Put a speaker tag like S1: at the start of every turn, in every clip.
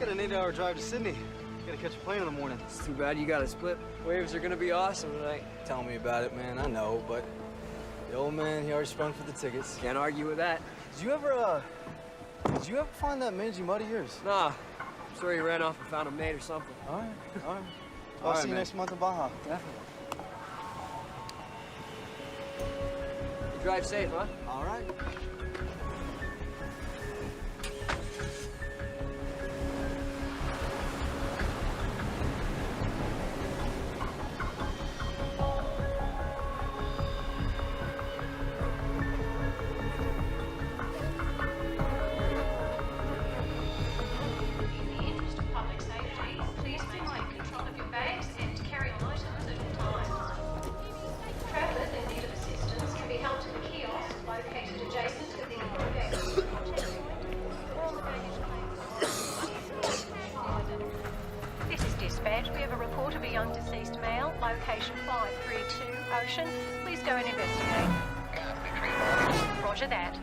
S1: got an 8-hour drive to Sydney. Gotta catch a plane in the morning.
S2: It's too bad you gotta split. Waves are gonna be awesome tonight.
S1: Tell me about it, man. I know, but the old man, he already sprung for the tickets.
S2: Can't argue with that.
S1: Did you ever find that mangy mud of yours?
S2: Nah. I'm sure he ran off and found a mate or something.
S1: All right. I'll see you next month in Baja.
S2: Definitely. You drive safe, huh?
S1: All right.
S3: We have a report of a young deceased male, location 532 Ocean. Please go and investigate. Roger that.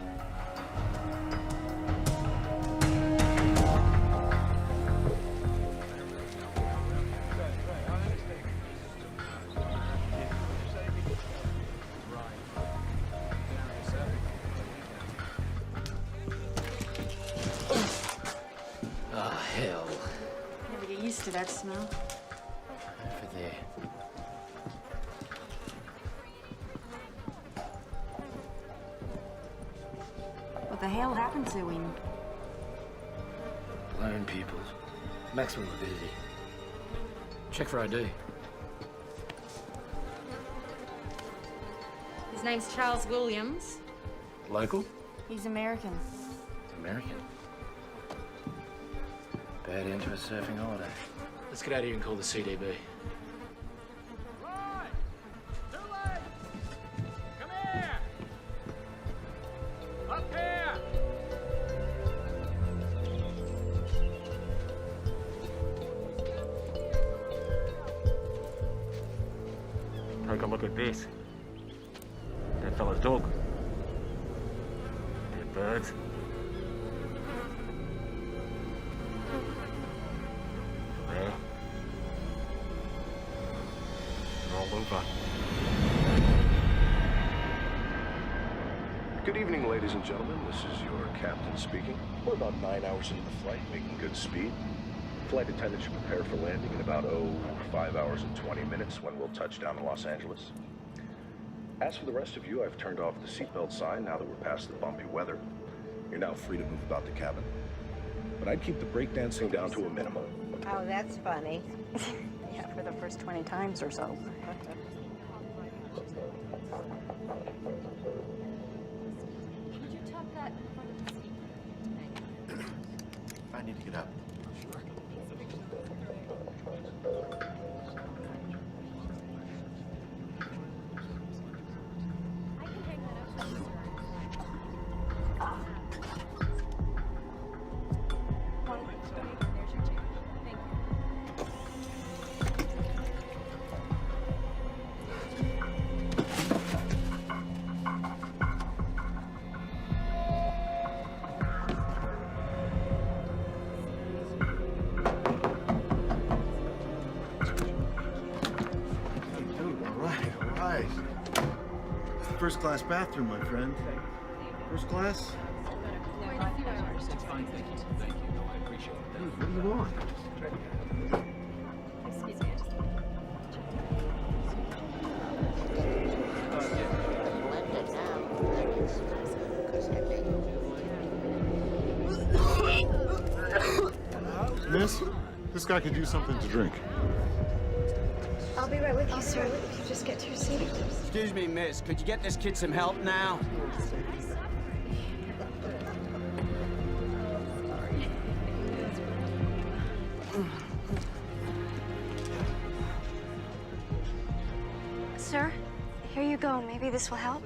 S4: Oh, hell.
S5: Never get used to that smell.
S4: Over there.
S5: What the hell happened to him?
S4: Lone pupils. Maximum morbidity. Check for ID.
S5: His name's Charles Williams.
S4: Local?
S5: He's American.
S4: American. Bad end to a surfing holiday.
S6: Let's get out of here and call the CDB.
S7: Roy! Too late! Come here! Up here! Take a look at this. That fella's dog. Dead birds. There. They're all over.
S8: Good evening, ladies and gentlemen. This is your captain speaking. We're about 9 hours into the flight, making good speed. Flight attendant should prepare for landing in about, 5 hours and 20 minutes when we'll touch down in Los Angeles. As for the rest of you, I've turned off the seatbelt sign now that we're past the bumpy weather. You're now free to move about the cabin. But I'd keep the breakdancing down to a minimum.
S9: Oh, that's funny.
S5: Yeah, for the first 20 times or so.
S9: Could you tuck that in front of the seat?
S4: I need to get up.
S9: I can hang that up. There's your chair. Thank you.
S10: All right. First class bathroom, my friend. First class?
S6: It's fine, thank you. Thank you. No, I appreciate it.
S10: Dude, what do you want?
S9: Excuse me, I just...
S10: Miss, this guy could use something to drink.
S9: I'll be right with you, sir. If you just get to your seat.
S2: Excuse me, miss. Could you get this kid some help now?
S9: Sir, here you go. Maybe this will help.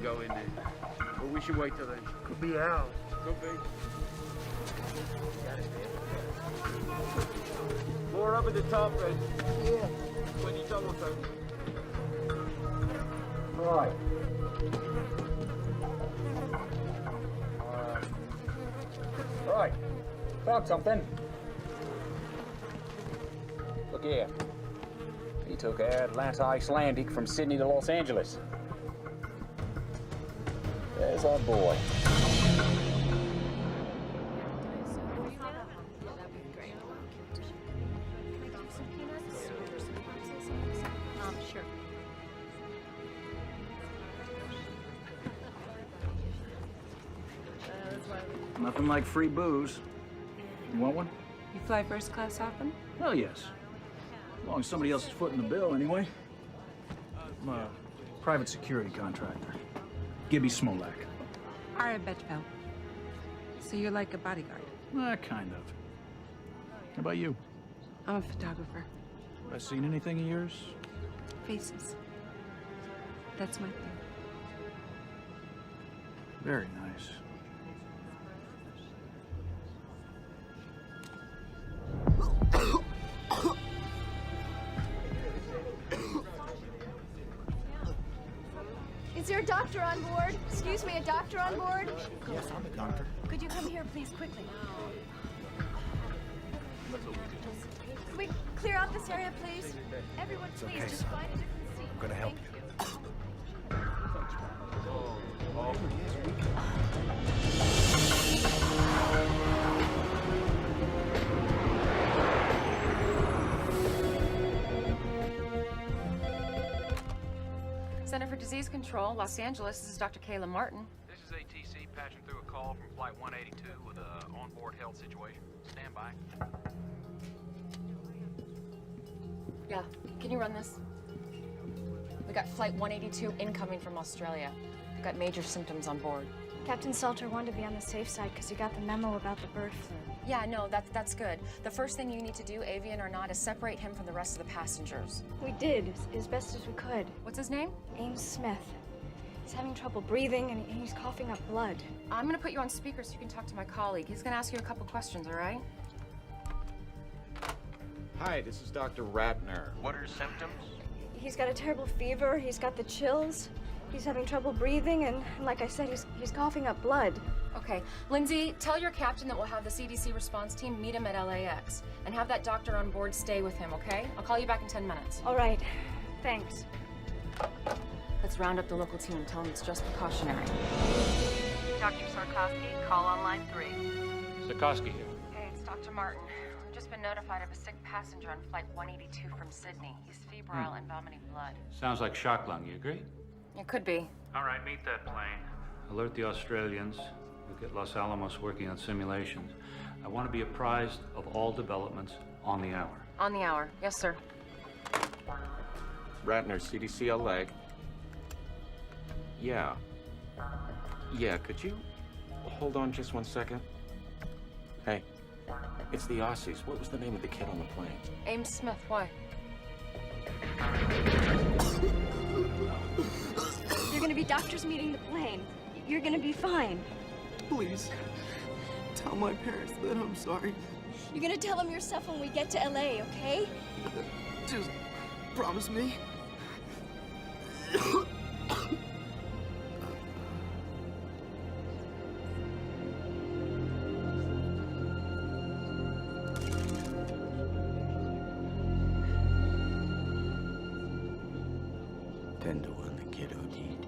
S6: go in there. Or we should wait till then. Could be out. Could be. More up at the top, then. Yeah. When you double take.
S11: Right. Right. Found something. Look here. He took Atlanta Icelandic from Sydney to Los Angeles. There's our boy.
S3: Sure.
S11: Nothing like free booze. You want one?
S5: You fly first class often?
S11: Hell yes. As long as somebody else is footing the bill, anyway. I'm a private security contractor. Gibby Smolak.
S5: All right, Betchville. So you're like a bodyguard?
S11: Kind of. How about you?
S5: I'm a photographer.
S11: Have I seen anything of yours?
S5: Faces. That's my thing.
S11: Very nice.
S9: Is there a doctor on board? Excuse me, a doctor on board?
S10: Yes, I'm a doctor.
S9: Could you come here, please, quickly? Can we clear out this area, please? Everyone, please,
S10: okay,
S9: just
S10: son.
S9: find a different seat.
S10: I'm gonna help
S9: Thank
S10: you.
S5: Center for Disease Control, Los Angeles. This is Dr. Kayla Martin.
S6: This is ATC patching through a call from Flight 182 with an onboard health situation. Stand by.
S12: Yeah, can you run this? We got Flight 182 incoming from Australia. We've got major symptoms on board.
S9: Captain Salter wanted to be on the safe side because he got the memo about the bird flu.
S12: Yeah, no, that's good. The first thing you need to do, avian or not, is separate him from the rest of the passengers.
S9: We did, as best as we could.
S12: What's his name?
S9: Ames Smith. He's having trouble breathing and he's coughing up blood.
S12: I'm gonna put you on speaker so you can talk to my colleague. He's gonna ask you a couple questions, all right?
S13: Hi, this is Dr. Ratner. What are his symptoms?
S9: He's got a terrible fever, he's got the chills, he's having trouble breathing, and like I said, he's coughing up blood.
S12: Okay, Lindsay, tell your captain that we'll have the CDC response team meet him at LAX and have that doctor on board stay with him, okay? I'll call you back in 10 minutes.
S9: All right, thanks.
S12: Let's round up the local team and tell them it's just precautionary.
S3: Dr. Sarkowski, call on line 3.
S6: Sikorsky here.
S3: Hey, it's Dr. Martin. We've just been notified of a sick passenger on Flight 182 from Sydney. He's febrile and vomiting blood.
S6: Sounds like shock lung, you agree?
S12: It could be.
S7: All right, meet that plane. Alert the Australians. We'll get Los Alamos working on simulations. I want to be apprised of all developments on the hour.
S12: On the hour. Yes, sir.
S13: Ratner, CDC LA. Yeah. Yeah, could you hold on just one second? Hey, it's the Aussies. What was the name of the kid on the plane?
S12: Ames Smith, why?
S9: You're gonna be doctors meeting the plane. You're gonna be fine.
S14: Please, tell my parents that I'm sorry.
S9: You're gonna tell them yourself when we get to LA, okay?
S14: Just promise me.
S11: Tender one, the kid OD'd.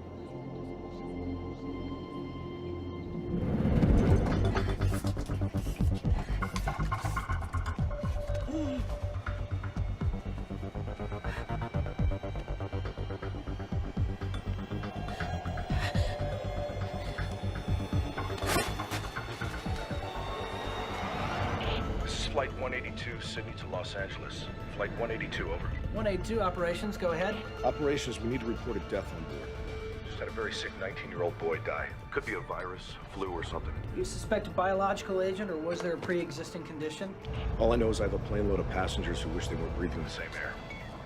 S8: This is Flight 182, Sydney to Los Angeles. Flight 182, over.
S2: 182 operations, go ahead.
S8: Operations, we need to report a death on board. Just had a very sick 19-year-old boy die. Could be a virus, flu, or something.
S2: You suspect a biological agent, or was there a pre-existing condition?
S8: All I know is I have a plane load of passengers who wish they were breathing the same air.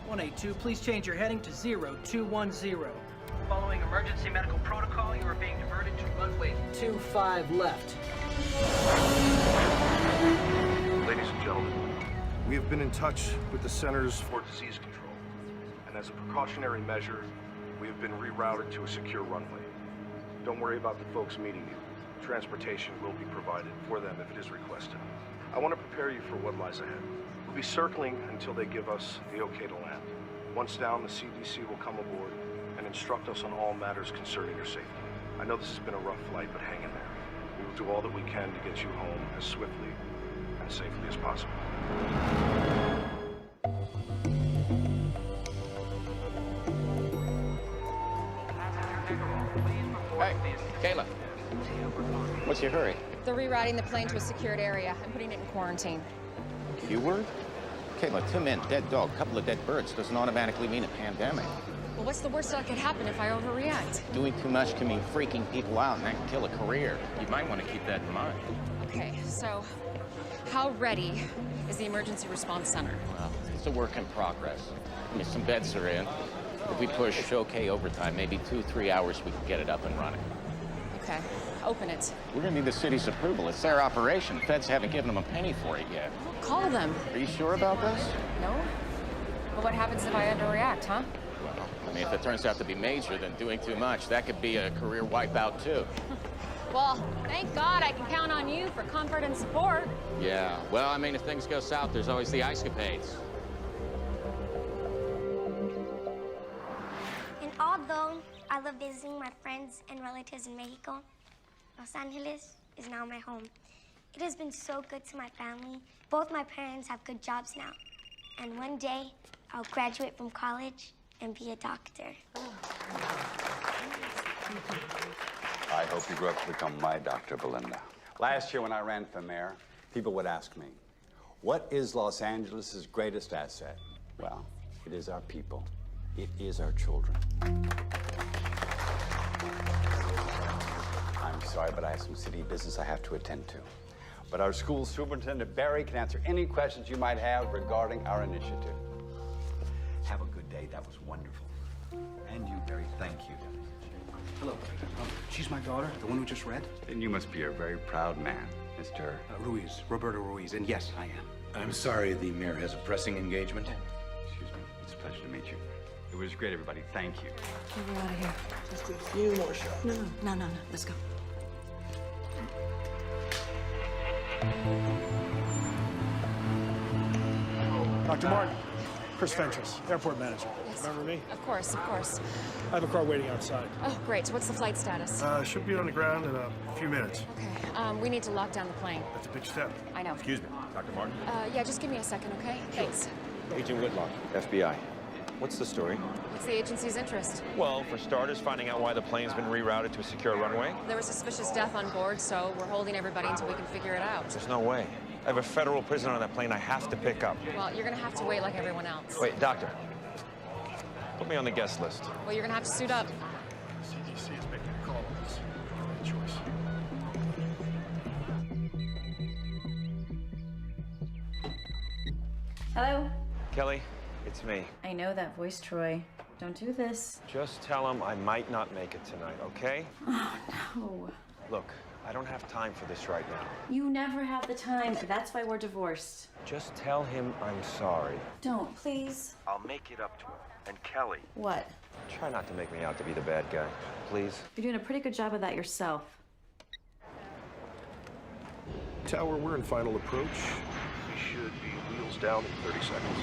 S2: 182, please change your heading to 0210. Following emergency medical protocol, you are being diverted to runway 25 left.
S8: Ladies and gentlemen, we have been in touch with the Centers for Disease Control, and as a precautionary measure, we have been rerouted to a secure runway. Don't worry about the folks meeting you. Transportation will be provided for them if it is requested. I want to prepare you for what lies ahead. We'll be circling until they give us the okay to land. Once down, the CDC will come aboard and instruct us on all matters concerning your safety. I know this has been a rough flight, but hang in there. We will do all that we can to get you home as swiftly and safely as possible.
S13: Hey, Kayla. What's your hurry?
S12: They're rerouting the plane to a secured area. I'm putting it in quarantine.
S13: You were? Kayla, 2 men, dead dog, couple of dead birds doesn't automatically mean a pandemic.
S12: Well, what's the worst that could happen if I overreact?
S13: Doing too much can mean freaking people out, and that can kill a career. You might want to keep that in mind.
S12: Okay, so how ready is the emergency response center?
S13: Well, it's a work in progress. I mean, some beds are in. If we push okay overtime, maybe 2-3 hours, we can get it up and running.
S12: Okay, open it.
S13: We're gonna need the city's approval. It's their operation. Feds haven't given them a penny for it yet.
S12: Call them.
S13: Are you sure about this?
S12: No? But what happens if I underreact, huh?
S13: Well, I mean, if it turns out to be major, then doing too much, that could be a career wipeout, too.
S12: Well, thank God I can count on you for comfort and support.
S13: Yeah, well, I mean, if things go south, there's always the ice-capades.
S15: And although I love visiting my friends and relatives in Mexico, Los Angeles is now my home. It has been so good to my family. Both my parents have good jobs now. And one day, I'll graduate from college and be a doctor.
S16: I hope you grow up to become my Dr. Belinda. Last year when I ran for mayor, people would ask me, what is Los Angeles' greatest asset? Well, it is our people. It is our children. I'm sorry, but I have some city business I have to attend to. But our school superintendent, Barry, can answer any questions you might have regarding our initiative. Have a good day. That was wonderful. And you, Barry, thank you.
S17: Hello. She's my daughter, the one who just read?
S16: Then you must be a very proud man, Mr.
S17: Ruiz, Roberto Ruiz, and yes, I am.
S18: I'm sorry, the mayor has a pressing engagement.
S16: Excuse me. It's a pleasure to meet you. It was great, everybody. Thank you.
S5: Okay, we're out of here.
S17: Just a few more shots.
S5: No. Let's go.
S19: Dr. Martin, Chris Fentress, airport manager.
S12: Yes.
S19: Remember me?
S12: Of course, of course.
S19: I have a car waiting outside.
S12: Oh, great. So what's the flight status?
S19: Should be on the ground in a few minutes.
S12: Okay. We need to lock down the plane.
S19: That's a big step.
S12: I know.
S18: Excuse me, Dr. Martin.
S12: Yeah, just give me a second, okay? Thanks.
S20: Agent Whitlock, FBI. What's the story?
S12: What's the agency's interest?
S20: Well, for starters, finding out why the plane's been rerouted to a secure runway.
S12: There was suspicious death on board, so we're holding everybody until we can figure it out.
S20: There's no way. I have a federal prisoner on that plane I have to pick up.
S12: Well, you're gonna have to wait like everyone else.
S20: Wait, doctor. Put me on the guest list.
S12: Well, you're gonna have to suit up.
S19: CDC is making a call on this. Choice.
S21: Hello?
S20: Kelly, it's me.
S21: I know that voice, Troy. Don't do this.
S20: Just tell him I might not make it tonight, okay?
S21: Oh, no.
S20: Look, I don't have time for this right now.
S21: You never have the time. That's why we're divorced.
S20: Just tell him I'm sorry.
S21: Don't, please.
S20: I'll make it up to him. And Kelly.
S21: What?
S20: Try not to make me out to be the bad guy, please.
S21: You're doing a pretty good job of that yourself.
S8: Tower, we're in final approach. We should be wheels down in 30 seconds.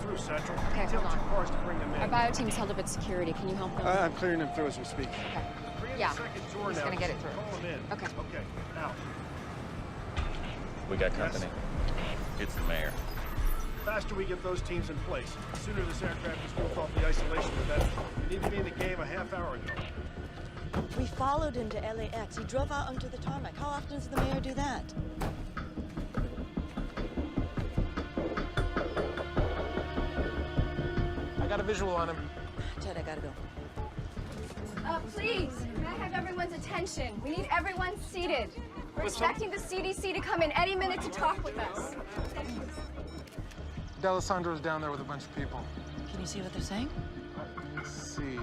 S19: Through Central.
S12: Okay,
S19: Tell
S12: hold on.
S19: 2 cars to bring them in.
S12: Our bio team's held up at security. Can you help them?
S19: I'm clearing them through as we speak.
S12: Okay. Yeah. He's gonna get it through.
S19: Call them in.
S12: Okay.
S19: Okay. Now.
S13: We got company. It's the mayor.
S19: faster we get those teams in place, the sooner this aircraft is moved off the isolation, the better. We need to be in the game a half hour ago.
S1: We followed him to LAX. He drove out onto the tarmac. How often does the mayor do that?
S20: I got a visual on him.
S1: Ted, I gotta go.
S9: Please, may I have everyone's attention? We need everyone seated. We're expecting the CDC to come in any minute to talk with us.
S17: D'Alessandro's down there with a bunch of people.
S1: Can you see what they're saying?
S17: Let's see.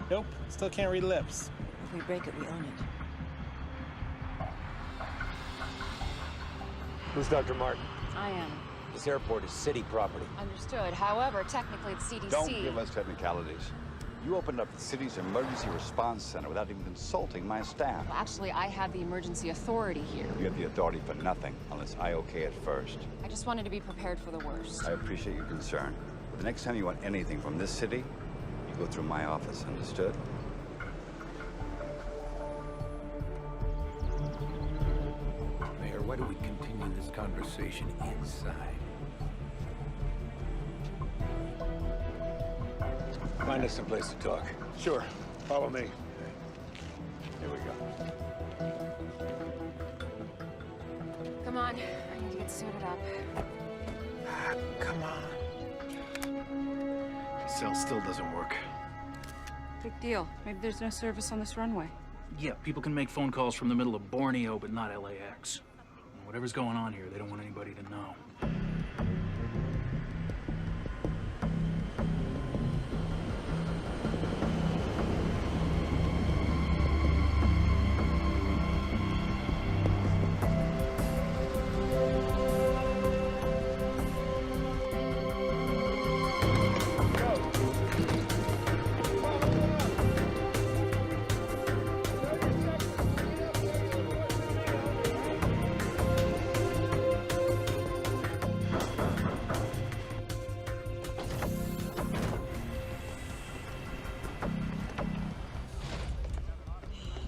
S20: Nope, still can't read lips.
S1: If we break it, we own it.
S18: Who's Dr. Martin?
S12: I am.
S18: This airport is city property.
S12: Understood. However, technically it's CDC.
S16: Don't give us technicalities. You opened up the city's emergency response center without even consulting my staff.
S12: Well, actually, I have the emergency authority here.
S16: You have the authority for nothing unless I okay it first.
S12: I just wanted to be prepared for the worst.
S16: I appreciate your concern. But the next time you want anything from this city, you go through my office, understood?
S18: Mayor, why don't we continue this conversation inside? Find us some place to talk.
S19: Sure. Follow me.
S16: Here we go.
S12: Come on. I need to get suited up.
S19: Come on. Cell still doesn't work.
S5: Big deal. Maybe there's no service on this runway.
S11: Yeah, people can make phone calls from the middle of Borneo, but not LAX. Whatever's going on here, they don't want anybody to know.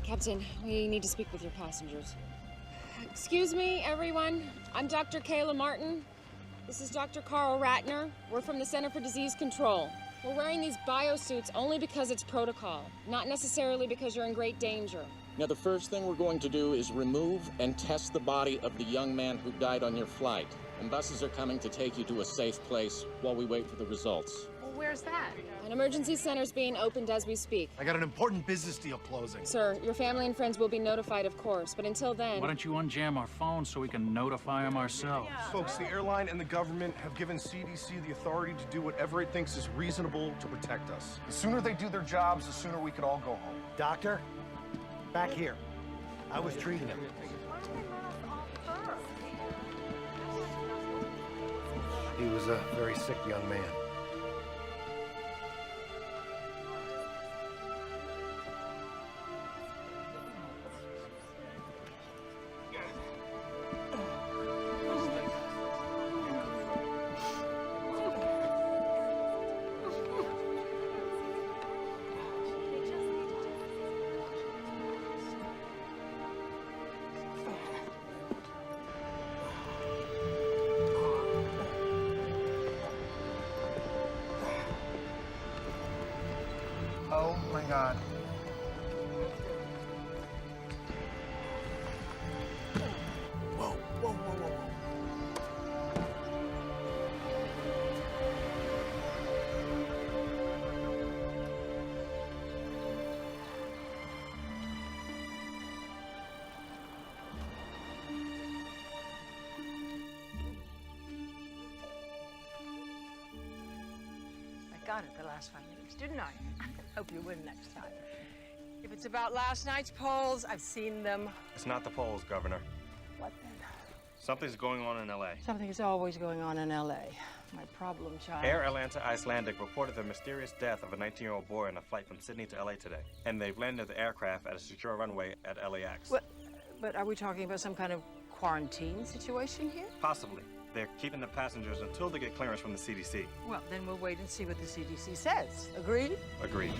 S12: Captain, we need to speak with your passengers. Excuse me, everyone. I'm Dr. Kayla Martin. This is Dr. Carl Ratner. We're from the Center for Disease Control. We're wearing these biosuits only because it's protocol, not necessarily because you're in great danger.
S13: Now, the first thing we're going to do is remove and test the body of the young man who died on your flight. And buses are coming to take you to a safe place while we wait for the results.
S12: Well, where's that? An emergency center's being opened as we speak.
S19: I got an important business deal closing.
S12: Sir, your family and friends will be notified, of course, but until then...
S11: Why don't you unjam our phones so we can notify them ourselves?
S10: Folks, the airline and the government have given CDC the authority to do whatever it thinks is reasonable to protect us. The sooner they do their jobs, the sooner we could all go home.
S22: Doctor, back here. I was treating him. He was a very sick young man.
S17: Oh my God.
S22: Whoa, whoa, whoa, whoa, whoa.
S2: I got it the last 5 minutes, didn't I? Hope you win next time. If it's about last night's polls, I've seen them.
S20: It's not the polls, Governor.
S2: What then?
S20: Something's going on in L.A.
S2: Something is always going on in L.A. My problem child.
S20: Air Atlanta Icelandic reported the mysterious death of a 19-year-old boy on a flight from Sydney to L.A. today. And they've landed the aircraft at a secure runway at LAX.
S2: But are we talking about some kind of quarantine situation here?
S20: Possibly. They're keeping the passengers until they get clearance from the CDC.
S2: Well, then we'll wait and see what the CDC says. Agreed?
S20: Agreed.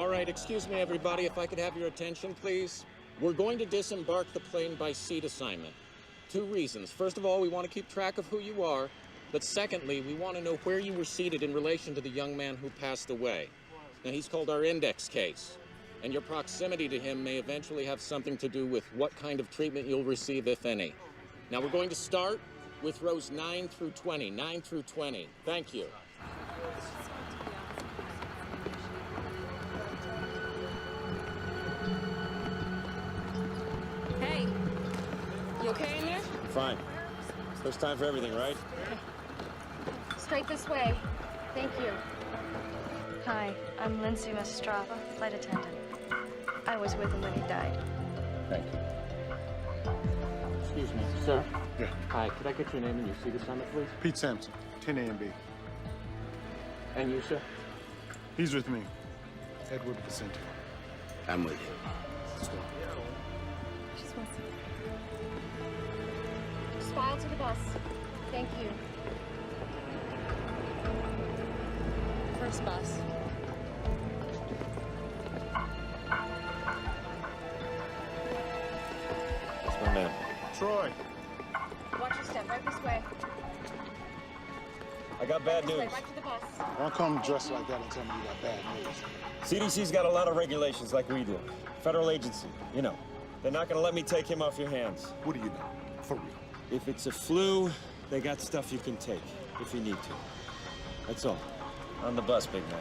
S13: All right, excuse me, everybody, if I could have your attention, please. We're going to disembark the plane by seat assignment. 2 reasons. First of all, we want to keep track of who you are. But secondly, we want to know where you were seated in relation to the young man who passed away. Now, he's called our index case. And your proximity to him may eventually have something to do with what kind of treatment you'll receive, if any. Now, we're going to start with rows 9 through 20. 9 through 20. Thank you.
S12: Hey, you okay in there?
S13: Fine. First time for everything, right?
S9: Straight this way. Thank you.
S1: Hi, I'm Lindsay Mastrava, flight attendant. I was with him when he died.
S13: Thank you. Excuse me, sir. Yeah. Hi, could I get your name and your seat assignment, please?
S10: Pete Sampson, 10 A and B.
S13: And you, sir?
S10: He's with me. Edward Vicente.
S18: I'm with you.
S10: Let's go.
S9: Just file to the bus. Thank you.
S1: First bus.
S13: That's my man.
S10: Troy.
S9: Watch your step. Right this way.
S20: I got bad
S9: This way,
S20: news.
S9: right to the bus.
S10: Don't come dressed like that and tell me you got bad news.
S20: CDC's got a lot of regulations like we do. Federal agency, you know. They're not gonna let me take him off your hands.
S10: What do you know? For real.
S20: If it's a flu, they got stuff you can take, if you need to. That's all. On the bus, big man.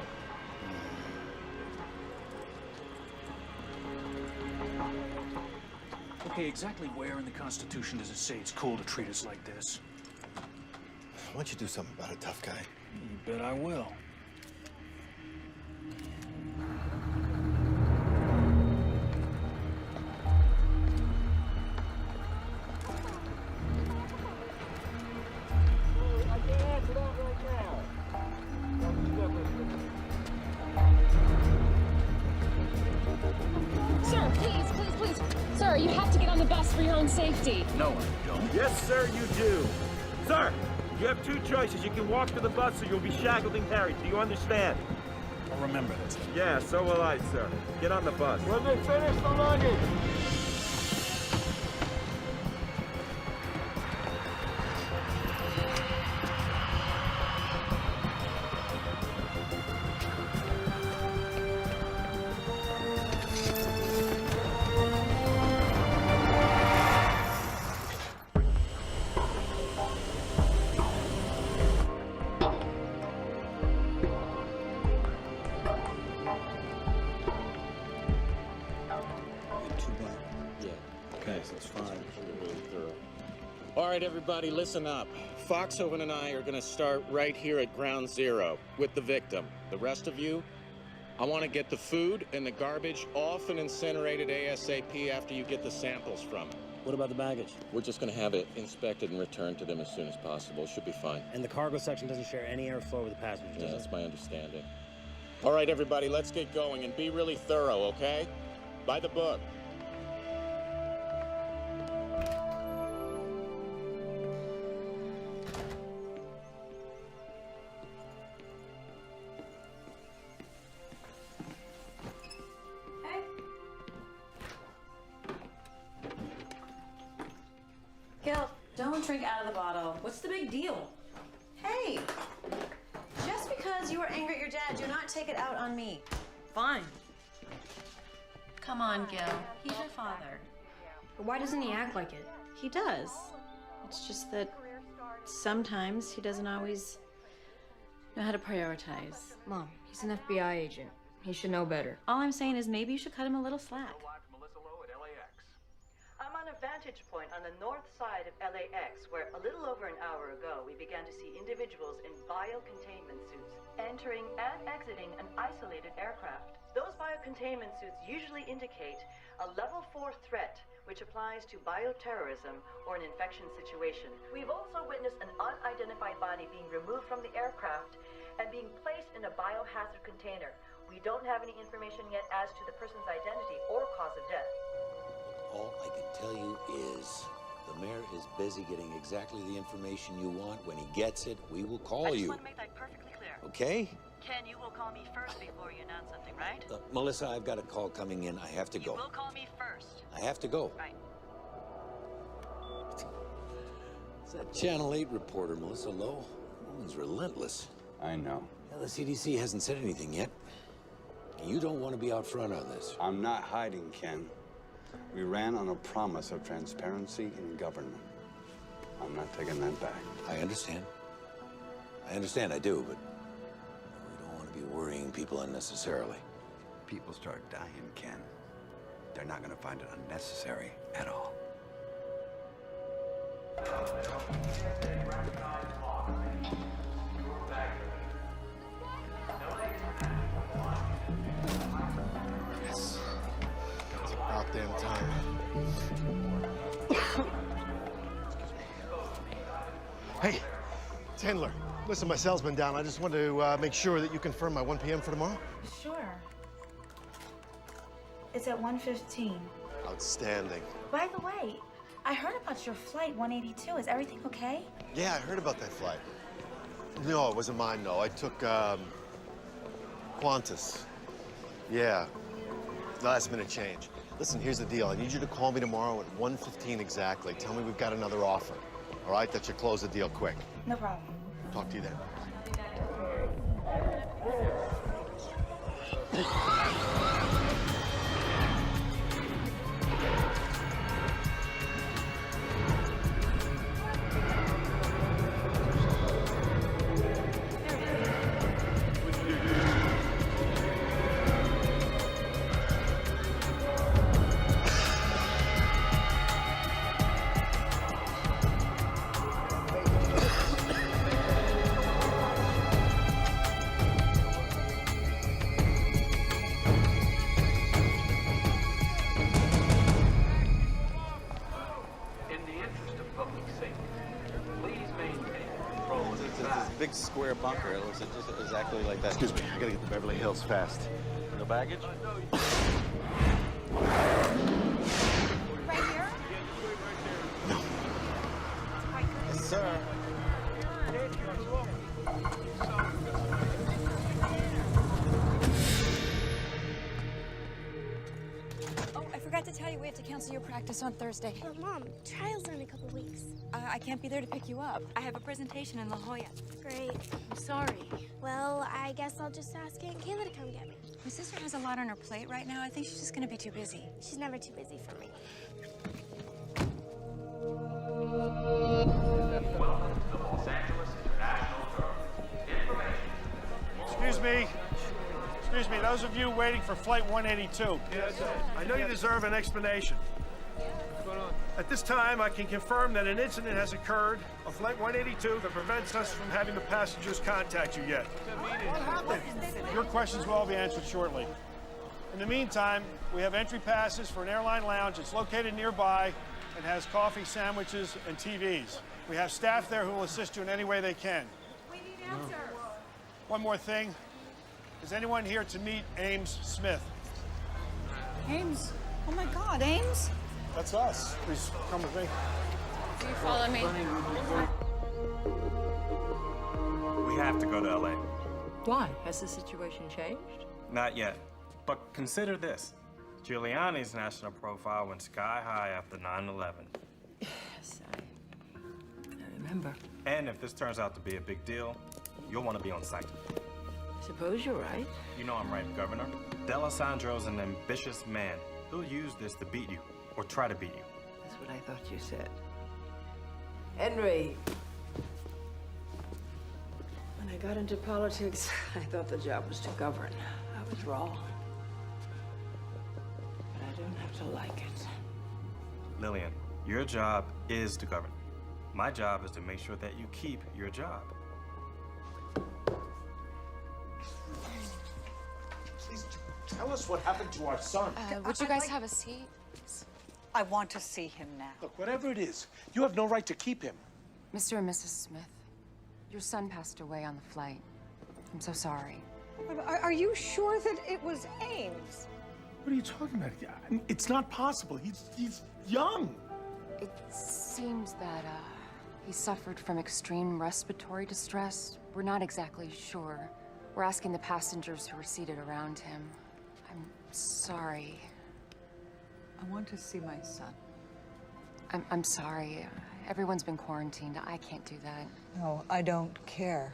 S17: Okay, exactly where in the Constitution does it say it's cool to treat us like this?
S18: Why don't you do something about it, tough guy?
S17: You bet I will.
S12: Sir, please, please, please. Sir, you have to get on the bus for your own safety.
S17: No, I don't.
S20: Yes, sir, you do. Sir, you have 2 choices. You can walk to the bus or you'll be shackled and carried. Do you understand?
S17: I'll remember this.
S20: Yeah, so will I, sir. Get on the bus.
S19: When they finish the luggage.
S13: All right, everybody, listen up. Foxhoven and I are going to start right here at ground zero with the victim. The rest of you, I want to get the food and the garbage off and incinerated ASAP after you get the samples from it.
S3: What about the baggage?
S13: We're just going to have it inspected and returned to them as soon as possible. Should be fine.
S3: And the cargo section doesn't share any airflow with the passengers,
S13: Yeah,
S3: does
S13: that's
S3: it?
S13: my understanding. All right, everybody, let's get going and be really thorough, okay? By the book.
S21: Gil, don't drink out of the bottle. What's the big deal? Hey, just because you were angry at your dad, do not take it out on me. Fine. Come on, Gil. He's your father.
S9: But why doesn't he act like it?
S21: He does. It's just that sometimes he doesn't always know how to prioritize.
S9: Mom, he's an FBI agent. He should know better.
S21: All I'm saying is maybe you should cut him a little slack.
S4: I'm on a vantage point on the north side of LAX, where a little over an hour ago we began to see individuals in biocontainment suits entering and exiting an isolated aircraft. Those biocontainment suits usually indicate a level 4 threat, which applies to bioterrorism or an infection situation. We've also witnessed an unidentified body being removed from the aircraft and being placed in a biohazard container. We don't have any information yet as to the person's identity or cause of death.
S18: All I can tell you is the mayor is busy getting exactly the information you want. When he gets it, we will call you.
S4: I just want to make that perfectly clear.
S18: Okay?
S4: Ken, you will call me first before you announce something, right? right?
S18: Melissa, I've got a call coming in. I have to go.
S4: You will call me first.
S18: I have to go.
S4: Right.
S18: It's that Channel 8 reporter, Melissa Lowe. The woman's relentless.
S16: I know.
S18: Now, the CDC hasn't said anything yet. You don't want to be out front on this.
S16: I'm not hiding, Ken. We ran on a promise of transparency in government. I'm not taking that back.
S18: I understand. I do, but we don't want to be worrying people unnecessarily.
S6: People start dying, Ken. They're not gonna find it unnecessary at all.
S22: Yes. It's about damn time. Hey, Tendler. Listen, my cell's been down. I just wanted to make sure that you confirm my 1 p.m. for tomorrow.
S7: Sure. It's at 1:15.
S22: Outstanding.
S7: By the way, I heard about your flight 182. Is everything okay?
S22: Yeah, I heard about that flight. No, it wasn't mine, no. I took, Qantas. Yeah. Last minute change. Listen, here's the deal. I need you to call me tomorrow at 1:15 exactly. Tell me we've got another offer. All right? That should close the deal quick.
S7: No problem.
S22: Talk to you then.
S23: Big square bunker. It looks just exactly like that.
S22: Excuse me, I gotta get to Beverly Hills fast.
S23: No baggage?
S7: Right here?
S22: No.
S23: Yes, sir.
S5: Oh, I forgot to tell you we have to cancel your practice on Thursday.
S15: But Mom, trial's in a couple weeks.
S5: I can't be there to pick you up. I have a presentation in La Jolla.
S15: Great.
S5: I'm sorry.
S15: Well, I guess I'll just ask Aunt Kayla to come get me.
S5: My sister has a lot on her plate right now. I think she's just gonna be too busy.
S15: She's never too busy for me.
S19: Welcome to the Los Angeles International Terminal. Information. Excuse me, those of you waiting for Flight 182. I know you deserve an explanation. At this time, I can confirm that an incident has occurred on Flight 182 that prevents us from having the passengers contact you yet. What happened? Your questions will all be answered shortly. In the meantime, we have entry passes for an airline lounge. It's located nearby and has coffee, sandwiches, and TVs. We have staff there who will assist you in any way they can.
S7: We need answers.
S19: One more thing. Is anyone here to meet Ames Smith?
S5: Ames? Oh my God, Ames?
S19: That's us. Please come with me.
S12: Do you follow me?
S20: We have to go to LA.
S24: Why? Has the situation changed?
S20: Not yet. But consider this. Giuliani's national profile went sky high after 9/11.
S24: Yes, I remember.
S20: And if this turns out to be a big deal, you'll want to be on site.
S24: Suppose you're right.
S20: You know I'm right, Governor. D'Alessandro's an ambitious man. He'll use this to beat you, or try to beat you.
S24: That's what I thought you said. Henry. When I got into politics, I thought the job was to govern. I was wrong. But I don't have to like it.
S20: Lillian, your job is to govern. My job is to make sure that you keep your job.
S22: Please tell us what happened to our son.
S12: Would you guys have a seat?
S25: I want to see him now.
S22: Look, whatever it is, you have no right to keep him.
S12: Mr. and Mrs. Smith, your son passed away on the flight. I'm so sorry.
S2: Are you sure that it was Ames?
S22: What are you talking about? It's not possible. He's young.
S12: It seems that he suffered from extreme respiratory distress. We're not exactly sure. We're asking the passengers who were seated around him.
S5: I'm sorry.
S24: I want to see my son.
S5: I'm sorry. Everyone's been quarantined. I can't do that.
S24: No, I don't care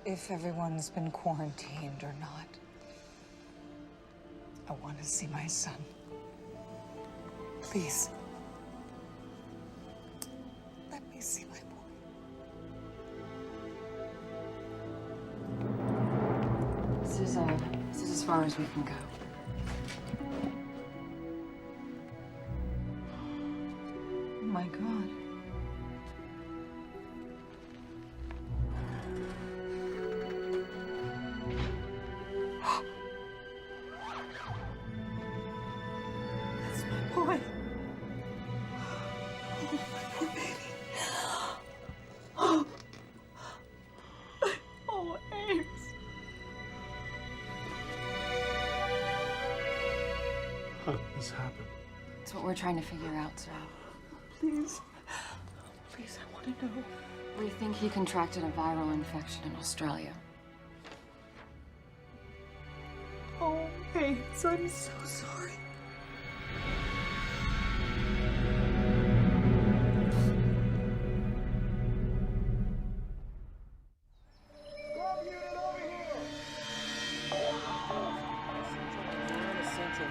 S24: if everyone's been quarantined or not. I want to see my son. Please. Let me see my boy.
S5: This is as far as we can go.
S24: Oh my God. That's my boy. Oh, my poor baby. Oh, oh, Ames.
S19: How did this happen?
S5: It's what we're trying to figure out, sir.
S24: Please. Please, I want to know.
S5: We think he contracted a viral infection in Australia.
S24: Oh, Ames, I'm so sorry.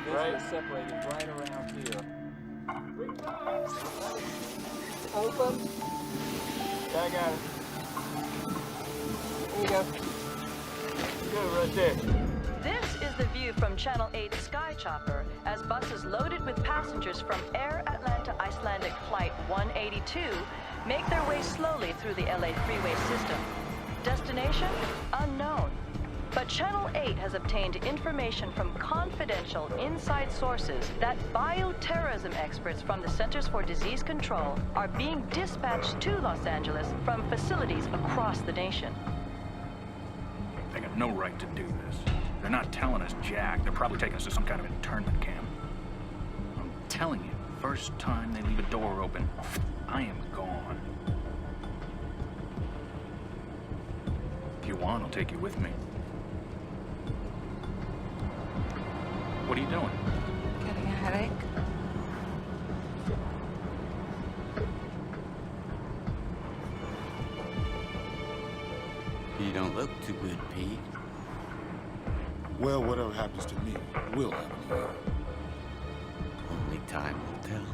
S13: Right, separated right around here.
S24: Open.
S13: Yeah, I got it. There you go. Good, right there.
S4: This is the view from Channel 8 Sky Chopper as buses loaded with passengers from Air Atlanta Icelandic Flight 182 make their way slowly through the LA freeway system. Destination? Unknown. But Channel 8 has obtained information from confidential inside sources that bioterrorism experts from the Centers for Disease Control are being dispatched to Los Angeles from facilities across the nation.
S1: They got no right to do this. They're not telling us jack. They're probably taking us to some kind of internment camp. I'm telling you, first time they leave a door open, I am gone. If you want, I'll take you with me. What are you doing?
S24: Getting a headache.
S18: You don't look too good, Pete.
S8: Well, whatever happens to me will happen to you.
S18: Only time will tell.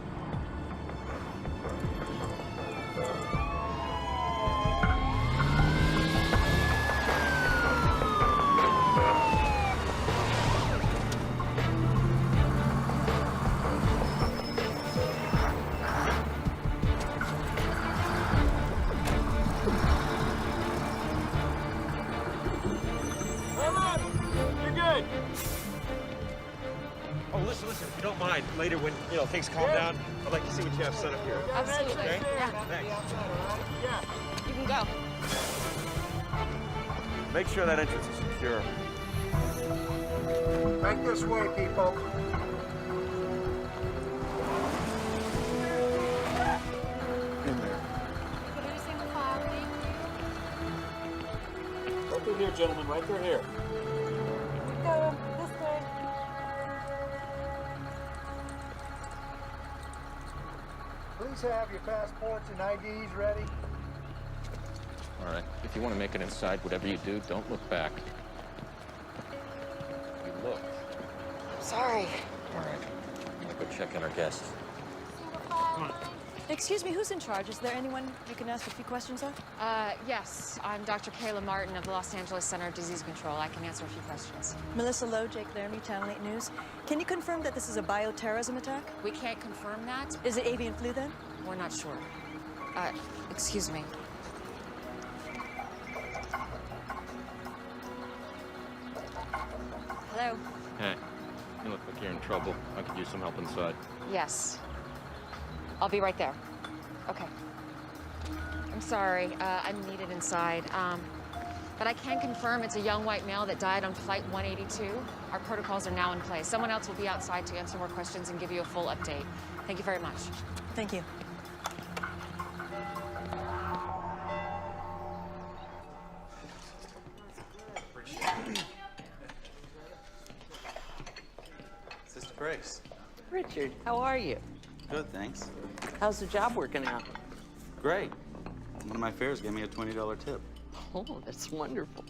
S20: Oh, listen, if you don't mind, later when, things calm down, I'd like to see what you have set up here.
S12: Absolutely.
S20: Okay?
S12: Yeah.
S20: Thanks.
S12: You can go.
S20: Make sure that entrance is secure.
S19: Back this way, people.
S8: In there.
S13: Right through here, gentlemen, right through here.
S24: Go this way.
S19: Please have your passports and IDs ready.
S13: All right. If you want to make it inside, whatever you do, don't look back. You look.
S5: Sorry.
S13: All right. I'm gonna go check on our guests.
S21: Come on. Excuse me, who's in charge? Is there anyone you can ask a few questions of?
S12: Yes. I'm Dr. Kayla Martin of the Los Angeles Center of Disease Control. I can answer a few questions.
S21: Melissa Lowe, Jake Laramie, Channel 8 News. Can you confirm that this is a bioterrorism attack?
S12: We can't confirm that.
S21: Is it avian flu then?
S12: We're not sure. Excuse me. Hello?
S13: Hey, you look like you're in trouble. I could use some help inside.
S12: Yes. I'll be right there. Okay. I'm sorry. I'm needed inside. But I can confirm it's a young white male that died on Flight 182. Our protocols are now in place. Someone else will be outside to answer more questions and give you a full update. Thank you very much.
S21: Thank you.
S23: Grace.
S3: Richard, how are you?
S23: Good, thanks.
S3: How's the job working out?
S23: Great. One of my fares gave me a $20 tip.
S3: Oh, that's wonderful.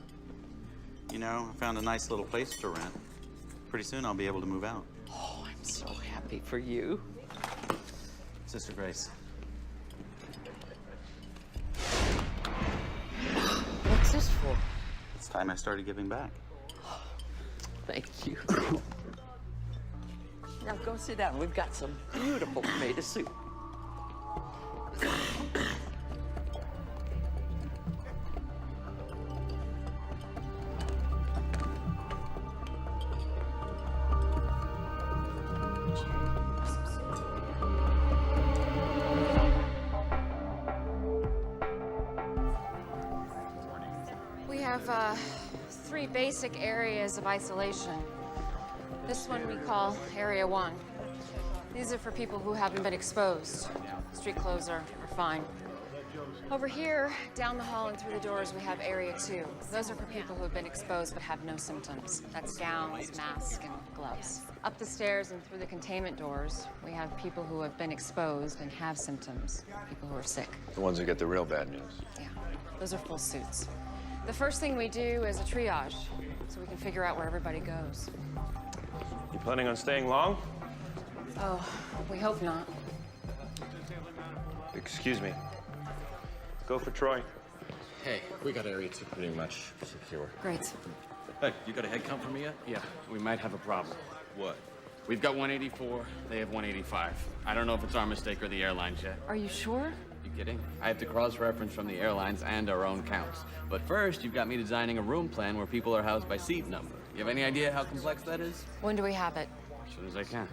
S23: You know, I found a nice little place to rent. Pretty soon I'll be able to move out.
S3: Oh, I'm so happy for you.
S23: Sister Grace.
S3: What's this for?
S23: It's time I started giving back.
S3: Thank you. Now go sit down. We've got some beautiful tomato soup.
S12: We have 3 basic areas of isolation. This one we call Area 1. These are for people who haven't been exposed. Street clothes are fine. Over here, down the hall and through the doors, we have Area 2. Those are for people who have been exposed but have no symptoms. That's gowns, masks, and gloves. Up the stairs and through the containment doors, we have people who have been exposed and have symptoms, people who are sick.
S22: The ones who get the real bad news.
S12: Yeah, those are full suits. The first thing we do is a triage, so we can figure out where everybody goes.
S10: You planning on staying long?
S12: Oh, we hope not.
S10: Excuse me. Go for Troy.
S13: Hey, we got Area 2 pretty much secure.
S12: Great.
S11: Hey, you got a head count for me yet?
S14: Yeah, we might have a problem.
S11: What?
S14: We've got 184, they have 185. I don't know if it's our mistake or the airlines yet.
S12: Are you sure?
S14: You kidding? I have to cross-reference from the airlines and our own counts. But first, you've got me designing a room plan where people are housed by seat number. You have any idea how complex that is?
S12: When do we have it?
S14: As soon as I can.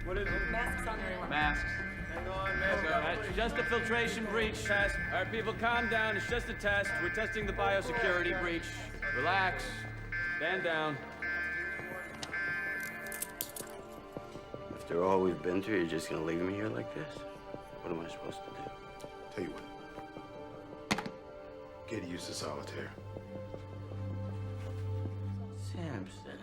S11: What is it?
S21: Masks on everyone.
S14: Masks.
S11: Hang on, man.
S14: It's just a filtration breach test. All right, people, calm down. It's just a test. We're testing the biosecurity breach. Relax. Stand down.
S17: After all we've been through, you're just gonna leave me here like this? What am I supposed to do?
S8: Tell you what. Get used to solitaire.
S17: Samson.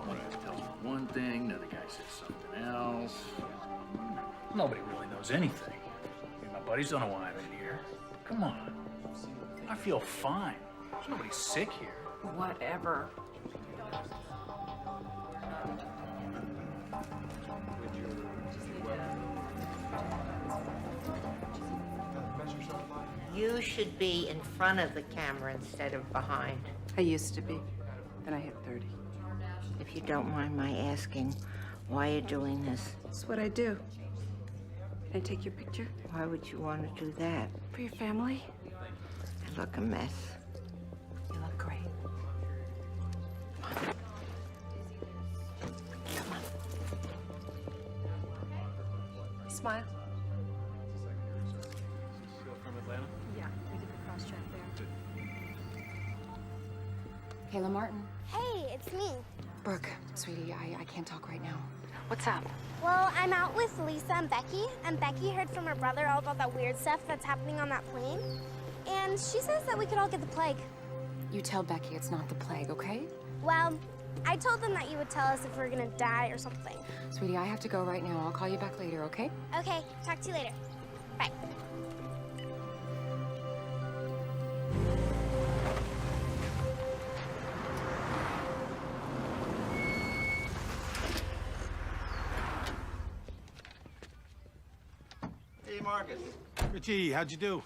S1: One guy tells me one thing, another guy says something else. Nobody really knows anything. I mean, my buddies don't know why I'm in here. Come on. I feel fine. There's nobody sick here.
S12: Whatever.
S26: You should be in front of the camera instead of behind.
S27: I used to be. Then I hit 30.
S26: If you don't mind my asking, why are you doing this?
S27: It's what I do. Can I take your picture?
S26: Why would you want to do that?
S27: For your family?
S26: I look a mess.
S27: You look great.
S26: Come on.
S27: Smile.
S11: From Atlanta?
S27: Yeah, we did the cross-check there.
S12: Kayla Martin.
S15: Hey, it's me.
S12: Brooke, sweetie, I can't talk right now. What's up?
S15: Well, I'm out with Lisa and Becky heard from her brother all about that weird stuff that's happening on that plane. And she says that we could all get the plague.
S12: You tell Becky it's not the plague, okay?
S15: Well, I told them that you would tell us if we're gonna die or something.
S12: Sweetie, I have to go right now. I'll call you back later, okay?
S15: Okay, talk to you later. Bye.
S23: Hey, Marcus.
S8: Richie, how'd you do?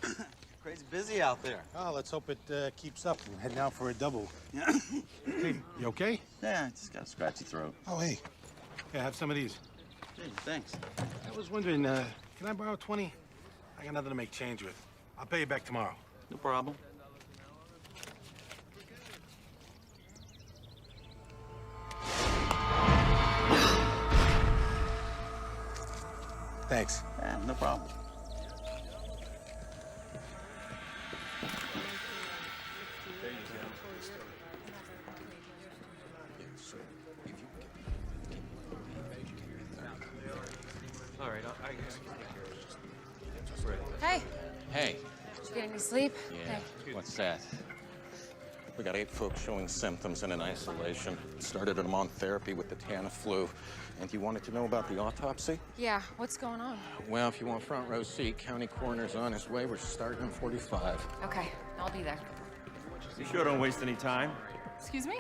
S23: Crazy busy out there.
S8: Oh, let's hope it keeps up. I'm heading out for a double. Hey, you okay?
S23: Yeah, I just got a scratchy throat.
S8: Oh, hey. Yeah, have some of these.
S23: Hey, thanks.
S8: I was wondering, can I borrow 20? I got nothing to make change with. I'll pay you back tomorrow.
S23: No problem.
S8: Thanks.
S23: Yeah, no problem.
S11: All right, I guess.
S12: Hey.
S13: Hey,
S5: Get any sleep?
S13: Yeah. What's that? We got 8 folks showing symptoms and in isolation. Started them on therapy with the Tamiflu. And you wanted to know about the autopsy?
S5: Yeah, what's going on?
S13: Well, if you want front row seat, county coroner's on his way. We're starting in 45.
S5: Okay, I'll be there.
S20: You sure don't waste any time?
S5: Excuse me?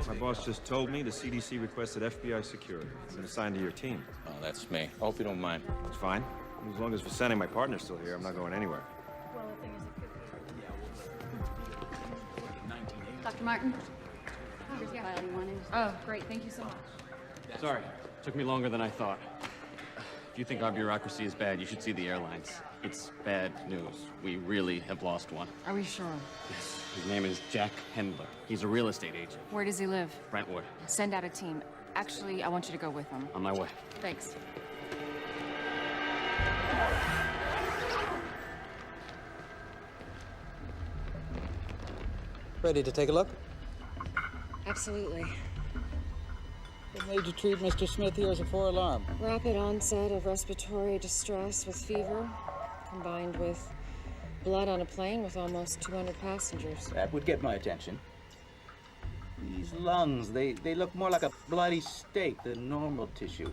S20: My boss just told me the CDC requested FBI security. It's been assigned to your team.
S13: Oh, that's me. Hope you don't mind.
S20: It's fine. As long as Vincent, my partner's still here, I'm not going anywhere.
S27: Dr. Martin? Here's the file you wanted.
S12: Oh, great. Thank you so much.
S14: Sorry, took me longer than I thought. If you think our bureaucracy is bad, you should see the airlines. It's bad news. We really have lost one.
S5: Are we sure?
S14: Yes, his name is Jack Hendler. He's a real estate agent.
S5: Where does he live?
S14: Brentwood.
S5: Send out a team. Actually, I want you to go with him.
S14: On my way.
S5: Thanks.
S2: Ready to take a look?
S12: Absolutely.
S2: What made you treat Mr. Smith here as a 4-alarm?
S12: Rapid onset of respiratory distress with fever, combined with blood on a plane with almost 200 passengers.
S2: That would get my attention. These lungs, they look more like a bloody steak than normal tissue.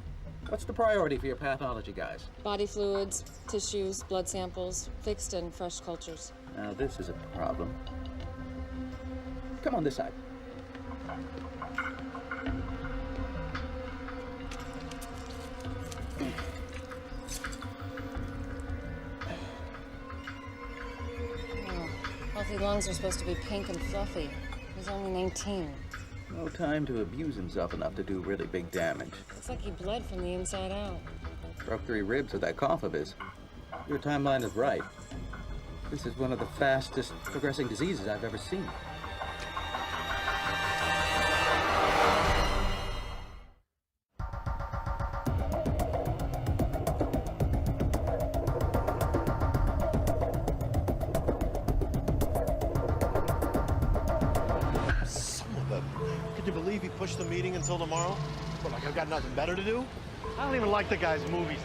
S2: What's the priority for your pathology guys?
S12: Body fluids, tissues, blood samples, fixed and fresh cultures.
S2: Now this is a problem. Come on this side.
S12: Oh, healthy lungs are supposed to be pink and fluffy. He's only 19.
S2: No time to abuse himself enough to do really big damage.
S12: Looks like he bled from the inside out.
S2: Broke 3 ribs with that cough of his. Your timeline is right. This is one of the fastest progressing diseases I've ever seen.
S22: Could you believe he pushed the meeting until tomorrow? What, like I've got nothing better to do?
S8: I don't even like the guy's movies.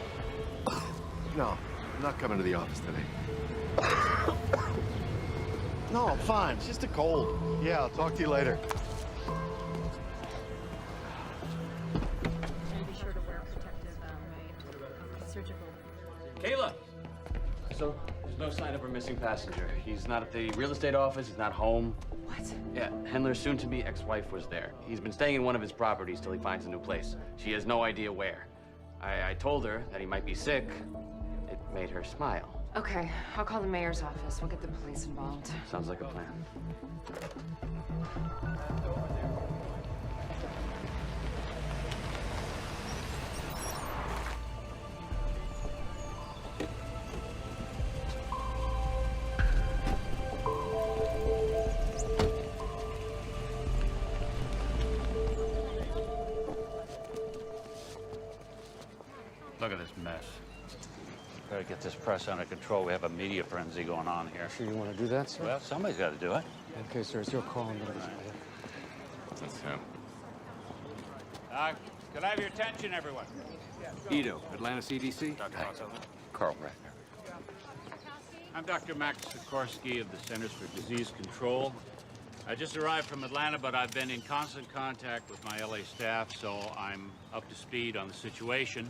S22: No, I'm not coming to the office today. No, I'm fine. It's just a cold. Yeah, I'll talk to you later.
S27: Be sure to wear protective surgical.
S14: Kayla! So, there's no sign of her missing passenger. He's not at the real estate office, he's not home.
S5: What?
S14: Yeah, Hendler's soon-to-be ex-wife was there. He's been staying in one of his properties till he finds a new place. She has no idea where. I told her that he might be sick. It made her smile.
S5: Okay, I'll call the mayor's office. We'll get the police involved.
S14: Sounds like a plan.
S4: Look at this mess. Better get this press under control. We have a media frenzy going on here.
S6: Sure you want to do that, sir?
S4: Well, somebody's got to do it.
S6: Okay, sir, it's your call. I'm gonna
S4: That's him.
S7: Could I have your attention, everyone?
S6: Edo, Atlanta CDC.
S4: Dr.
S13: Carl Ratner.
S7: I'm Dr. Max Sikorsky of the Centers for Disease Control. I just arrived from Atlanta, but I've been in constant contact with my LA staff, so I'm up to speed on the situation.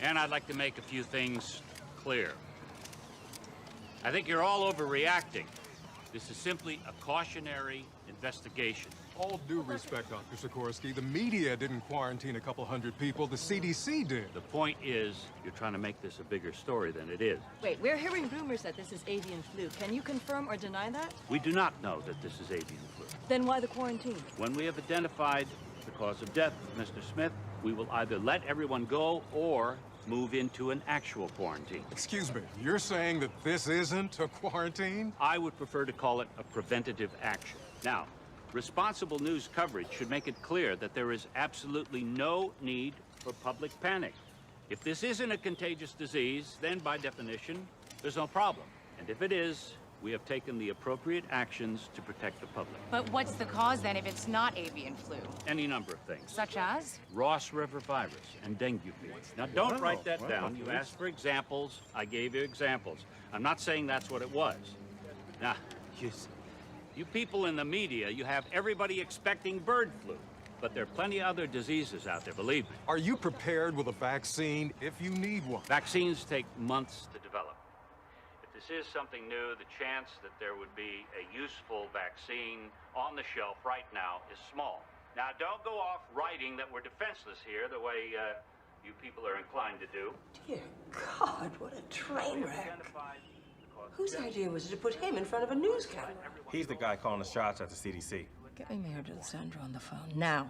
S7: And I'd like to make a few things clear. I think you're all overreacting. This is simply a cautionary investigation.
S9: All due respect, Dr. Sikorsky, the media didn't quarantine a couple hundred people, the CDC did.
S7: The point is, you're trying to make this a bigger story than it is.
S21: Wait, we're hearing rumors that this is avian flu. Can you confirm or deny that?
S7: We do not know that this is avian flu.
S21: Then why the quarantine?
S7: When we have identified the cause of death of Mr. Smith, we will either let everyone go or move into an actual quarantine.
S9: Excuse me, you're saying that this isn't a quarantine?
S7: I would prefer to call it a preventative action. Now, responsible news coverage should make it clear that there is absolutely no need for public panic. If this isn't a contagious disease, then by definition, there's no problem. And if it is, we have taken the appropriate actions to protect the public.
S5: But what's the cause then if it's not avian flu?
S7: Any number of things.
S5: Such as?
S7: Ross River virus and dengue fever. Now, don't write that down. You asked for examples. I gave you examples. I'm not saying that's what it was. Now, you people in the media, you have everybody expecting bird flu. But there are plenty of other diseases out there, believe me.
S9: Are you prepared with a vaccine if you need one?
S7: Vaccines take months to develop. If this is something new, the chance that there would be a useful vaccine on the shelf right now is small. Now, don't go off writing that we're defenseless here the way you people are inclined to do.
S3: Dear God, what a train wreck. Whose idea was it to put him in front of a news camera?
S20: He's the guy calling the shots at the CDC.
S3: Get me Mayor D'Alessandro on the phone, now.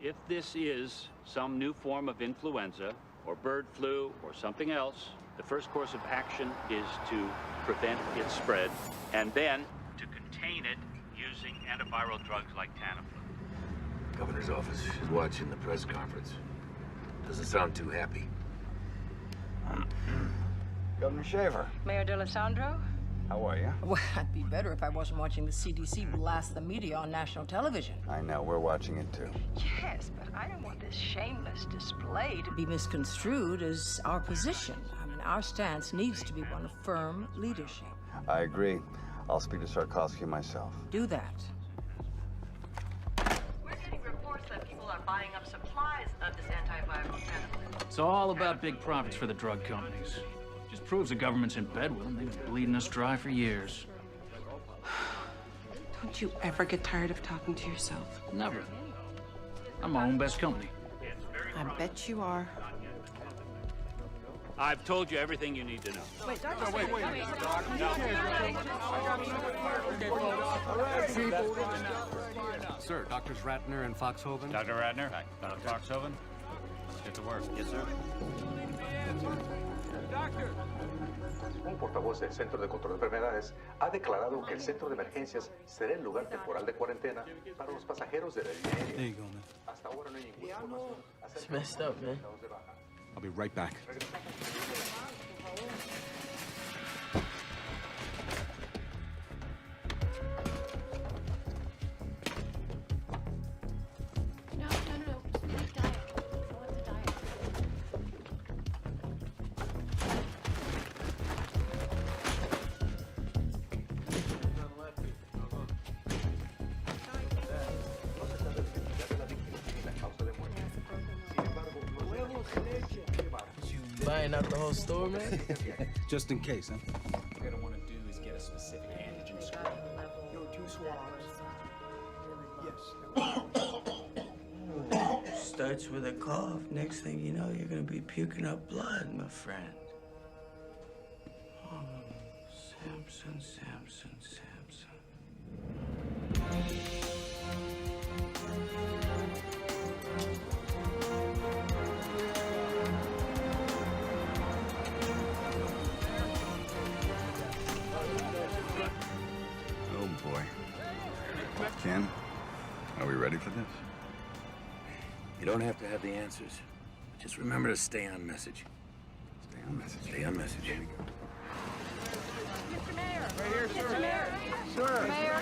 S7: If this is some new form of influenza or bird flu or something else, the first course of action is to prevent its spread and then to contain it using antiviral drugs like Tamiflu.
S10: Governor's office is watching the press conference. Doesn't sound too happy.
S16: Governor Shaver,
S3: Mayor D'Alessandro?
S16: how are you?
S3: Well, I'd be better if I wasn't watching the CDC blast the media on national television.
S16: I know, we're watching it too.
S3: Yes, but I don't want this shameless display to be misconstrued as our position. I mean, our stance needs to be one of firm leadership.
S16: I agree. I'll speak to Sarkovsky myself.
S3: Do that.
S21: We're getting reports that people are buying up supplies of this antiviral Tamiflu.
S1: It's all about big profits for the drug companies. Just proves the government's in bed with them. They've been bleeding us dry for years.
S3: Don't you ever get tired of talking to yourself?
S1: Never. I'm my own best company.
S3: I bet you are.
S7: I've told you everything you need to know.
S3: Wait, Doctor,
S9: wait.
S6: Sir, Doctors Ratner and Foxhoven.
S7: Dr. Radner, Dr. Foxhoven, let's get to work. Yes, sir.
S10: Un portavoz del Centro de Control de Enfermedades ha declarado que el centro de emergencias será el lugar temporal de cuarentena para los pasajeros de la línea.
S6: There you go, man.
S10: Hasta ahora no hay ninguna información acerca
S3: It's messed up, man.
S6: I'll be right back.
S27: No. Diet. I want the diet.
S3: Buying out the whole store, man?
S6: Just in case, huh?
S11: What you're gonna want to do is get a specific antigen score.
S27: Yo, 2 swabs.
S3: Starts with a cough. Next thing you know, you're gonna be puking up blood, my friend. Oh, Samson.
S22: Oh, boy. Ken, are we ready for this?
S10: You don't have to have the answers. Just remember to stay on message.
S22: Stay on message.
S10: Stay on message.
S22: Here we go.
S27: Mr. Mayor.
S10: Right here, sir.
S27: Mr. Mayor.
S10: Sir.
S27: Mayor.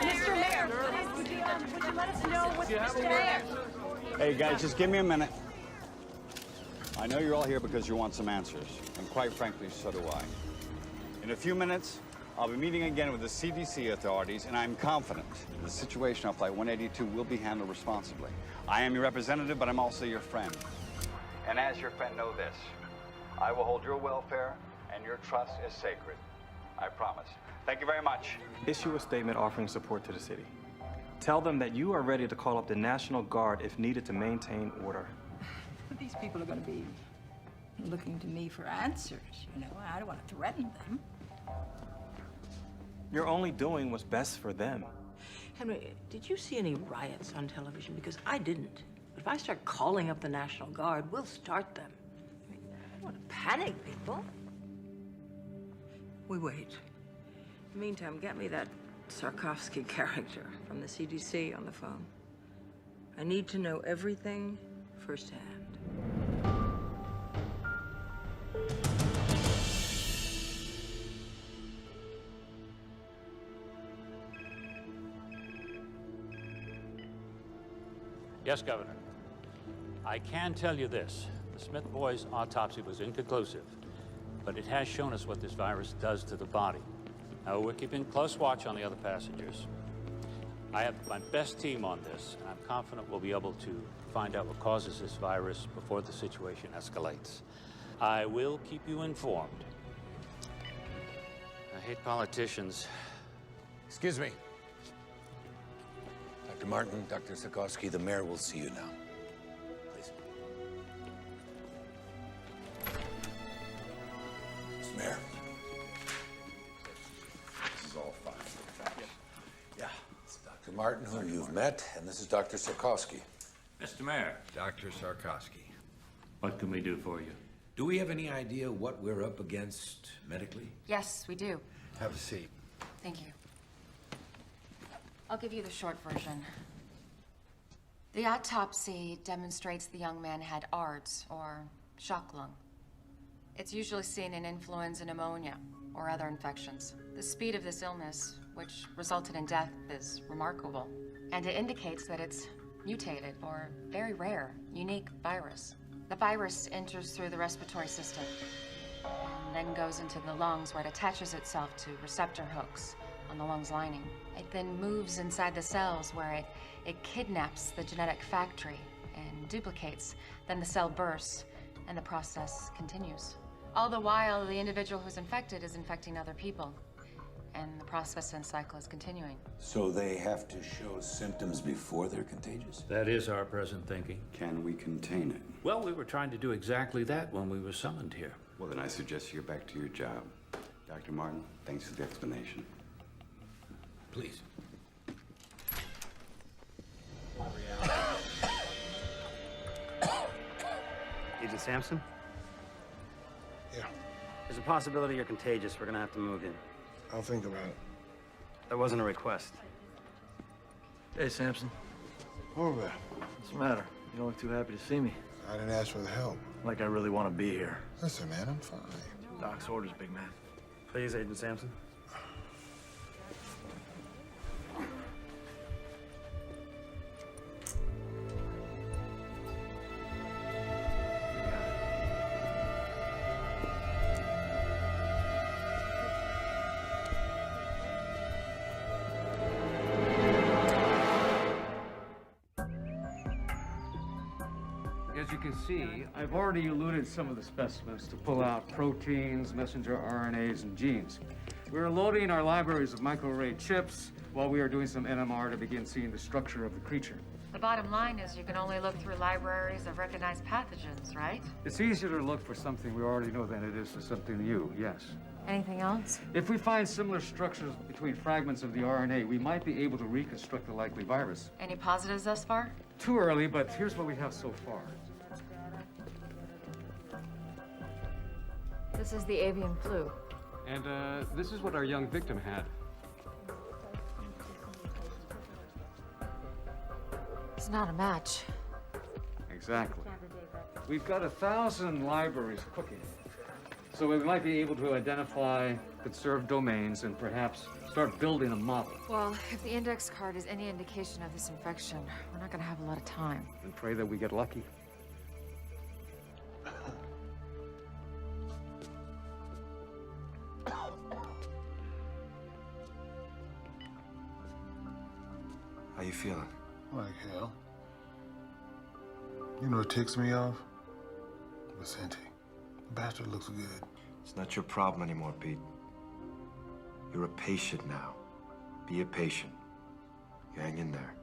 S27: Mr. Mayor, would you let us know what's Mr. Mayor?
S14: Hey, guys, just give me a minute. I know you're all here because you want some answers, and quite frankly, so do I. In a few minutes, I'll be meeting again with the CDC authorities, and I'm confident the situation on Flight 182 will be handled responsibly. I am your representative, but I'm also your friend. And as your friend, know this. I will hold your welfare and your trust as sacred. I promise. Thank you very much.
S20: Issue a statement offering support to the city. Tell them that you are ready to call up the National Guard if needed to maintain order.
S3: These people are going to be looking to me for answers, you know. I don't want to threaten them.
S20: You're only doing what's best for them.
S3: Henry, did you see any riots on television? Because I didn't. But if I start calling up the National Guard, we'll start them. I don't want to panic people. We wait. In the meantime, get me that Sarkovsky character from the CDC on the phone. I need to know everything firsthand.
S4: Yes, Governor. I can tell you this. The Smith boys' autopsy was inconclusive, but it has shown us what this virus does to the body. Now, we're keeping close watch on the other passengers. I have my best team on this, and I'm confident we'll be able to find out what causes this virus before the situation escalates. I will keep you informed. I hate politicians.
S15: Excuse me. Dr. Martin, Dr. Sikorsky, the mayor will see you now. Please. Mr. Mayor. This is all fine. Yeah. It's Dr. Martin, who you've met, and this is Dr. Sikorsky.
S7: Mr. Mayor.
S15: Dr. Sarkowski.
S7: What can we do for you?
S15: Do we have any idea what we're up against medically?
S5: Yes, we do.
S15: Have a seat.
S5: Thank you. I'll give you the short version. The autopsy demonstrates the young man had ARDS, or shock lung. It's usually seen in influenza pneumonia or other infections. The speed of this illness, which resulted in death, is remarkable. And it indicates that it's mutated or very rare, unique virus. The virus enters through the respiratory system and then goes into the lungs, where it attaches itself to receptor hooks on the lungs lining. It then moves inside the cells, where it kidnaps the genetic factory and duplicates. Then the cell bursts and the process continues. All the while, the individual who's infected is infecting other people, and the process and cycle is continuing.
S15: So they have to show symptoms before they're contagious?
S4: That is our present thinking.
S14: Can we contain it?
S4: Well, we were trying to do exactly that when we were summoned here.
S14: Well, then I suggest you get back to your job. Dr. Martin, thanks for the explanation.
S15: Please.
S17: Agent Sampson?
S8: Yeah.
S17: There's a possibility you're contagious. We're gonna have to move in.
S8: I'll think about it.
S17: That wasn't a request.
S18: Hey, Sampson.
S8: Over.
S18: What's the matter? You don't look too happy to see me.
S8: I didn't ask for the help.
S18: Like I really want to be here.
S8: Listen, man, I'm fine.
S18: Doc's orders, big man.
S17: Please, Agent Sampson.
S19: As you can see, I've already eluted some of the specimens to pull out proteins, messenger RNAs, and genes. We're loading our libraries of microarray chips while we are doing some NMR to begin seeing the structure of the creature.
S5: The bottom line is you can only look through libraries of recognized pathogens, right?
S19: It's easier to look for something we already know than it is for something new, yes.
S5: Anything else?
S19: If we find similar structures between fragments of the RNA, we might be able to reconstruct the likely virus.
S5: Any positives thus far?
S19: Too early, but here's what we have so far.
S5: This is the avian flu.
S19: And this is what our young victim had.
S5: It's not a match.
S19: Exactly. We've got 1,000 libraries cooking. So we might be able to identify conserved domains and perhaps start building a model.
S5: Well, if the index card is any indication of this infection, we're not gonna have a lot of time.
S19: And pray that we get lucky.
S8: How you feeling? Like hell. You know what ticks me off? Vicente. The bastard looks good.
S22: It's not your problem anymore, Pete. You're a patient now. Be a patient. You hang in there.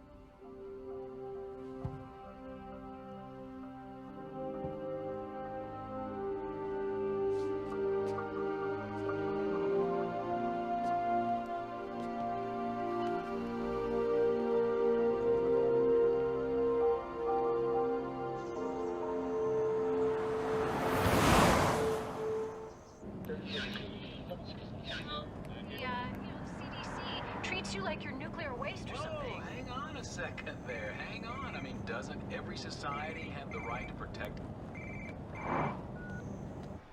S27: Treats you like you're nuclear waste or something.
S11: Hang on a second there. Hang on. I mean, Doesn't every society have the right to protect?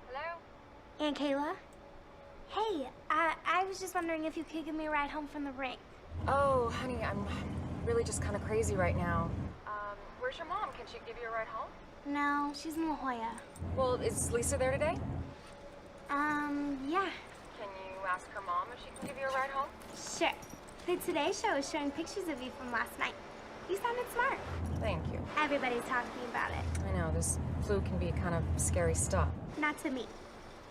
S2: Hello? Aunt Kayla? Hey, I was just wondering if you could give me a ride home from the ring.
S5: Oh, honey, I'm really just kind of crazy right now. Where's your mom? Can she give you a ride home?
S2: No, she's in La Jolla.
S5: Well, is Lisa there today?
S2: Yeah.
S5: Can you ask her mom if she can give you a ride home?
S2: Sure. The Today Show is showing pictures of you from last night. You sounded smart.
S5: Thank you.
S2: Everybody's talking about it.
S5: I know, this flu can be kind of scary stuff.
S2: Not to me.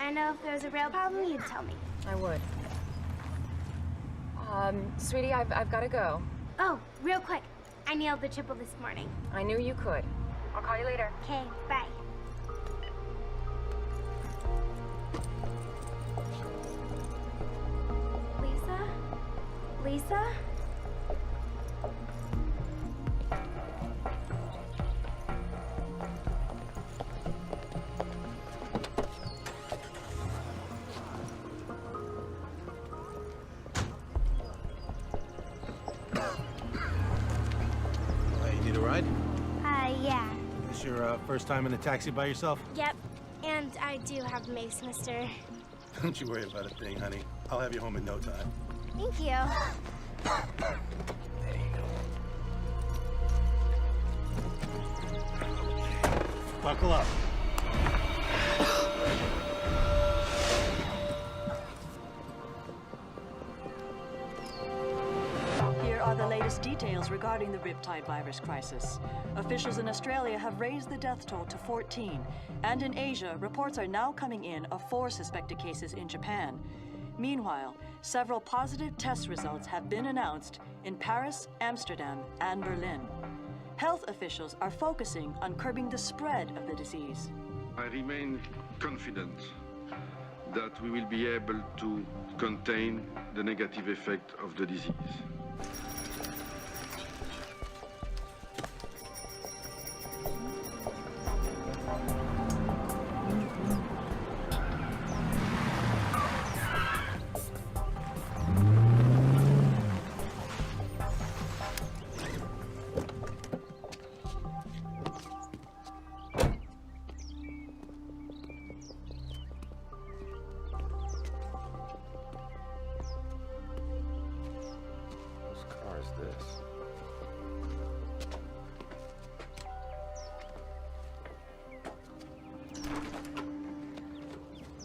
S2: I know if there was a real problem, you'd tell me.
S5: I would. Sweetie, I've got to go.
S2: Oh, real quick. I nailed the triple this morning.
S5: I knew you could. I'll call you later.
S2: Okay, bye. Lisa? Lisa?
S8: You need a ride?
S2: Yeah.
S8: This your first time in a taxi by yourself?
S2: Yep. And I do have mace, mister.
S8: Don't you worry about a thing, honey. I'll have you home in no time.
S2: Thank you.
S8: Buckle up.
S12: Here are the latest details regarding the Riptide virus crisis. Officials in Australia have raised the death toll to 14, and in Asia, reports are now coming in of 4 suspected cases in Japan. Meanwhile, several positive test results have been announced in Paris, Amsterdam, and Berlin. Health officials are focusing on curbing the spread of the disease.
S13: I remain confident that we will be able to contain the negative effect of the disease.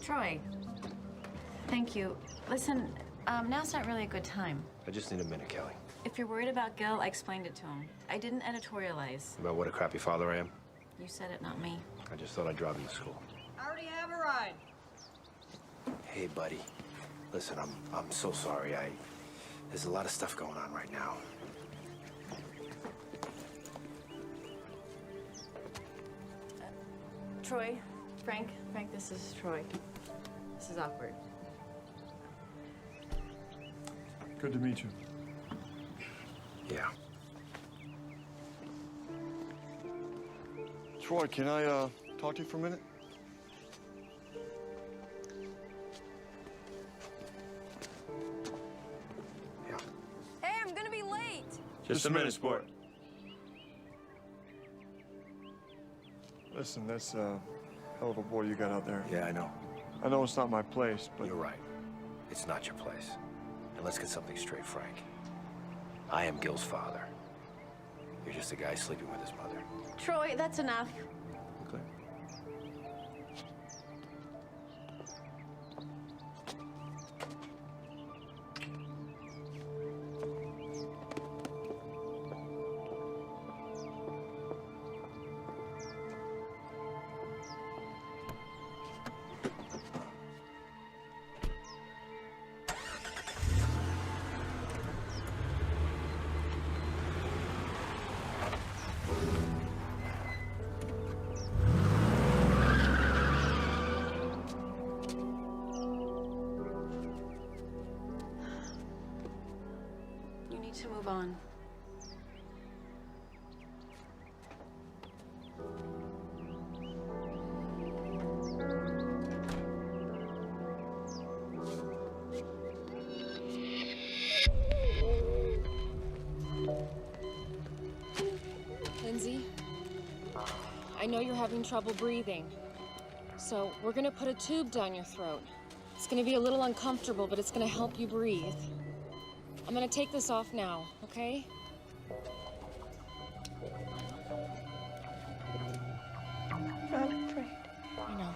S21: Troy, thank you. Listen, now's not really a good time.
S23: I just need a minute, Kelly.
S21: If you're worried about Gil, I explained it to him. I didn't editorialize.
S23: About what a crappy father I am?
S21: You said it, not me.
S23: I just thought I'd drive him to school.
S21: I already have a ride.
S23: Hey, buddy. Listen, I'm so sorry. There's a lot of stuff going on right now.
S21: Troy, Frank, this is Troy. This is awkward.
S9: Good to meet you.
S23: Yeah.
S24: Troy, can I talk to you for a minute?
S21: Hey, I'm gonna be late.
S9: Just a minute, sport. Listen, that's a hell of a boy you got out there.
S23: Yeah, I know.
S9: I know it's not my place, but...
S23: You're right. It's not your place. And let's get something straight, Frank. I am Gil's father. You're just a guy sleeping with his mother.
S21: Troy, that's enough.
S23: Okay.
S21: You need to move on.
S5: Lindsay? I know you're having trouble breathing. So we're gonna put a tube down your throat. It's gonna be a little uncomfortable, but it's gonna help you breathe. I'm gonna take this off now, okay?
S2: I'm afraid.
S5: I know.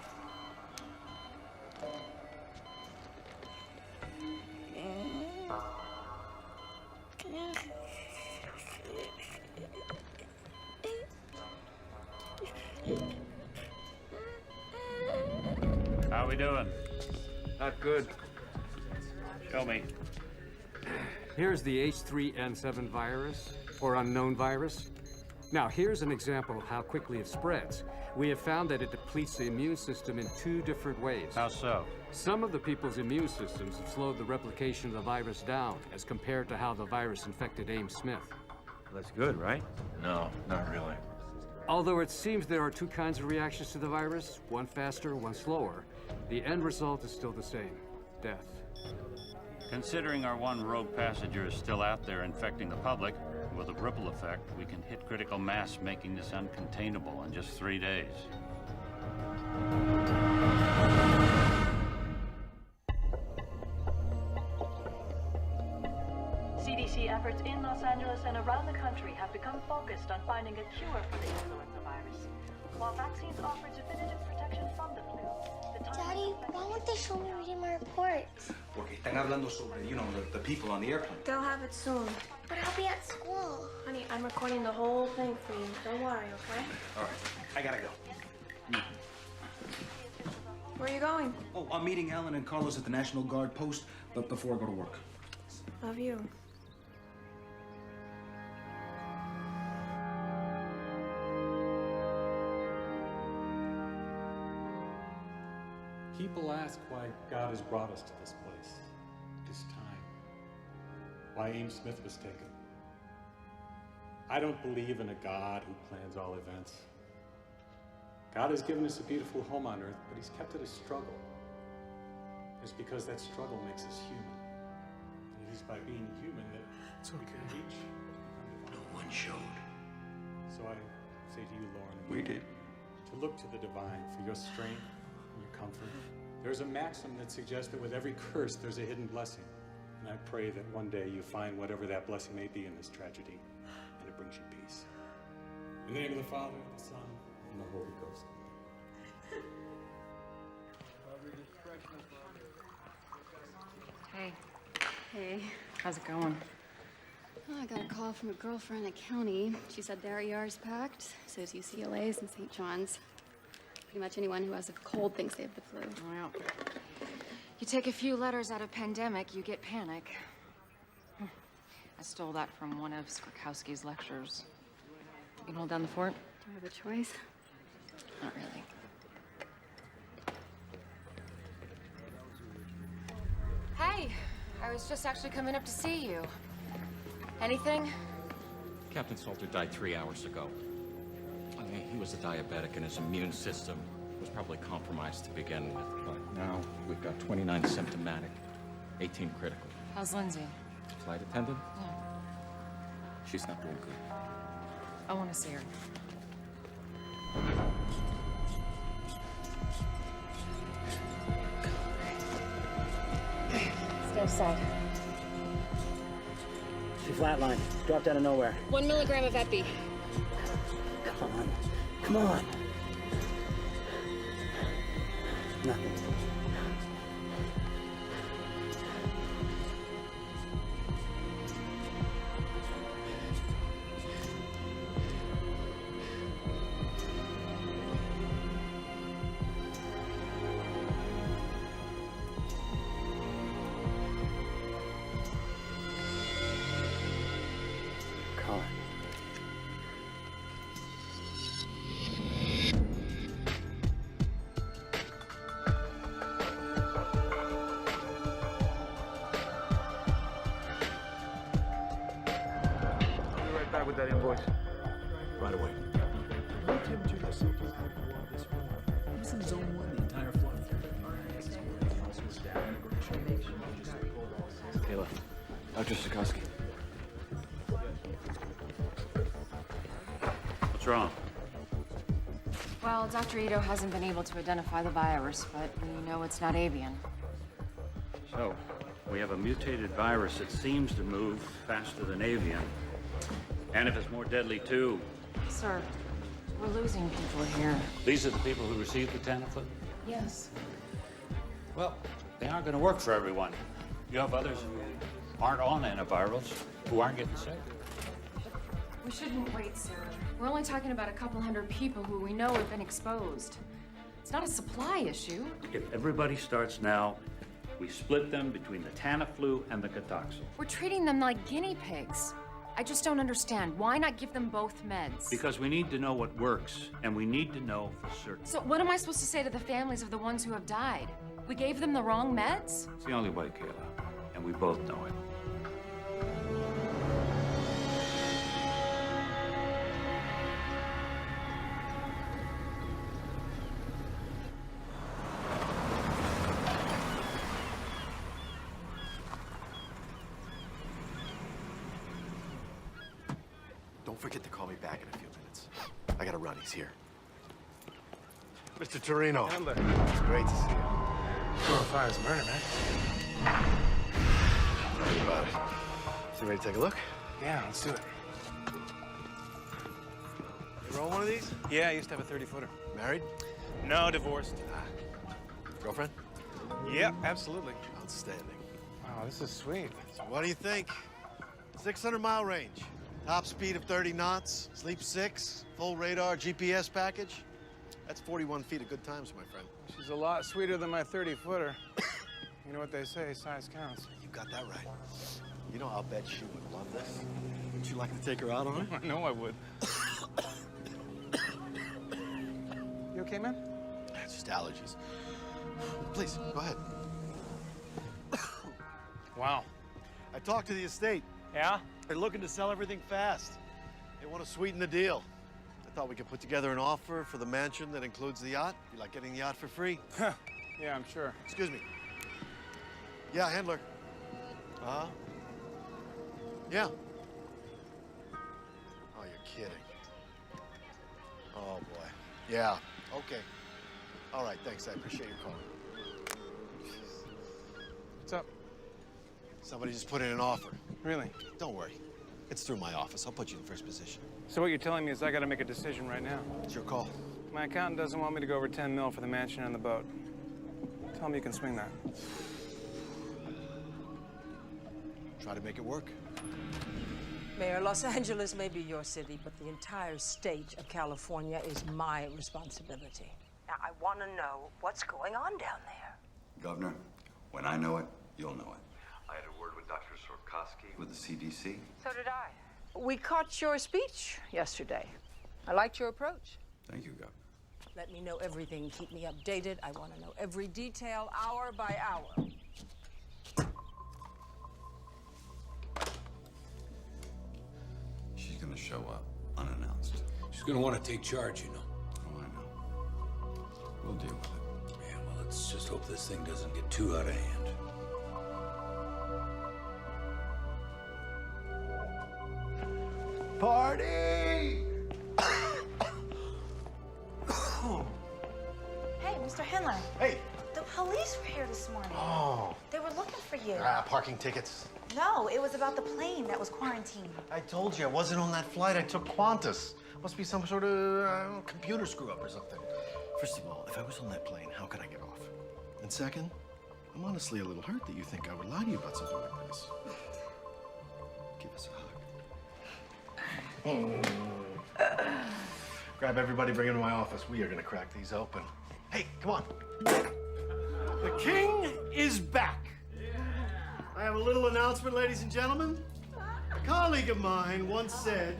S4: How we doing?
S19: Not good.
S4: Show me.
S19: Here's the H3N7 virus, or unknown virus. Now, here's an example of how quickly it spreads. We have found that it depletes the immune system in 2 different ways.
S4: How so?
S19: Some of the people's immune systems have slowed the replication of the virus down as compared to how the virus infected Ames Smith.
S17: That's good, right?
S18: No, not really.
S19: Although it seems there are 2 kinds of reactions to the virus, one faster, one slower, the end result is still the same: death.
S4: Considering our one rogue passenger is still out there infecting the public, with a ripple effect, we can hit critical mass, making this uncontainable in just 3 days.
S12: CDC efforts in Los Angeles and around the country have become focused on finding a cure for the influenza virus. While vaccines offer definitive protection from the flu, the time...
S2: Daddy, why won't they show me reading my reports?
S1: Porque están hablando sobre, the people on the airplane.
S21: They'll have it soon.
S2: But I'll be at school.
S21: Honey, I'm recording the whole thing for you. Don't worry, okay?
S1: All right, I gotta go.
S21: Where are you going?
S1: Oh, I'm meeting Ellen and Carlos at the National Guard post, but before I go to work.
S21: Love you.
S6: People ask why God has brought us to this place, this time. Why Ames Smith was taken. I don't believe in a God who plans all events. God has given us a beautiful home on earth, but he's kept it a struggle. It's because that struggle makes us human. And it is by being human that we can reach.
S1: No one showed.
S6: So I say to you, Lauren,
S1: We did.
S6: to look to the divine for your strength and your comfort. There's a maxim that suggests that with every curse, there's a hidden blessing. And I pray that one day you find whatever that blessing may be in this tragedy, and it brings you peace. In the name of the Father, the Son, and the Holy Ghost.
S5: Hey.
S10: Hey.
S5: How's it going?
S10: Oh, I got a call from a girlfriend at county. She said their ER's packed, so is UCLA's and St. John's. Pretty much anyone who has a cold thinks they have the flu.
S5: Well, you take a few letters out of pandemic, you get panic. I stole that from one of Skrzykowski's lectures. You can hold down the fort?
S10: Do I have a choice?
S5: Not really. Hey, I was just actually coming up to see you. Anything?
S16: Captain Salter died 3 hours ago. I mean, he was a diabetic and his immune system was probably compromised to begin with. But now we've got 29 symptomatic, 18 critical.
S5: How's Lindsay?
S16: Flight attendant?
S5: Yeah.
S16: She's not doing good.
S5: I want to see her. Stay aside.
S17: She flatlined. Dropped out of nowhere.
S5: 1 milligram of epi.
S17: Come on. Come on. Nothing. Colin.
S18: I'll be right back with that invoice.
S15: Right away.
S20: Low temperature that's symptomatic of water this morning. It was in zone 1 the entire flight.
S23: Kayla, Dr. Sikorsky.
S4: What's wrong?
S5: Well, Dr. Ito hasn't been able to identify the virus, but we know it's not avian.
S4: So, we have a mutated virus that seems to move faster than avian. And if it's more deadly, too.
S5: Sir, we're losing people here.
S4: These are the people who received the Tamiflu?
S5: Yes.
S4: Well, they aren't going to work for everyone. You have others who aren't on antivirals, who aren't getting sick.
S5: We shouldn't wait, sir. We're only talking about a couple hundred people who we know have been exposed. It's not a supply issue.
S4: If everybody starts now, we split them between the Tamiflu and the Contagion.
S5: We're treating them like guinea pigs. I just don't understand. Why not give them both meds?
S4: Because we need to know what works, and we need to know for certain.
S5: So what am I supposed to say to the families of the ones who have died? We gave them the wrong meds?
S4: It's the only way, Kayla, and we both know it.
S3: Don't forget to call me back in a few minutes. I gotta run, he's here. Mr. Torino. It's great to see you.
S8: 405 is murder, man.
S3: Tell me about it. So you ready to take a look?
S8: Yeah, let's do it.
S3: You roll one of these?
S8: Yeah, I used to have a 30-footer.
S3: Married?
S8: No, divorced.
S3: Girlfriend?
S8: Yep, absolutely.
S3: Outstanding.
S8: Wow, this is sweet.
S3: So what do you think? 600-mile range. Top speed of 30 knots, sleep 6, full radar GPS package. That's 41 feet of good times, my friend.
S8: She's a lot sweeter than my 30-footer. You know what they say, size counts.
S3: You got that right. You know, I'll bet she would love this. Would you like to take her out on it?
S8: I know I would. You okay, man?
S3: It's just allergies. Please, go ahead.
S8: Wow.
S3: I talked to the estate.
S8: Yeah?
S3: They're looking to sell everything fast. They want to sweeten the deal. I thought we could put together an offer for the mansion that includes the yacht. Be like getting the yacht for free.
S8: Yeah, I'm sure.
S3: Excuse me. Yeah, handler. Uh-huh. Yeah. Oh, you're kidding. Oh, boy. Yeah, okay. All right, thanks. I appreciate your call.
S8: What's up?
S3: Somebody just put in an offer.
S8: Really?
S3: Don't worry. It's through my office. I'll put you in first position.
S8: So what you're telling me is I gotta make a decision right now.
S3: It's your call.
S8: My accountant doesn't want me to go over 10 mil for the mansion and the boat. Tell me you can swing that.
S3: Try to make it work.
S7: Mayor, Los Angeles may be your city, but the entire state of California is my responsibility. Now, I want to know what's going on down there.
S14: Governor, when I know it, you'll know it. I had a word with Dr. Sorkowski with the CDC.
S7: So did I. We caught your speech yesterday. I liked your approach.
S14: Thank you, Governor.
S7: Let me know everything. Keep me updated. I want to know every detail, hour by hour.
S14: She's gonna show up unannounced.
S15: She's gonna want to take charge, you know.
S14: Oh, I know. We'll deal with it.
S15: Yeah, well, let's just hope this thing doesn't get too out of hand.
S3: Party!
S2: Hey, Mr. Henley.
S3: Hey!
S2: The police were here this morning.
S3: Oh.
S2: They were looking for you.
S3: Parking tickets.
S2: No, it was about the plane that was quarantined.
S3: I told you, I wasn't on that flight. I took Qantas. Must be some sort of computer screw-up or something. First of all, if I was on that plane, how could I get off? And second, I'm honestly a little hurt that you think I would lie to you about something like this. Give us a hug. Grab everybody, bring them to my office. We are gonna crack these open. Hey, come on. The king is back. I have a little announcement, ladies and gentlemen. A colleague of mine once said,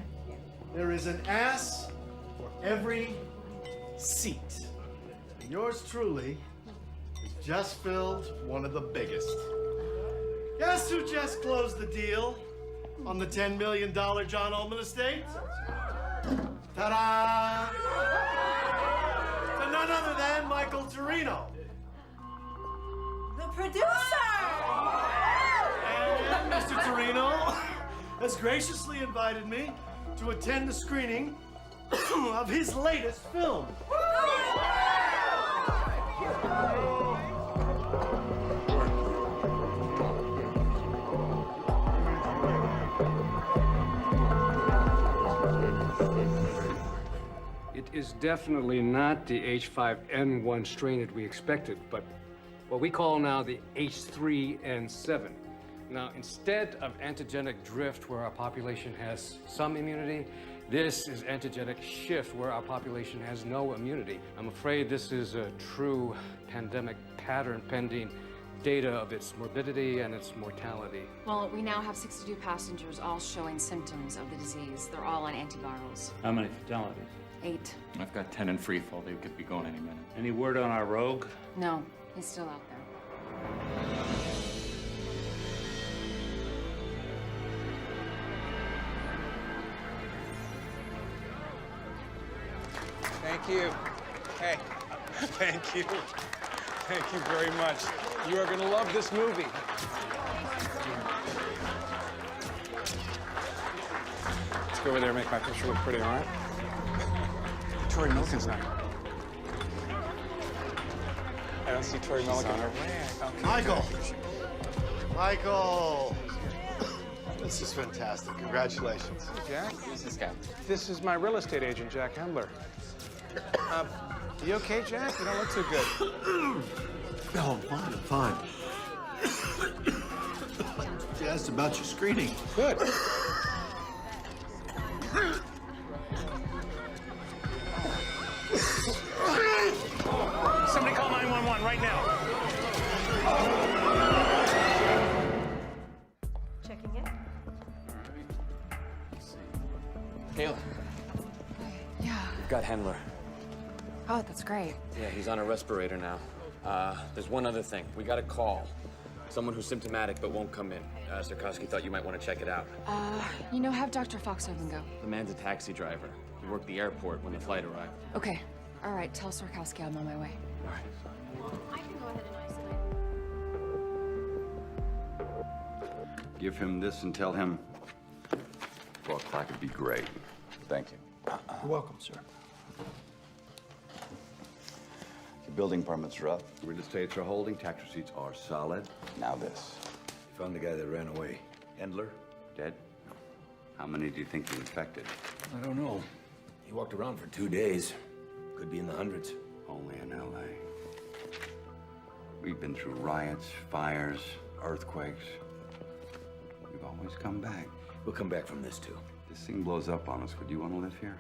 S3: there is an ass for every seat. And yours truly has just filled one of the biggest. Guess who just closed the deal on the $10 million John Ullman estate? Ta-da! To none other than Michael Torino.
S21: The producer!
S3: And Mr. Torino has graciously invited me to attend the screening of his latest film.
S19: It is definitely not the H5N1 strain that we expected, but what we call now the H3N7. Now, instead of antigenic drift where our population has some immunity, this is antigenic shift where our population has no immunity. I'm afraid this is a true pandemic pattern pending data of its morbidity and its mortality.
S5: Well, we now have 62 passengers all showing symptoms of the disease. They're all on antivirals.
S4: How many fatalities?
S5: 8.
S16: I've got 10 in free fall. They could be going any minute.
S4: Any word on our rogue?
S5: No, he's still out there.
S8: Thank you. Hey, thank you. Thank you very much. You are going to love this movie. Let's go over there and make my picture look pretty, all right? Tori Milliken's not here. I don't see Tori Milliken. Okay.
S3: Michael! Michael! This is fantastic. Congratulations.
S8: Hey, Jack. Who's this guy? This is my real estate agent, Jack Hendler. You okay, Jack? You don't look too good.
S3: No, I'm fine. She asked about your screening.
S8: Good.
S18: Somebody call 911 right now.
S21: Checking in.
S23: Kayla,
S5: Yeah.
S23: we've got Hendler.
S5: Oh, that's great.
S23: Yeah, he's on a respirator now. There's one other thing. We got a call. Someone who's symptomatic but won't come in. Sarkowski thought you might want to check it out.
S5: Have Dr. Foxhaven go.
S23: The man's a taxi driver. He worked the airport when the flight arrived.
S5: Okay. All right, tell Sarkowski I'm on my way.
S23: All right.
S10: I can go ahead and isolate.
S14: Give him this and tell him 4 o'clock would be great. Thank you.
S8: You're welcome, sir.
S14: Your building permits are up. Real estates are holding. Tax receipts are solid. Now this.
S15: You found the guy that ran away.
S14: Endler, dead? How many do you think you infected?
S15: I don't know. He walked around for 2 days. Could be in the hundreds.
S14: Only in L.A. We've been through riots, fires, earthquakes. We've always come back.
S15: We'll come back from this, too.
S14: This thing blows up on us. Would you want to live here?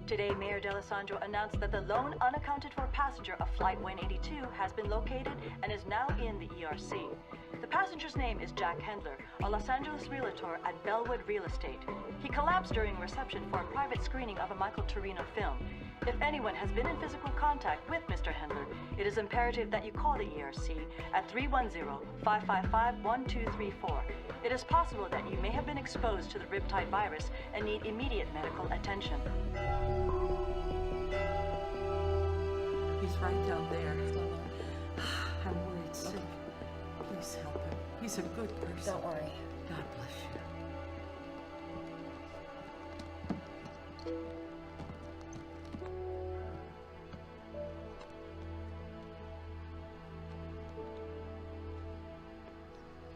S12: Today, Mayor D'Alessandro announced that the lone unaccounted for passenger of Flight 182 has been located and is now in the ERC. The passenger's name is Jack Hendler, a Los Angeles realtor at Bellwood Real Estate. He collapsed during reception for a private screening of a Michael Torino film. If anyone has been in physical contact with Mr. Hendler, it is imperative that you call the ERC at 310-555-1234. It is possible that you may have been exposed to the Riptide virus and need immediate medical attention.
S7: He's right down there. I'm worried sick. Please help him. He's a good person.
S5: Don't worry.
S7: God bless you.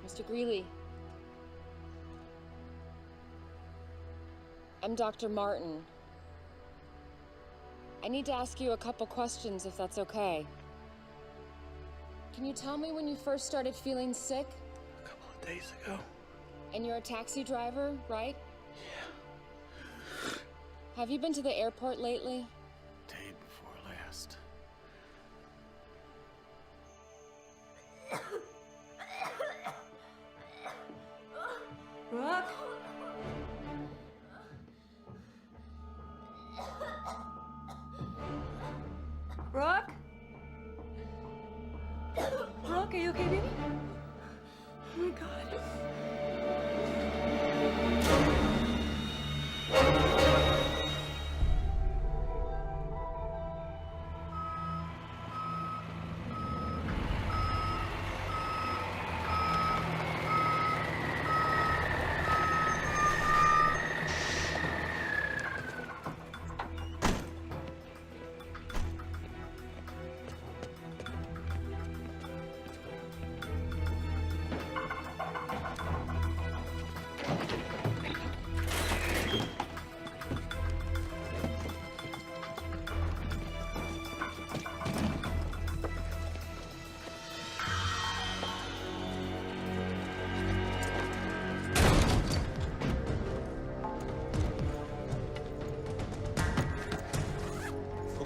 S5: Mr. Greeley. I'm Dr. Martin. I need to ask you a couple questions if that's okay. Can you tell me when you first started feeling sick?
S15: A couple of days ago.
S5: And you're a taxi driver, right? Yeah. Have you been to the airport lately?
S15: Day before last.
S21: Brooke? Brooke? Brooke, are you okay, baby? Oh my God.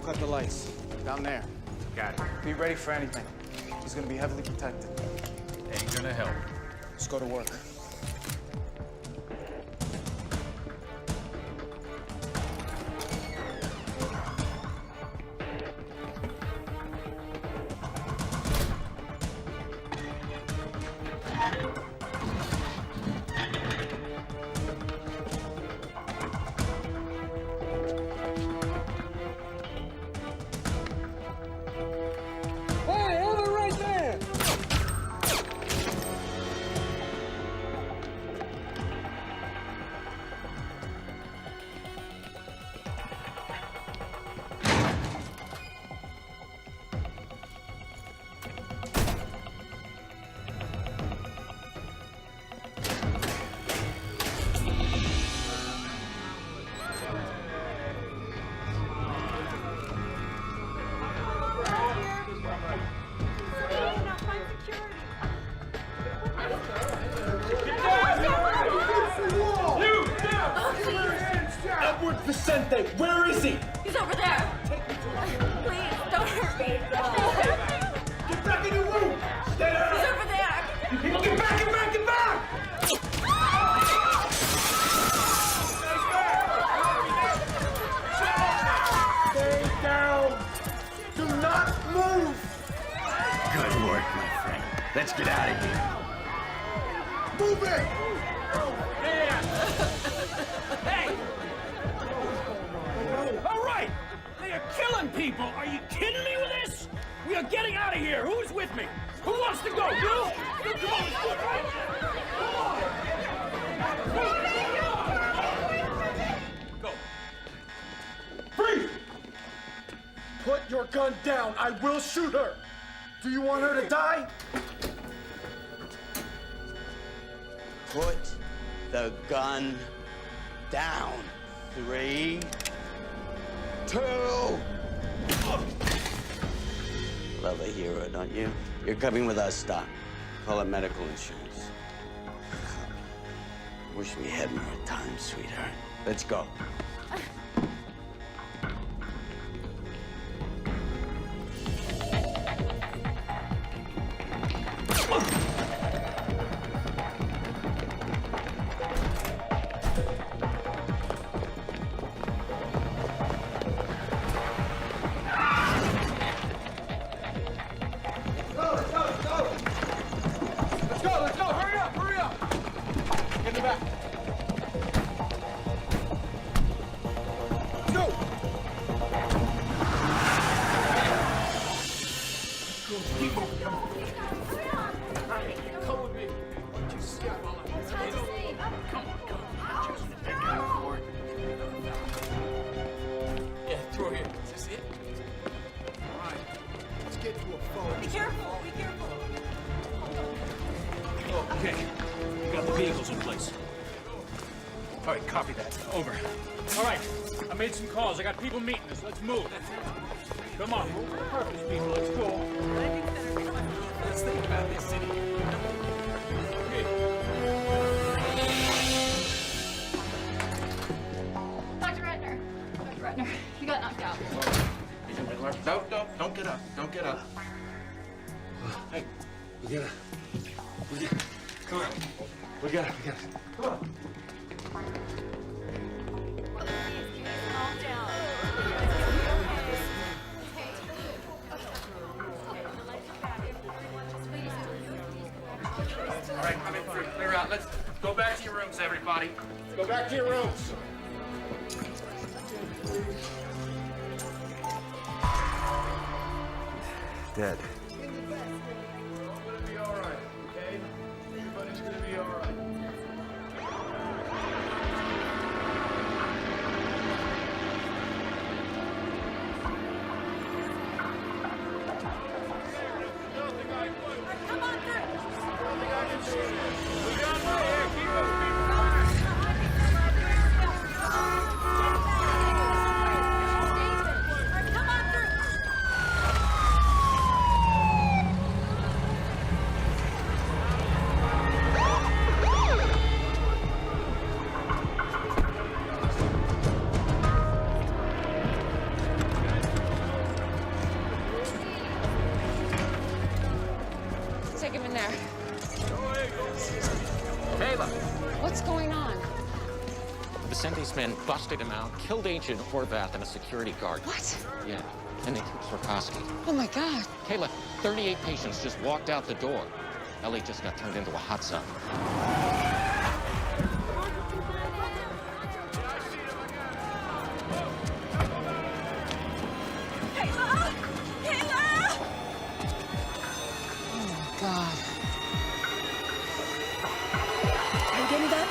S8: cut the lights. Down there.
S16: Got it.
S8: Be ready for anything. He's gonna be heavily protected.
S16: Ain't gonna help.
S8: Let's go to work.
S20: Hey, over right there!
S11: Edward Vicente, where is he?
S21: He's over there. Please, don't hurt me.
S11: Get back in your room! Stay there!
S21: He's over there.
S11: People, get back, get back, get back! Stay down! Do not move!
S23: Good work, my friend. Let's get out of here.
S11: Move it!
S20: Hey! All right! They are killing people! Are you kidding me with this? We are getting out of here! Who's with me? Who wants to go? You? Come on, let's do it right now! Come on! Go!
S11: Freeze! Put your gun down. I will shoot her. Do you want her to die?
S17: Put the gun down. 3, 2. Love a hero, don't you? You're coming with us, Doc. Call it medical insurance. Wish we had more time, sweetheart. Let's go.
S11: Let's go! Hurry up! Hurry up! Get in the back. Go! Keep moving. Come with me.
S20: Yeah, through here. Is this it?
S11: All right. Let's get to a phone.
S21: Be careful. Be careful.
S20: Okay. We got the vehicles in place.
S6: All right, copy that. Over.
S20: All right. I made some calls. I got people meeting us. Let's move. Come on. Move with purpose, people. Let's go.
S11: Let's think about this city.
S10: Dr. Ratner. Dr. Ratner, you got knocked out.
S15: Don't get up. Don't get up.
S11: Hey, we gotta. Come on. We gotta. Come on.
S16: All right, coming through. Clear out. Let's go back to your rooms, everybody.
S11: Go back to your rooms.
S23: Dead.
S11: Everybody's gonna be all right, okay? Everybody's gonna be all right.
S21: Come on through.
S20: We got right here. Keep those people.
S21: Come on through.
S16: men busted him out, killed Agent Horvath and a security guard.
S9: What?
S16: Yeah, and they took Swarkowski.
S9: Oh my God.
S16: Kayla, 38 patients just walked out the door. Ellie just got turned into a hot sun.
S9: Kayla! Kayla! Oh my God. Are you getting that?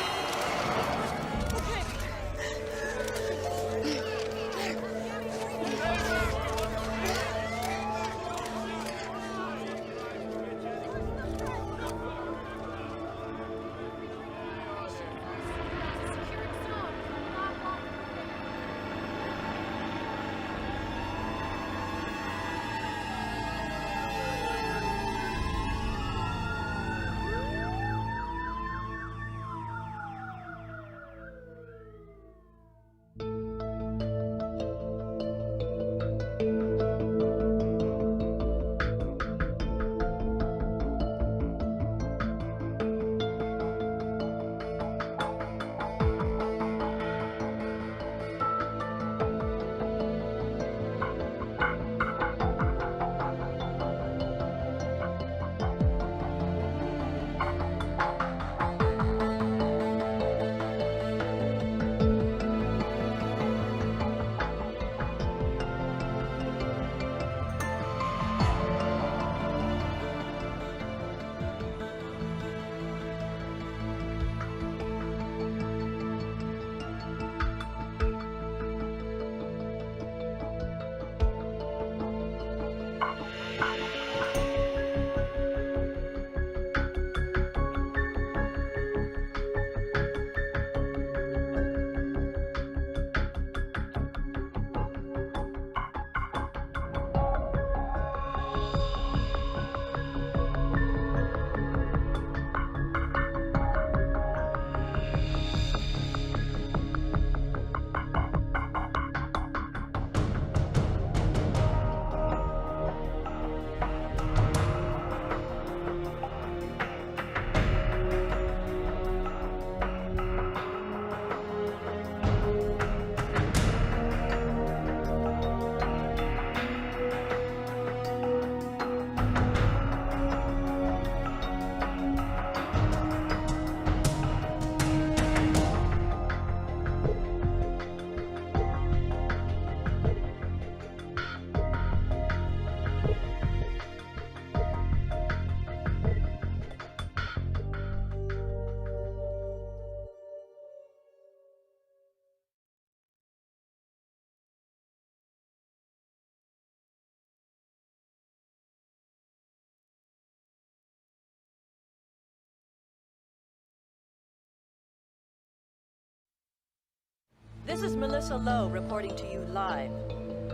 S12: This is Melissa Lowe reporting to you live.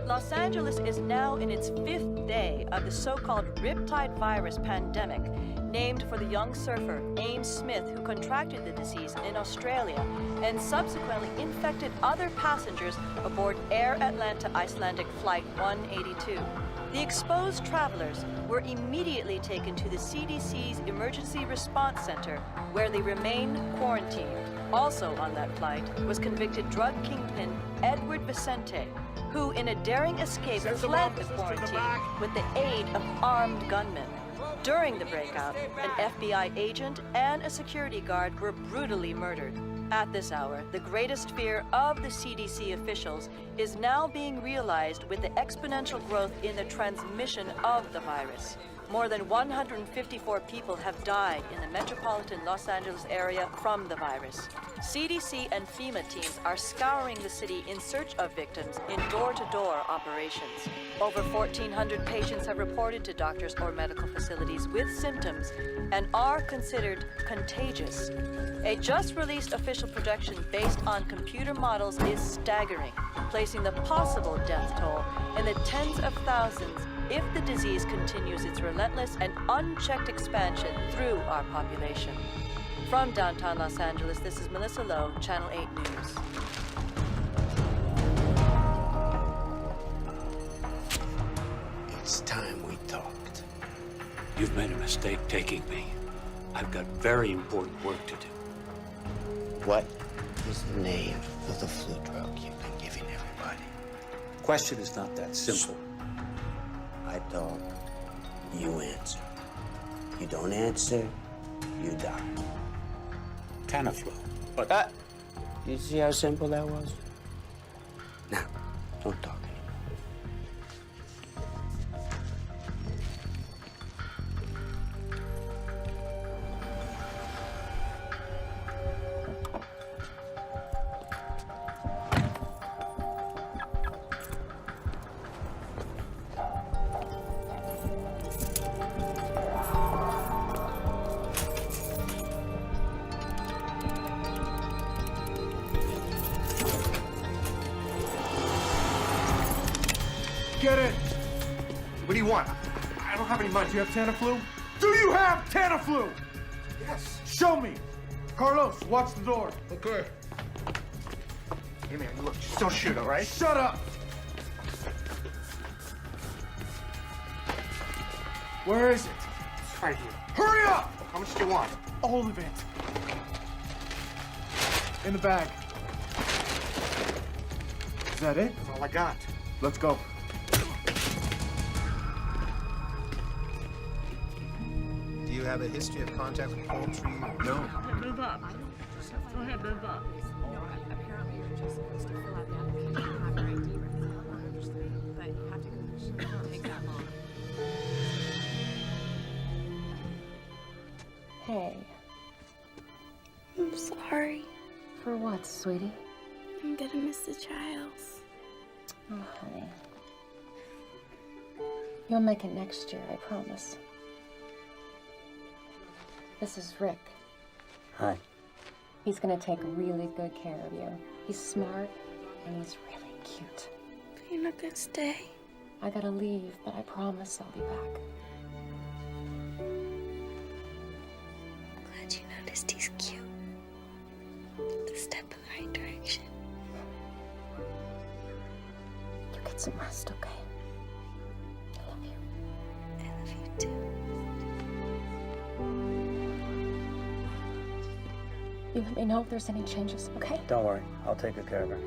S12: Los Angeles is now in its 5th day of the so-called Riptide virus pandemic, named for the young surfer Ames Smith, who contracted the disease in Australia and subsequently infected other passengers aboard Air Atlanta Icelandic Flight 182. The exposed travelers were immediately taken to the CDC's Emergency Response Center, where they remain quarantined. Also on that flight was convicted drug kingpin Edward Vicente, who in a daring escape fled the quarantine with the aid of armed gunmen. During the breakout, an FBI agent and a security guard were brutally murdered. At this hour, the greatest fear of the CDC officials is now being realized with the exponential growth in the transmission of the virus. More than 154 people have died in the metropolitan Los Angeles area from the virus. CDC and FEMA teams are scouring the city in search of victims in door-to-door operations. Over 1,400 patients have reported to doctors or medical facilities with symptoms and are considered contagious. A just-released official projection based on computer models is staggering, placing the possible death toll in the tens of thousands if the disease continues its relentless and unchecked expansion through our population. From downtown Los Angeles, this is Melissa Lowe, Channel 8 News.
S13: It's time we talked.
S20: You've made a mistake taking me. I've got very important work to do.
S13: What?
S17: is the name of the flu drug you've been giving everybody?
S13: Question is not that simple.
S17: I talk, you answer. You don't answer, you die.
S13: Tamiflu. But
S17: You see how simple that was? Now, don't talk anymore.
S11: Get it!
S3: What do you want? I don't have any money.
S11: Do you have Tamiflu? Do you have Tamiflu?
S3: Yes.
S11: Show me. Carlos, watch the door.
S3: Okay. Hey, man, look, just don't shoot, all right?
S11: Shut up! Where is it?
S3: It's right here.
S11: Hurry up!
S3: How much do you want?
S11: All of it. In the bag. Is that it?
S3: That's all I got.
S11: Let's go.
S3: Do you have a history of contact with poultry? No.
S9: Move up. Go ahead, move up.
S5: Apparently, you're just supposed to fill out the application and have your ID ready. I understand, but you have to. It won't take that long.
S10: Hey.
S9: I'm sorry.
S10: For what, sweetie?
S9: I'm gonna miss the trials.
S10: Oh, honey. You'll make it next year, I promise. This is Rick.
S17: Hi.
S10: He's gonna take really good care of you. He's smart and he's really cute.
S9: You're not gonna stay.
S10: I gotta leave, but I promise I'll be back.
S9: I'm glad you noticed he's cute. It's a step in the right direction.
S10: You get some rest, okay? I love you.
S9: I love you too.
S10: You let me know if there's any changes, okay?
S13: don't worry, I'll take good care of her.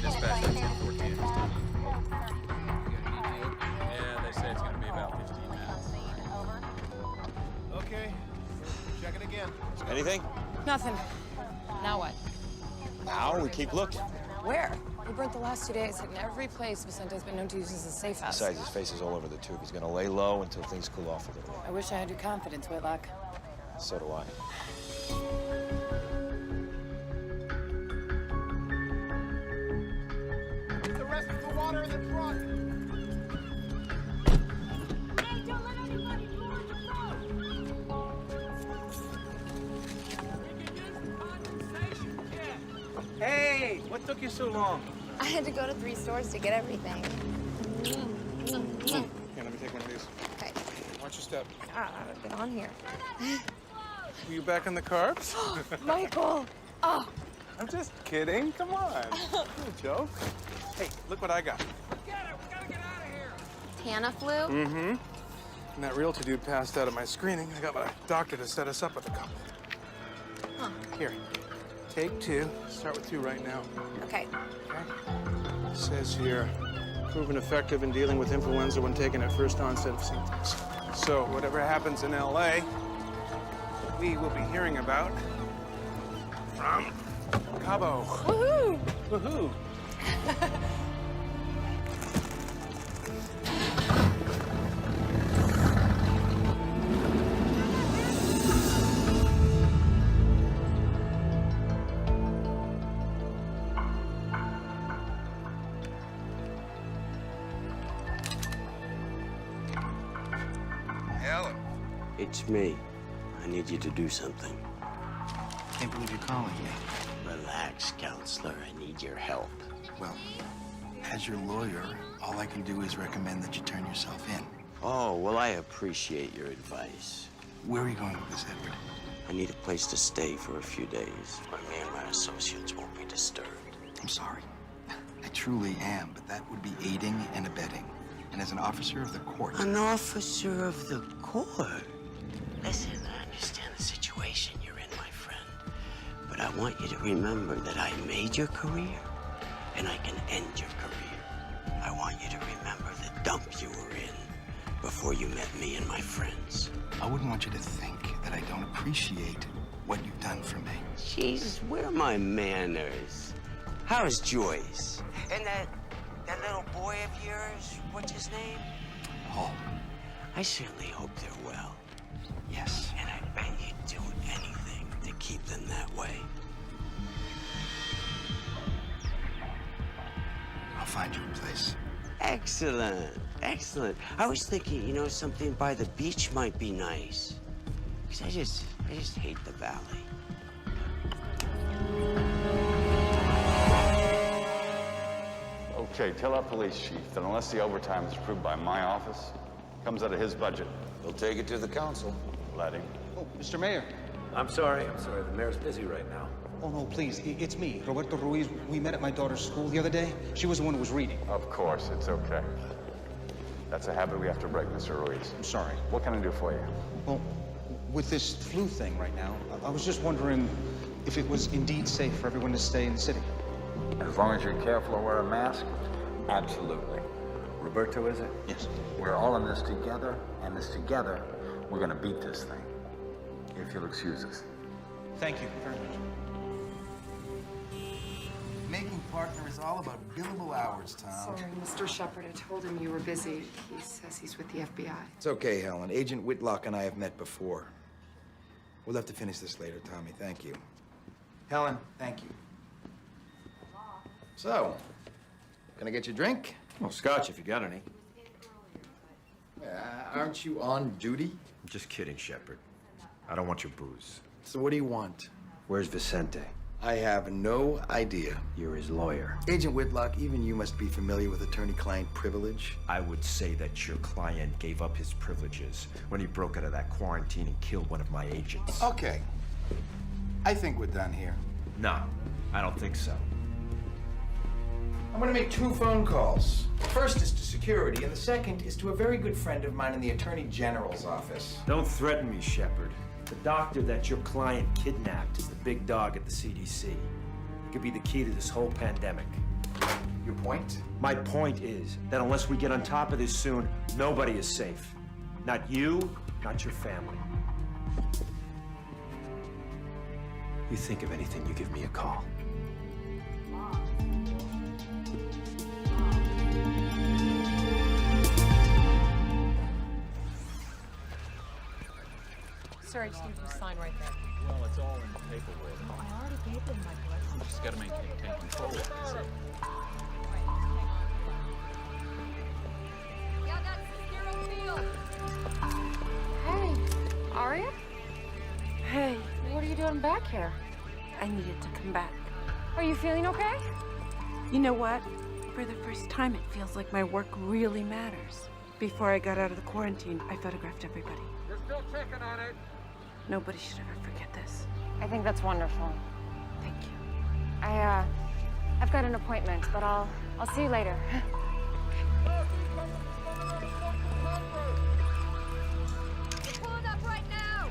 S16: Dispatch 14. Yeah, they say it's going to be about 15 minutes.
S3: Okay. Check it again.
S1: Anything?
S2: Nothing. Now what?
S1: Now we keep looking.
S2: Where? We burnt the last 2 days, hitting every place Vicente's been known to use as a safe house.
S1: Besides, his face is all over the tube. He's gonna lay low until things cool off a little.
S2: I wish I had your confidence, Whitlock.
S1: So do I.
S11: The rest of the water in the truck.
S9: Hey, don't let anybody go on the phone!
S8: Hey, what took you so long?
S9: I had to go to 3 stores to get everything.
S8: Here, let me take one of these.
S9: Okay.
S8: Watch your step.
S9: I've been on here.
S8: Were you back on the carbs?
S9: Michael! Oh!
S8: I'm just kidding. Come on. No joke. Hey, look what I got.
S9: Tamiflu?
S8: Mm-hmm. And that realtor dude passed out at my screening. I got my doctor to set us up with a couple.
S9: Huh.
S8: Here, take 2. Start with 2 right now.
S9: Okay.
S8: It says here, proven effective in dealing with influenza when taken at first onset of symptoms. So whatever happens in LA, we will be hearing about from Cabo.
S9: Woohoo!
S8: Woohoo!
S14: Helen.
S17: It's me. I need you to do something.
S3: Can't believe you're calling me.
S17: Relax, counselor. I need your help.
S14: Well, as your lawyer, all I can do is recommend that you turn yourself in.
S17: Oh, well, I appreciate your advice.
S14: Where are you going with this, Edward?
S17: I need a place to stay for a few days where me and my associates won't be disturbed.
S14: I'm sorry. I truly am, but that would be aiding and abetting.
S3: and as an officer of the court.
S17: An officer of the court? Listen, I understand the situation you're in, my friend. But I want you to remember that I made your career, and I can end your career. I want you to remember the dump you were in before you met me and my friends.
S3: I wouldn't want you to think that I don't appreciate what you've done for me.
S17: Jesus, where are my manners? How's Joyce? And that little boy of yours, what's his name?
S3: Paul.
S17: I certainly hope they're well.
S3: Yes.
S17: And I bet you'd do anything to keep them that way.
S3: I'll find you a place.
S17: Excellent, excellent. I was thinking, you know, something by the beach might be nice. Because I just hate the valley.
S4: Okay, tell our police chief that unless the overtime is approved by my office, comes out of his budget.
S15: We'll take it to the council.
S4: Let him.
S19: Oh, Mr. Mayor.
S23: I'm sorry. The mayor's busy right now.
S19: Oh, no, please. It's me, Roberto Ruiz. We met at my daughter's school the other day. She was the one who was reading.
S4: Of course, it's okay. That's a habit we have to break, Mr. Ruiz.
S19: I'm sorry.
S4: What can I do for you?
S19: Well, with this flu thing right now, I was just wondering if it was indeed safe for everyone to stay in the city.
S14: As long as you're careful or wear a mask, absolutely. Roberto, is it?
S19: Yes.
S14: We're all in this together, and this together, we're gonna beat this thing. If you'll excuse us.
S19: Thank you very much.
S3: Making partner is all about billable hours, Tom.
S2: Sorry, Mr. Shepard. I told him you were busy. He says he's with the FBI.
S3: It's okay, Helen. Agent Whitlock and I have met before. We'll have to finish this later, Tommy. Thank you. Helen, thank you. So, can I get you a drink?
S23: Well, scotch if you got any.
S3: Aren't you on duty?
S23: I'm just kidding, Shepard. I don't want your booze.
S3: So what do you want?
S23: Where's Vicente?
S3: I have no idea.
S23: You're his lawyer.
S3: Agent Whitlock, even you must be familiar with attorney-client privilege.
S22: I would say that your client gave up his privileges when he broke out of that quarantine and killed one of my agents.
S3: Okay. I think we're done here.
S22: No, I don't think so.
S3: I'm gonna make 2 phone calls. The first is to security, and the second is to a very good friend of mine in the Attorney General's office.
S22: Don't threaten me, Shepard. The doctor that your client kidnapped is the big dog at the CDC. He could be the key to this whole pandemic.
S3: Your point?
S22: My point is that unless we get on top of this soon, nobody is safe. Not you, not your family. You think of anything, you give me a call.
S2: Sir, I just need you to sign right there.
S16: Well, it's all in the paperwork.
S2: I already gave them my blessing.
S16: You just gotta take control of it. That's it.
S2: Hey, Aria?
S24: Hey,
S2: What are you doing back here?
S24: I needed to come back.
S2: Are you feeling okay?
S24: You know what? For the first time, it feels like my work really matters. Before I got out of the quarantine, I photographed everybody.
S23: We're still checking on it.
S24: Nobody should ever forget this.
S2: I think that's wonderful.
S24: Thank you.
S2: I've got an appointment, but I'll see you later.
S21: Pulling up right now!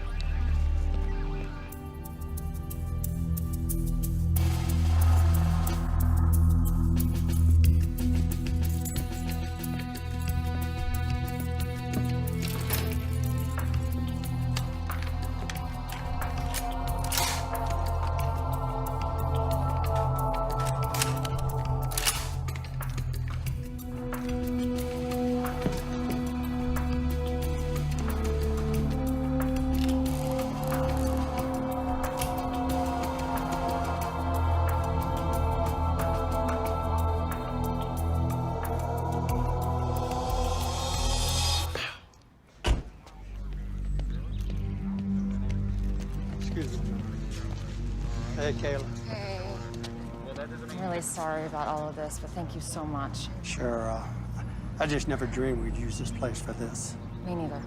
S18: Hey, Kayla.
S2: Hey. I'm really sorry about all of this, but thank you so much.
S18: Sure, I just never dreamed we'd use this place for this.
S2: Me neither.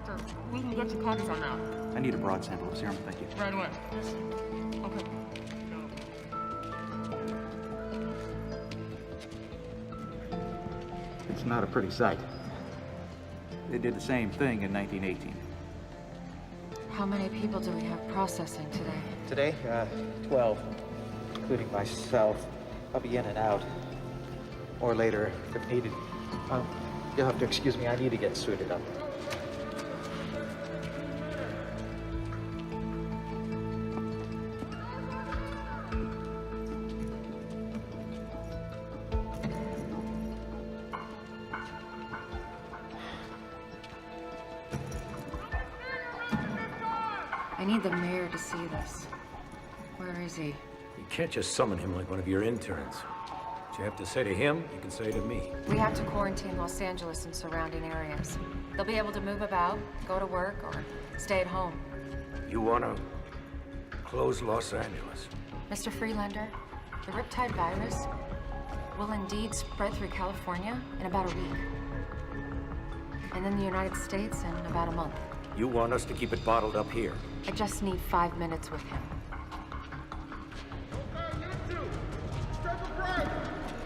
S2: Doctor, we can get you copies on that.
S6: I need a broad sample of serum, thank you.
S2: Right away. Okay.
S6: It's not a pretty sight. They did the same thing in 1918.
S5: How many people do we have processing today?
S6: Today, 12, including myself. I'll be in and out. Or later, if needed. You'll have to excuse me, I need to get suited up.
S5: I need the mayor to see this. Where is he?
S23: You can't just summon him like one of your interns. What you have to say to him, you can say to me.
S5: We have to quarantine Los Angeles and surrounding areas. They'll be able to move about, go to work, or stay at home.
S23: You want to close Los Angeles?
S5: Mr. Freelander, the Riptide virus will indeed spread through California in about a week. And then the United States in about a month.
S23: You want us to keep it bottled up here?
S5: I just need 5 minutes with him.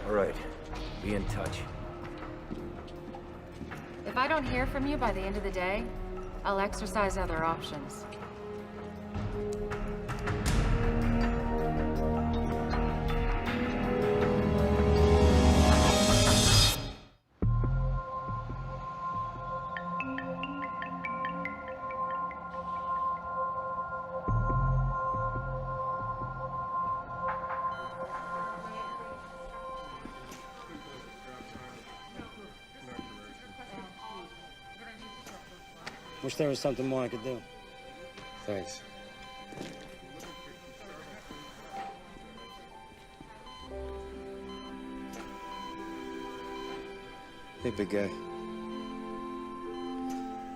S23: All right. Be in touch.
S5: If I don't hear from you by the end of the day, I'll exercise other options.
S7: Wish there was something more I could do.
S1: Thanks. Hey, big guy.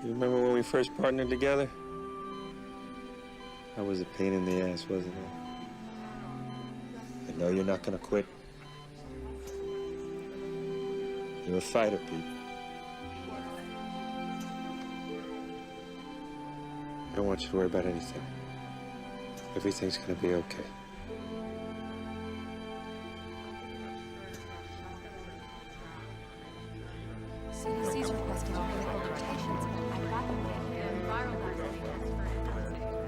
S1: You remember when we first partnered together? That was a pain in the ass, wasn't it? I know you're not gonna quit. You're a fighter, Pete. I don't want you to worry about anything. Everything's gonna be okay.
S5: CDC's requesting clinical rotations. I've got them right here. Viral vaccine.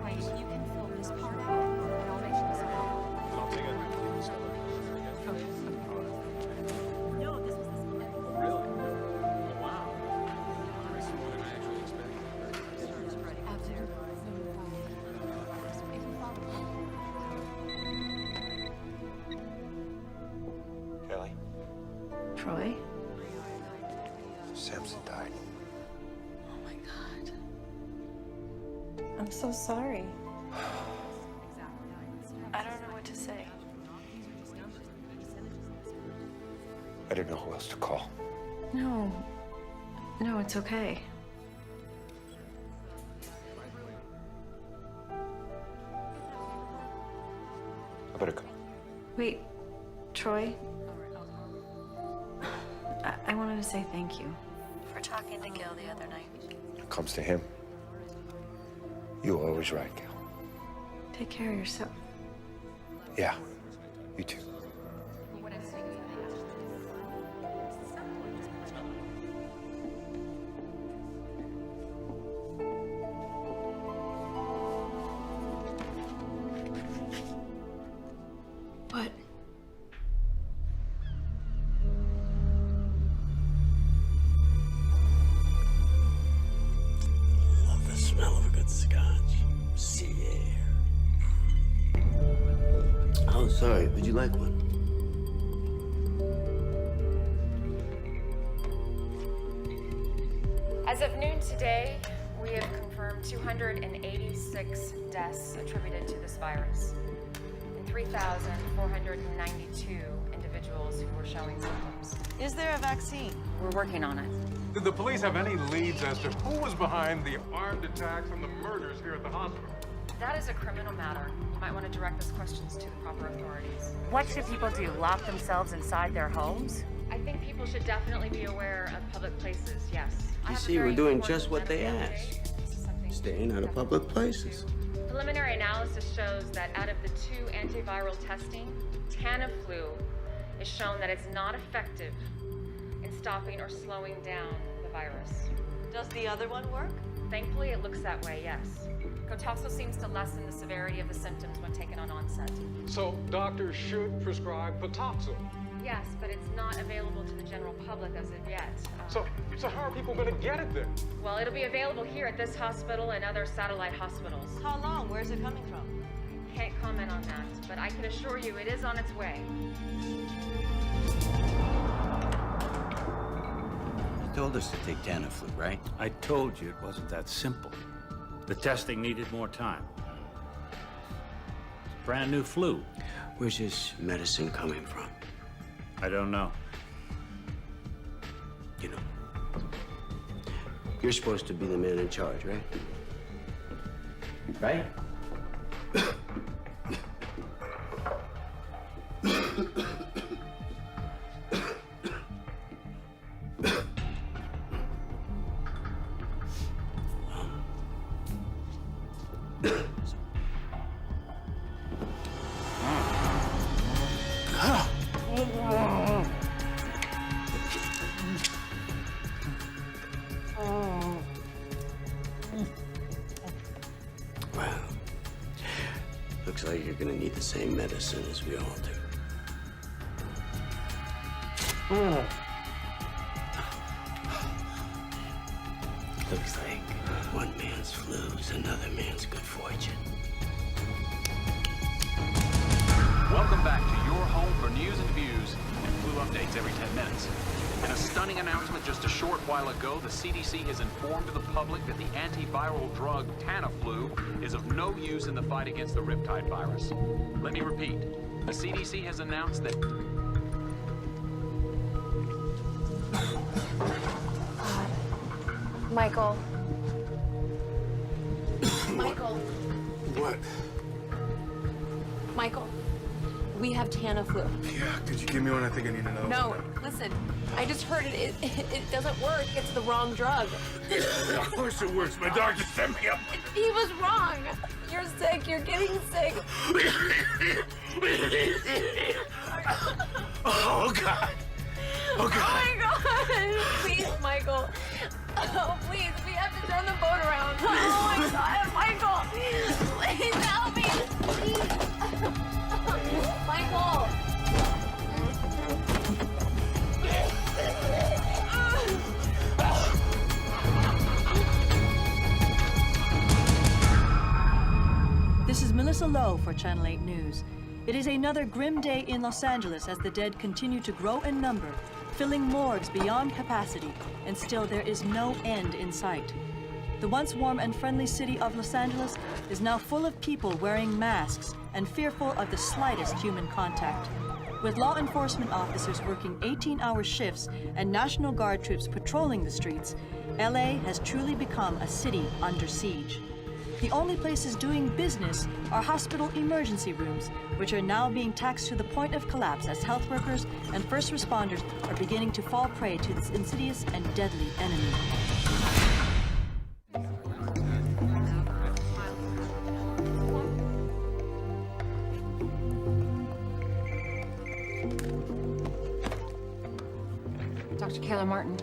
S5: Wait, you can fill this part out, and I'll make sure this
S8: I'll take it.
S5: No, this was this one.
S8: Really? Oh, wow. That's more than I actually expected.
S1: Kelly?
S9: Troy?
S1: Samson died.
S9: Oh my God. I'm so sorry. I don't know what to say.
S1: I didn't know who else to call.
S9: No. No, it's okay.
S1: I better go.
S9: Wait, Troy? I wanted to say thank you for talking to Gil the other night.
S1: When it comes to him, you were always right, Gal.
S9: Take care of yourself.
S1: Yeah, you too.
S9: What?
S17: Love the smell of a good scotch. Sea air. Oh, sorry. Would you like one?
S5: As of noon today, we have confirmed 286 deaths attributed to this virus, and 3,492 individuals who were showing symptoms.
S21: Is there a vaccine?
S5: We're working on it.
S8: Did the police have any leads as to who was behind the armed attacks and the murders here at the hospital?
S5: That is a criminal matter. You might want to direct those questions to the proper authorities.
S21: What should people do? Lock themselves inside their homes?
S5: I think people should definitely be aware of public places, yes.
S17: You see, we're doing just what they asked. Staying out of public places.
S5: Preliminary analysis shows that out of the 2 antiviral testing, Tamiflu is shown that it's not effective in stopping or slowing down the virus.
S21: Does the other one work?
S5: Thankfully, it looks that way, yes. Cotaxo seems to lessen the severity of the symptoms when taken on onset.
S7: So doctors should prescribe Cotaxo.
S5: Yes, but it's not available to the general public as of yet.
S7: So how are people gonna get it then?
S5: Well, it'll be available here at this hospital and other satellite hospitals.
S21: How long? Where's it coming from?
S5: Can't comment on that, but I can assure you it is on its way.
S17: You told us to take Tamiflu, right?
S13: I told you it wasn't that simple. The testing needed more time. Brand new flu.
S17: Where's this medicine coming from?
S13: I don't know.
S17: You know, you're supposed to be the man in charge, right? Right? Well, looks like you're gonna need the same medicine as we all do. Looks like one man's flu is another man's good fortune.
S10: Welcome back to your home for news and views and flu updates every 10 minutes. In a stunning announcement just a short while ago, the CDC has informed the public that the antiviral drug Tamiflu is of no use in the fight against the Riptide virus. Let me repeat, the CDC has announced that...
S2: Michael. Michael.
S8: What?
S2: Michael. We have Tamiflu.
S8: Yeah, could you give me one? I think I need another
S2: No,
S8: one.
S2: listen. I just heard it. It doesn't work. It's the wrong drug.
S8: Of course it works. My doctor set me up.
S2: He was wrong. You're sick. You're getting sick.
S8: Oh, God. Oh, God.
S2: Oh, my God. Please, Michael. Oh, please. We have to turn the boat around. Oh, my God. Michael. Please help me. Please. Michael.
S12: This is Melissa Lowe for Channel 8 News. It is another grim day in Los Angeles as the dead continue to grow in number, filling morgues beyond capacity, and still there is no end in sight. The once warm and friendly city of Los Angeles is now full of people wearing masks and fearful of the slightest human contact. With law enforcement officers working 18-hour shifts and National Guard troops patrolling the streets, LA has truly become a city under siege. The only places doing business are hospital emergency rooms, which are now being taxed to the point of collapse as health workers and first responders are beginning to fall prey to this insidious and deadly enemy.
S5: Dr. Kayla Martin.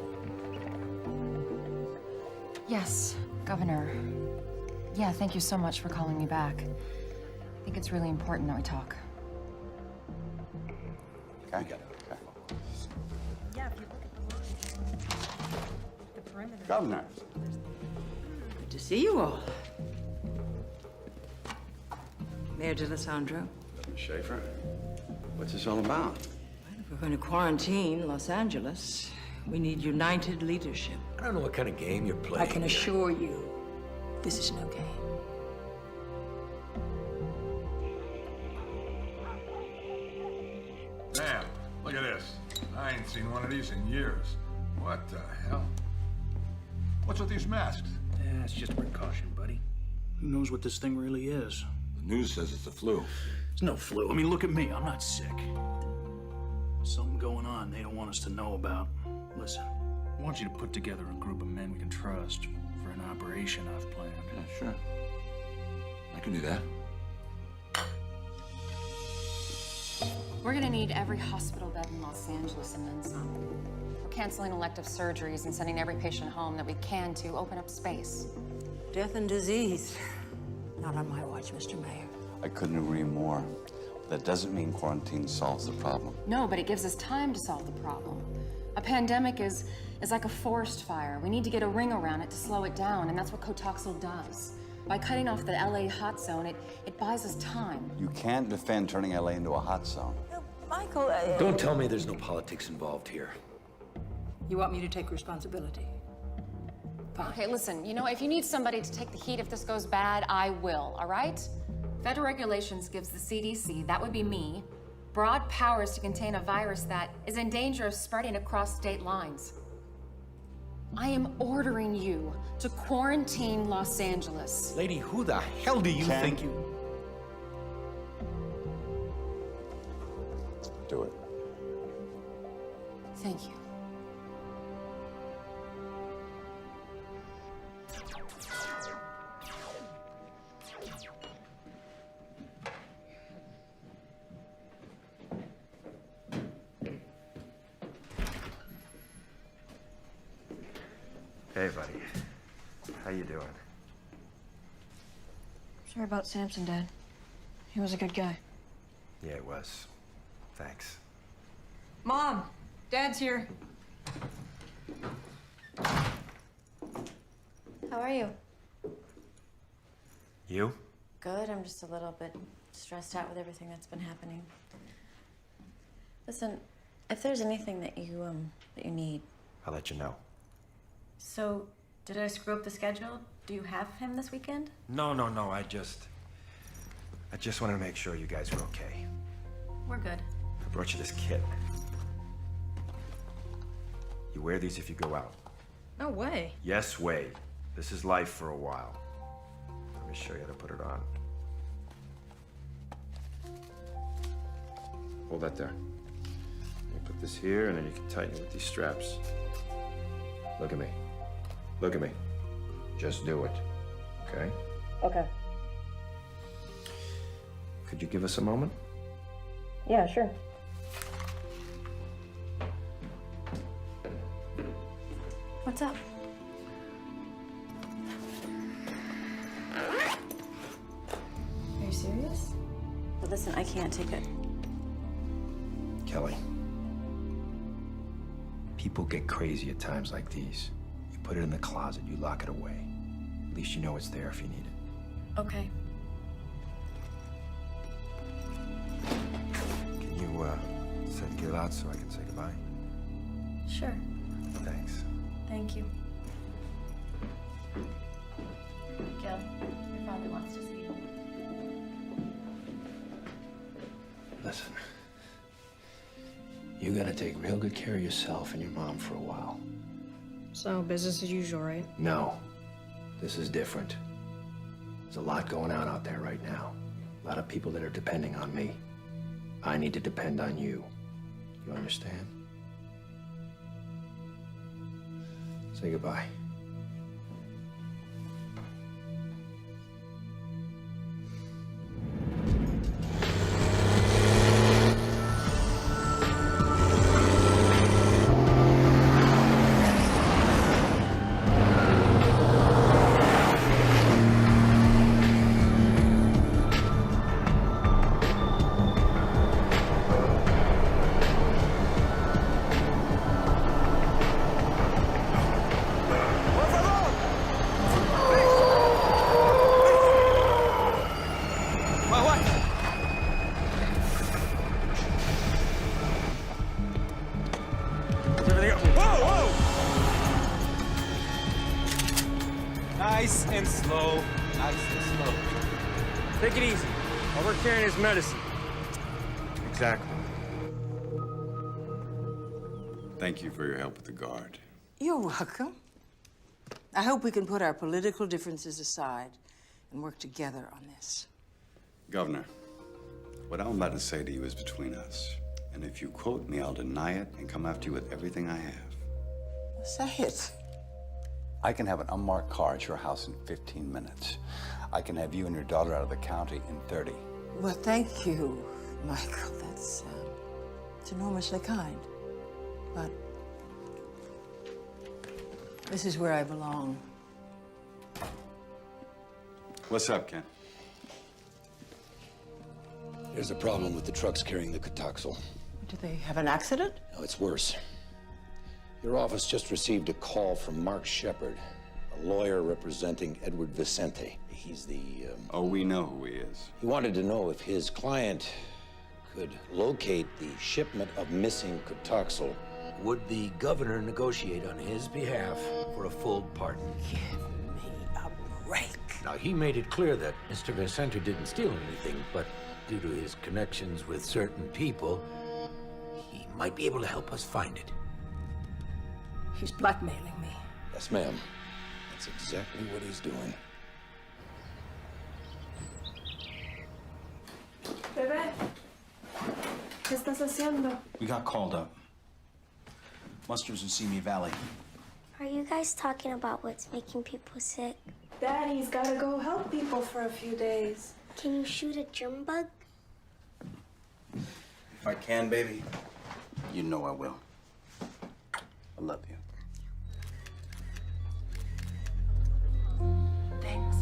S5: Yes, Governor. Yeah, thank you so much for calling me back. I think it's really important that we talk.
S4: Okay.
S21: Yeah, if you look at the line, the perimeter.
S4: Governor.
S20: Good to see you all. Mayor DeLisandro.
S14: Schaefer, what's this all about?
S20: If we're going to quarantine Los Angeles, we need united leadership.
S15: I don't know what kind of game you're playing.
S20: I can assure you, this is no game.
S25: Damn, look at this. I ain't seen one of these in years. What the hell? What's with these masks?
S19: Yeah, it's just precaution, buddy. Who knows what this thing really is?
S14: The news says it's the flu.
S19: It's no flu. I mean, look at me. I'm not sick.
S3: something going on they don't want us to know about. Listen, I want you to put together a group of men we can trust for an operation I've planned.
S14: Yeah, sure. I can do that.
S5: We're gonna need every hospital bed in Los Angeles and then some. We're canceling elective surgeries and sending every patient home that we can to open up space.
S20: Death and disease. Not on my watch, Mr. Mayor.
S4: I couldn't agree more. That doesn't mean quarantine solves the problem.
S5: No, but it gives us time to solve the problem. A pandemic is like a forest fire. We need to get a ring around it to slow it down, and that's what Cotoxil does. By cutting off the LA hot zone, it buys us time.
S4: You can't defend turning LA into a hot zone.
S20: Michael,
S23: Don't tell me there's no politics involved here.
S20: You want me to take responsibility?
S5: Okay, listen, you know, if you need somebody to take the heat if this goes bad, I will, all right? Federal regulations gives the CDC, that would be me, broad powers to contain a virus that is in danger of spreading across state lines. I am ordering you to quarantine Los Angeles.
S23: Lady, who the hell do you think you...
S4: Do it.
S5: Thank you.
S23: Hey, buddy. How you doing?
S21: Sorry about Samson, Dad. He was a good guy.
S23: Yeah, it was. Thanks.
S21: Mom, Dad's here. How are you?
S23: You?
S21: Good. I'm just a little bit stressed out with everything that's been happening. Listen, if there's anything that you need.
S23: I'll let you know.
S21: So, did I screw up the schedule? Do you have him this weekend?
S23: No. I just wanted to make sure you guys were okay.
S21: We're good.
S23: I brought you this kit. You wear these if you go out.
S21: No way.
S23: Yes, way. This is life for a while. Let me show you how to put it on. Hold that there. You put this here, and then you can tighten it with these straps. Look at me. Look at me. Just do it. Okay?
S21: Okay.
S23: Could you give us a moment?
S21: Yeah, sure. What's up? Are you serious? But listen, I can't take it.
S23: Kelly. People get crazy at times like these. You put it in the closet, you lock it away. At least you know it's there if you need it.
S21: Okay.
S23: Can you, set the kid out so I can say goodbye?
S21: Sure.
S23: Thanks.
S21: Thank you. Gil, your father wants to see you.
S23: Listen. You gotta take real good care of yourself and your mom for a while.
S21: So, business as usual, right?
S23: No. This is different. There's a lot going on out there right now. A lot of people that are depending on me. I need to depend on you. You understand? Say goodbye.
S11: Nice and slow. Nice and slow. Take it easy. While we're carrying his medicine.
S23: Exactly.
S4: Thank you for your help with the guard.
S20: You're welcome. I hope we can put our political differences aside and work together on this.
S4: Governor, what I'm about to say to you is between us.
S14: And if you quote me, I'll deny it and come after you with everything I have.
S20: Say it.
S14: I can have an unmarked car at your house in 15 minutes. I can have you and your daughter out of the county in 30.
S20: Well, thank you, Michael. That's it's enormously kind. But this is where I belong.
S14: What's up, Ken?
S23: There's a problem with the trucks carrying the Cotoxel.
S20: Did they have an accident?
S23: No, it's worse. Your office just received a call from Mark Shepard, a lawyer representing Edward Vicente. He's the,
S14: Oh, we know who he is.
S23: He wanted to know if his client could locate the shipment of missing Cotoxel. Would the governor negotiate on his behalf for a full pardon?
S20: Give me a break.
S23: Now, he made it clear that Mr. Vicente didn't steal anything, but due to his connections with certain people, he might be able to help us find it.
S12: He's blackmailing me.
S23: Yes, ma'am. That's exactly what he's doing.
S21: Bebé, ¿qué estás haciendo?
S3: We got called up. Muster's in Simi Valley.
S9: Are you guys talking about what's making people sick?
S21: Daddy's gotta go help people for a few days.
S9: Can you shoot a germ bug?
S3: If I can, baby, you know I will. I love you.
S5: Thanks.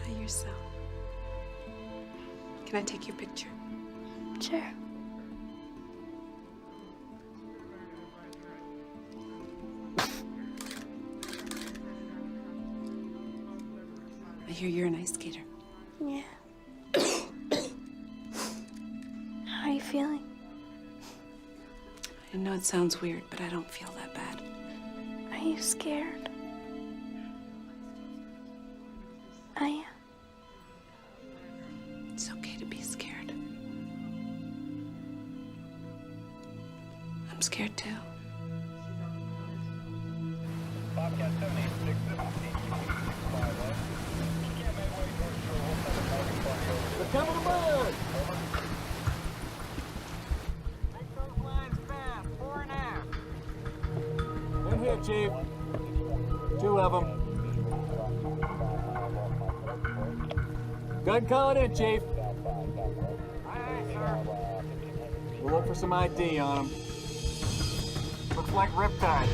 S6: Hi, yourself. Can I take your picture?
S9: Sure.
S6: I hear you're an ice skater.
S9: Yeah. How are you feeling?
S6: I know it sounds weird, but I don't feel that bad.
S9: Are you scared? I am.
S6: It's okay to be scared. I'm scared too.
S11: They're coming to bird! In here, Chief. 2 of them. Gun calling in, Chief. We'll look for some ID on them. Looks like Riptide.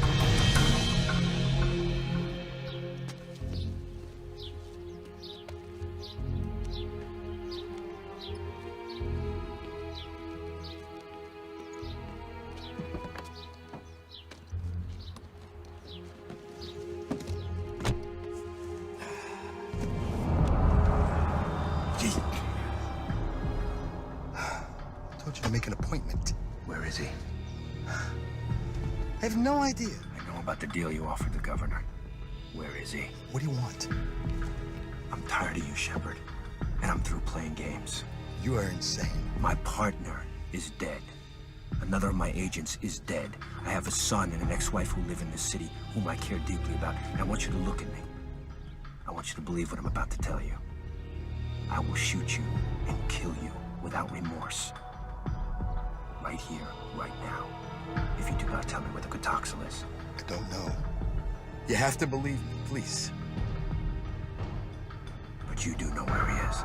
S16: I told you to make an appointment.
S23: Where is he?
S16: I have no idea.
S23: I know about the deal you offered the governor. Where is he?
S16: What do you want?
S23: I'm tired of you, Shepard. And I'm through playing games.
S16: You are insane.
S23: My partner is dead. Another of my agents is dead. I have a son and an ex-wife who live in this city, whom I care deeply about. And I want you to look at me. I want you to believe what I'm about to tell you. I will shoot you and kill you without remorse. Right here, right now. If you do not tell me where the Cotoxel is.
S16: I don't know. You have to believe me, please.
S23: But you do know where he is.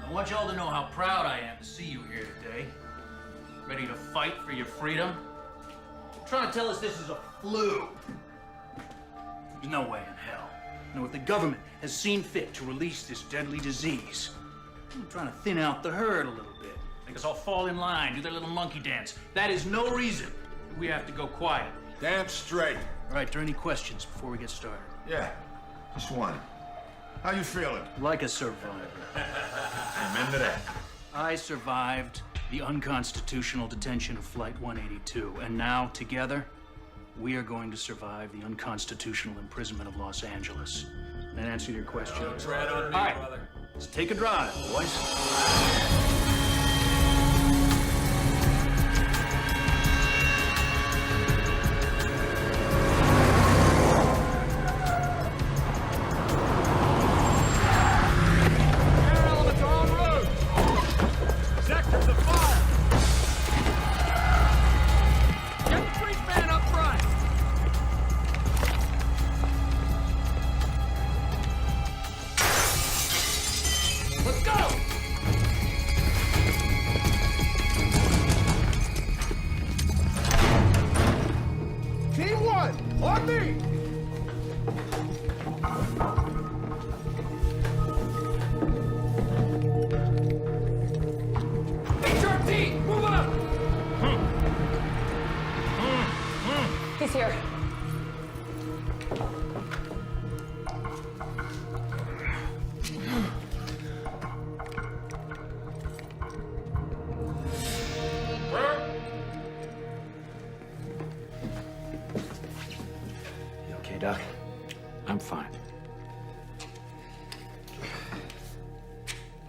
S3: I want y'all to know how proud I am to see you here today. Ready to fight for your freedom? You're trying to tell us this is a flu. There's no way in hell. No, if the government has seen fit to release this deadly disease, I'm trying to thin out the herd a little bit. Make us all fall in line, do their little monkey dance. That is no reason we have to go quiet.
S25: Damn straight.
S3: All right, are there any questions before we get started?
S25: Yeah, just one. How you feeling?
S3: Like a survivor.
S25: Amen to that.
S3: I survived the unconstitutional detention of Flight 182, and now, together, we are going to survive the unconstitutional imprisonment of Los Angeles. That answer your question?
S10: Tread on me,
S3: All right,
S10: brother.
S3: let's take a drive, boys.
S25: T1, on me!
S10: HRT, move up!
S21: He's here.
S3: You okay, Doc?
S13: I'm fine.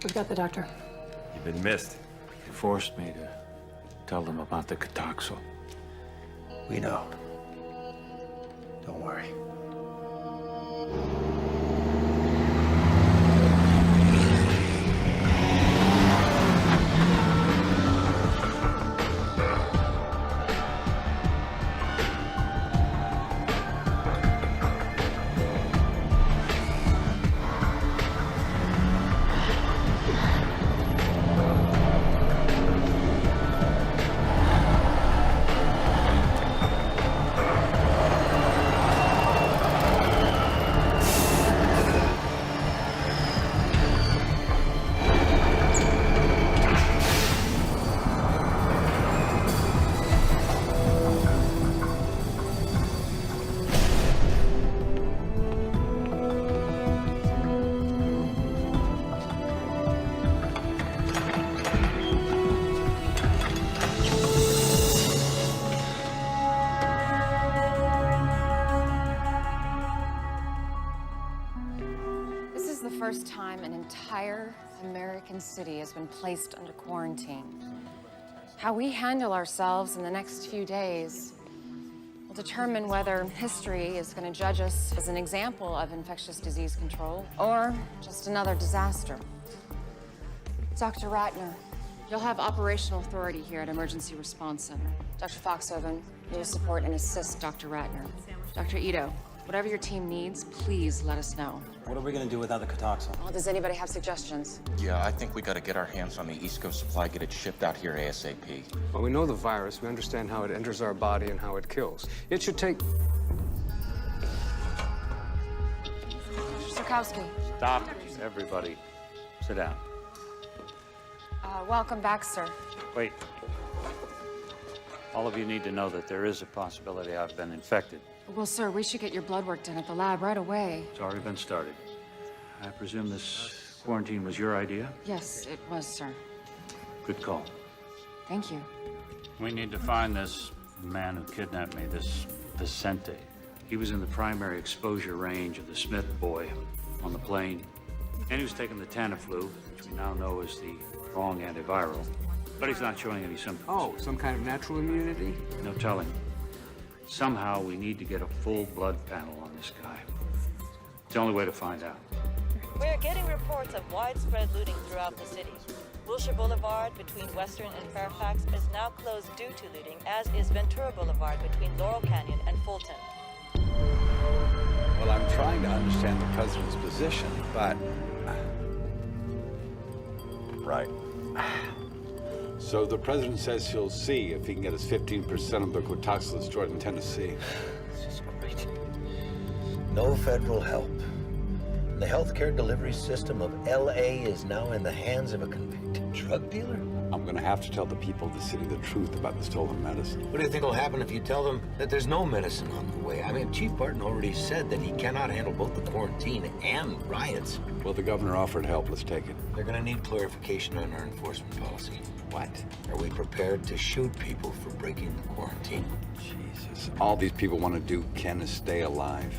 S21: We've got the doctor.
S13: You've been missed. You forced me to tell them about the Cataxo.
S3: We know. Don't worry.
S5: This is the first time an entire American city has been placed under quarantine. How we handle ourselves in the next few days will determine whether history is going to judge us as an example of infectious disease control or just another disaster. Dr. Ratner, you'll have operational authority here at Emergency Response Center. Dr. Foxhoven, you will support and assist Dr. Ratner. Dr. Ito, whatever your team needs, please let us know.
S1: What are we gonna do without the Cataxo?
S5: Well, does anybody have suggestions?
S7: Yeah, I think we gotta get our hands on the East Coast supply, get it shipped out here ASAP.
S8: Well, we know the virus. We understand how it enters our body and how it kills. It should take...
S5: Sarkowski.
S13: Stop, everybody. Sit down.
S5: Welcome back, sir.
S13: Wait. All of you need to know that there is a possibility I've been infected.
S5: Well, sir, we should get your blood work done at the lab right away.
S13: It's already been started. I presume this quarantine was your idea?
S5: Yes, it was, sir.
S13: Good call.
S5: Thank you.
S13: We need to find this man who kidnapped me, this Vicente. He was in the primary exposure range of the Smith boy on the plane. And he was taking the Tamiflu, which we now know is the wrong antiviral. But he's not showing any symptoms.
S8: Oh, some kind of natural immunity?
S13: No telling. Somehow we need to get a full blood panel on this guy. It's the only way to find out.
S18: We're getting reports of widespread looting throughout the city. Wilshire Boulevard between Western and Fairfax is now closed due to looting, as is Ventura Boulevard between Laurel Canyon and Fulton.
S14: Well, I'm trying to understand the president's position, but... Right. So the president says he'll see if he can get us 15% of the Quatoxin destroyed in Tennessee.
S17: This is great. No federal help.
S2: the healthcare delivery system of L.A. is now in the hands of a convicted drug dealer?
S14: I'm gonna have to tell the people of the city the truth about the stolen medicine.
S2: What do you think will happen if you tell them that there's no medicine on the way? I mean, Chief Barton already said that he cannot handle both the quarantine and riots.
S14: Well, the governor offered help. Let's take it.
S2: They're gonna need clarification on our enforcement policy. What? Are we prepared to shoot people for breaking the quarantine?
S14: Jesus. All these people want to do, Ken, is stay alive.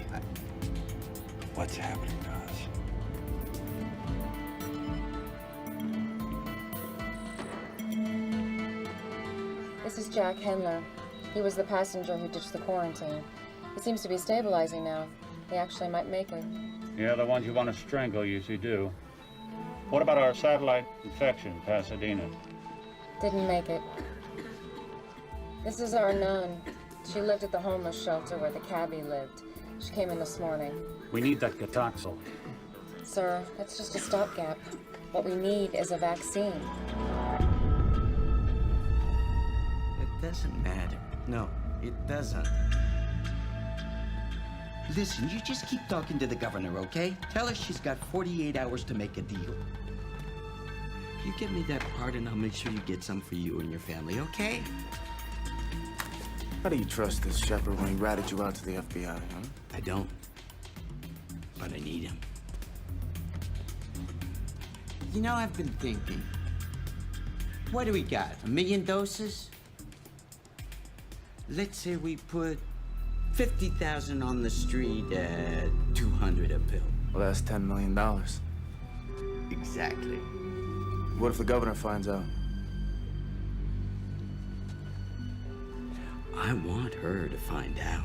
S14: What's happening to us?
S5: This is Jack Henler. He was the passenger who ditched the quarantine. He seems to be stabilizing now. He actually might make it.
S13: Yeah, the ones you want to strangle usually do. What about our satellite infection, Pasadena?
S5: Didn't make it. This is our nun. She lived at the homeless shelter where the cabbie lived. She came in this morning.
S13: We need that Catoxyl.
S5: Sir, that's just a stopgap. What we need is a vaccine.
S17: It doesn't matter. No, it doesn't. Listen, you just keep talking to the governor, okay? Tell her she's got 48 hours to make a deal. You give me that pardon, I'll make sure you get some for you and your family, okay?
S11: How do you trust this shepherd when he ratted you out to the FBI, huh?
S17: I don't. But I need him. You know, I've been thinking. What do we got? 1 million doses? Let's say we put 50,000 on the street at 200 a pill.
S11: Well, that's $10 million.
S17: Exactly.
S11: What if the governor finds out?
S17: I want her to find out.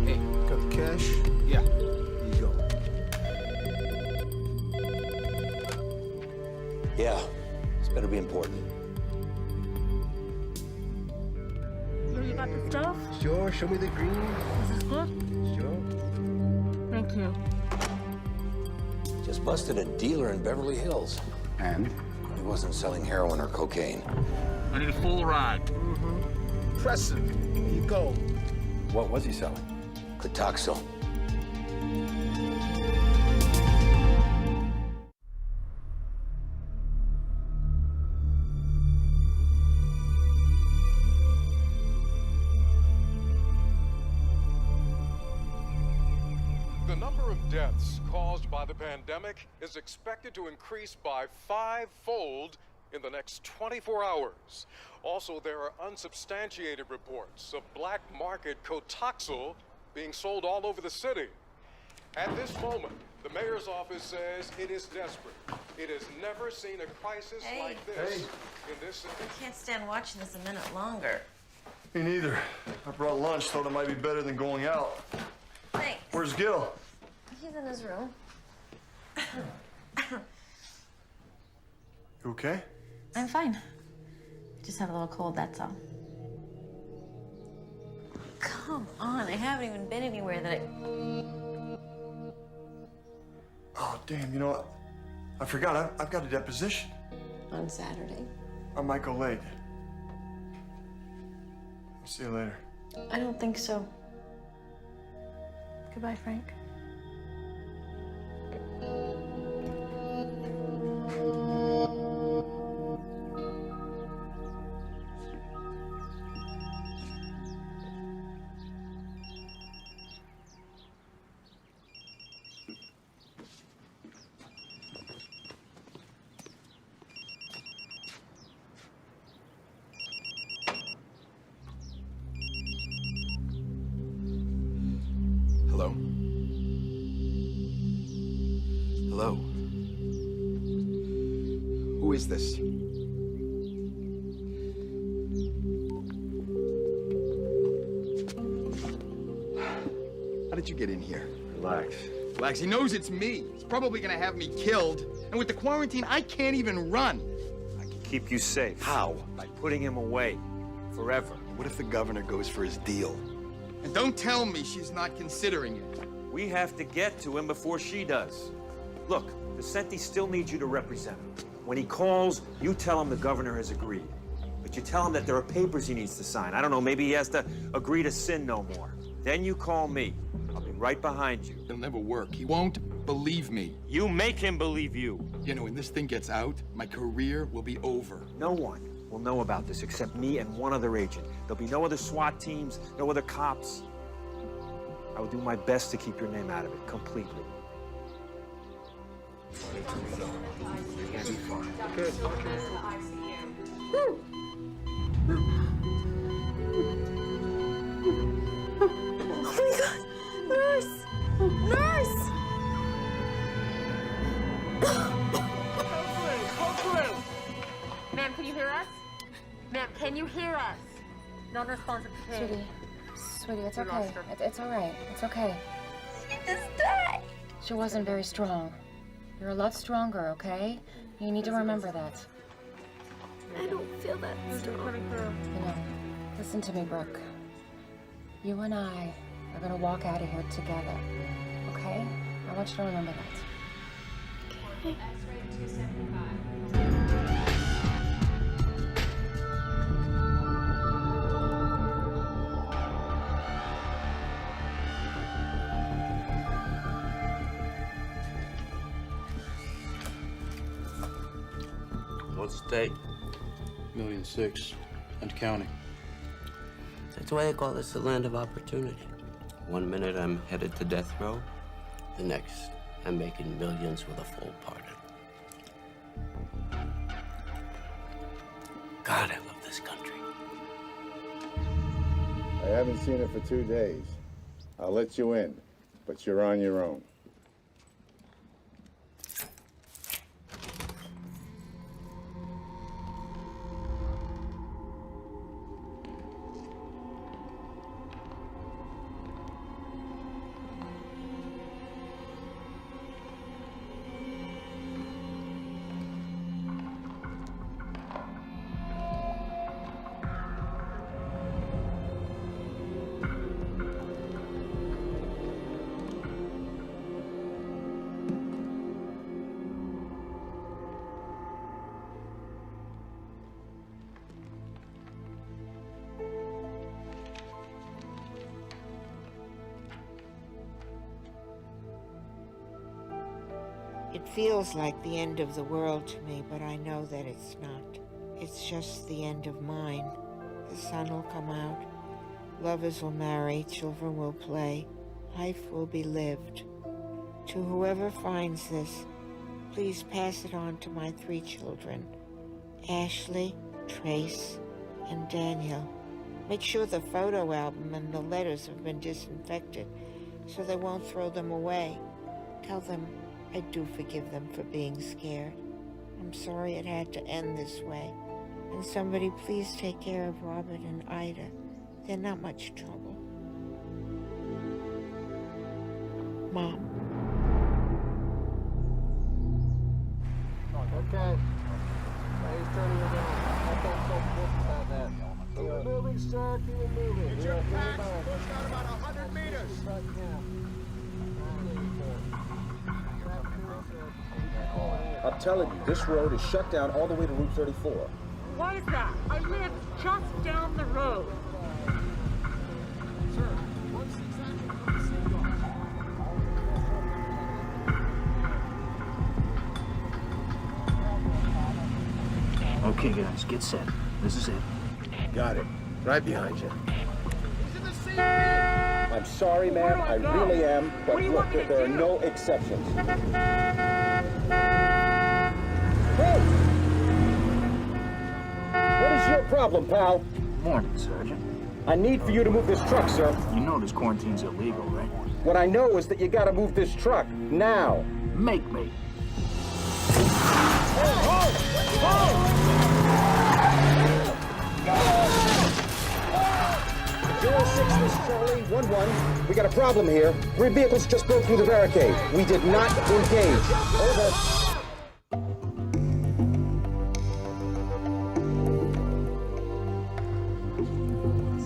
S11: Hey, got the cash? Yeah. Here you go.
S2: Yeah, this better be important.
S21: You got the stuff?
S2: Sure, show me the green.
S21: Is this good?
S2: Sure.
S21: Thank you.
S2: Just busted a dealer in Beverly Hills.
S14: And?
S2: He wasn't selling heroin or cocaine.
S3: I need a full ride.
S11: Impressive. Here you go.
S14: What was he selling?
S2: Catoxyl.
S15: The number of deaths caused by the pandemic is expected to increase by 5-fold in the next 24 hours. Also, there are unsubstantiated reports of black market Cotoxyl being sold all over the city. At this moment, the mayor's office says it is desperate. It has never seen a crisis like this in this city.
S21: I can't stand watching this a minute longer.
S19: Me neither. I brought lunch, thought it might be better than going out.
S21: Thanks.
S19: Where's Gil?
S21: He's in his room.
S19: You okay?
S21: I'm fine. Just have a little cold, that's all. Come on, I haven't even been anywhere that I...
S19: Oh, damn, you know what? I forgot, I've got a deposition.
S21: On Saturday?
S19: I might go late. I'll see you later.
S21: I don't think so. Goodbye, Frank.
S16: Hello? Hello? Who is this? How did you get in here?
S14: Relax.
S16: Relax. He knows it's me. He's probably gonna have me killed. And with the quarantine, I can't even run.
S11: I can keep you safe.
S16: How?
S11: By putting him away. Forever.
S16: What if the governor goes for his deal? And don't tell me she's not considering it.
S11: We have to get to him before she does. Look, Vicente still needs you to represent him. When he calls, you tell him the governor has agreed. But you tell him that there are papers he needs to sign. I don't know, maybe he has to agree to sin no more. Then you call me. standing right behind you.
S16: It'll never work. He won't believe me.
S11: You make him believe you.
S16: You know, when this thing gets out, my career will be over.
S11: No one will know about this except me and one other agent. There'll be no other SWAT teams, no other cops. I will do my best to keep your name out of it, completely.
S9: Oh my God! Nurse! Nurse!
S4: Ma'am, can you hear us? Ma'am, can you hear us? Non-responsive to
S5: Sweetie, sweetie, it's okay. It's all right. It's okay.
S9: She just died.
S5: She wasn't very strong. You're a lot stronger, okay? You need to remember that.
S9: I don't feel that strong.
S5: You know, listen to me, Brooke. You and I are gonna walk out of here together, okay? I want you to remember that.
S9: Okay.
S17: What's the take?
S1: $1.6 million and counting.
S17: That's why they call this the land of opportunity. One minute I'm headed to death row, the next I'm making millions with a full pardon. God, I love this country.
S12: I haven't seen it for 2 days. I'll let you in, but you're on your own.
S20: It feels like the end of the world to me, but I know that it's not. It's just the end of mine. The sun will come out, lovers will marry, children will play, life will be lived. To whoever finds this, please pass it on to my 3 children, Ashley, Trace, and Daniel. Make sure the photo album and the letters have been disinfected so they won't throw them away. Tell them I do forgive them for being scared. I'm sorry it had to end this way. And somebody please take care of Robert and Ida. They're not much trouble. Mom.
S22: Okay. He's turning it down. I felt so pissed about that. Keep it moving, sir. Keep it moving. Get your packs pushed out about 100 meters.
S24: I'm telling you, this road is shut down all the way to Route 34.
S4: Why is that? I live just down the road.
S22: Sir, what's exactly
S26: Okay, guys, get set. This is it.
S24: Got it. Right behind you.
S22: He's in the same vehicle.
S24: I'm sorry, ma'am. I really am. But look, there are no exceptions. Hey! What is your problem, pal?
S26: Morning, Sergeant.
S24: I need for you to move this truck, sir.
S26: You know this quarantine's illegal, right?
S24: What I know is that you gotta move this truck, now.
S26: Make me.
S24: Zero 06, this is Charlie, 1-1. We got a problem here. 3 vehicles just broke through the barricade. We did not engage. Over.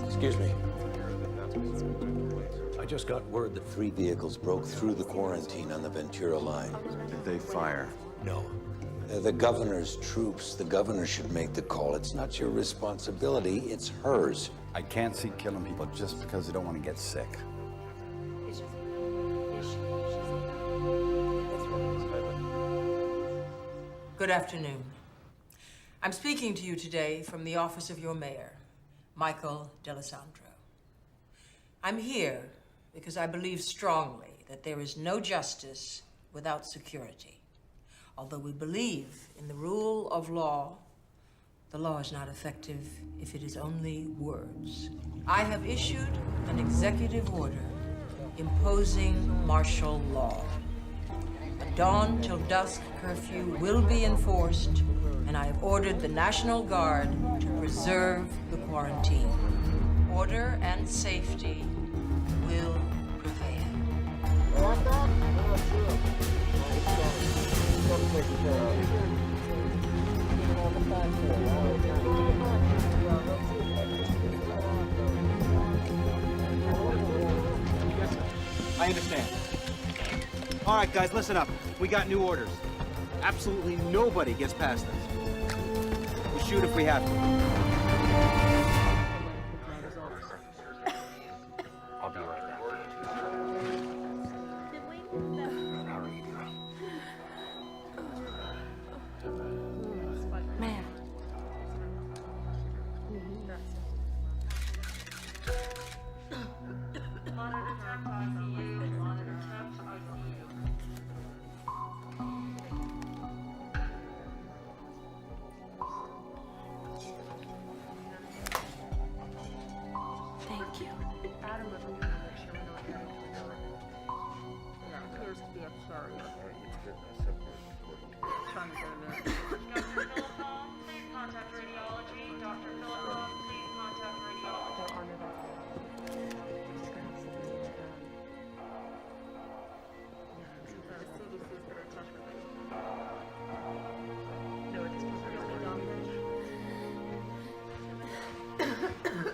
S2: Excuse me. I just got word that 3 vehicles broke through the quarantine on the Ventura line.
S7: Did they fire?
S2: No. They're the governor's troops. The governor should make the call. It's not your responsibility, it's hers.
S14: I can't see killing people just because they don't want to get sick.
S6: Good afternoon. I'm speaking to you today from the office of your mayor, Michael D'Alessandro. I'm here because I believe strongly that there is no justice without security. Although we believe in the rule of law, the law is not effective if it is only words. I have issued an executive order imposing martial law. A dawn till dusk curfew will be enforced, and I have ordered the National Guard to preserve the quarantine. Order and safety will prevail.
S8: I understand. All right, guys, listen up. We got new orders. Absolutely nobody gets past us. We'll shoot if we have to.
S7: I'll be right back.
S5: Man.
S9: Thank you.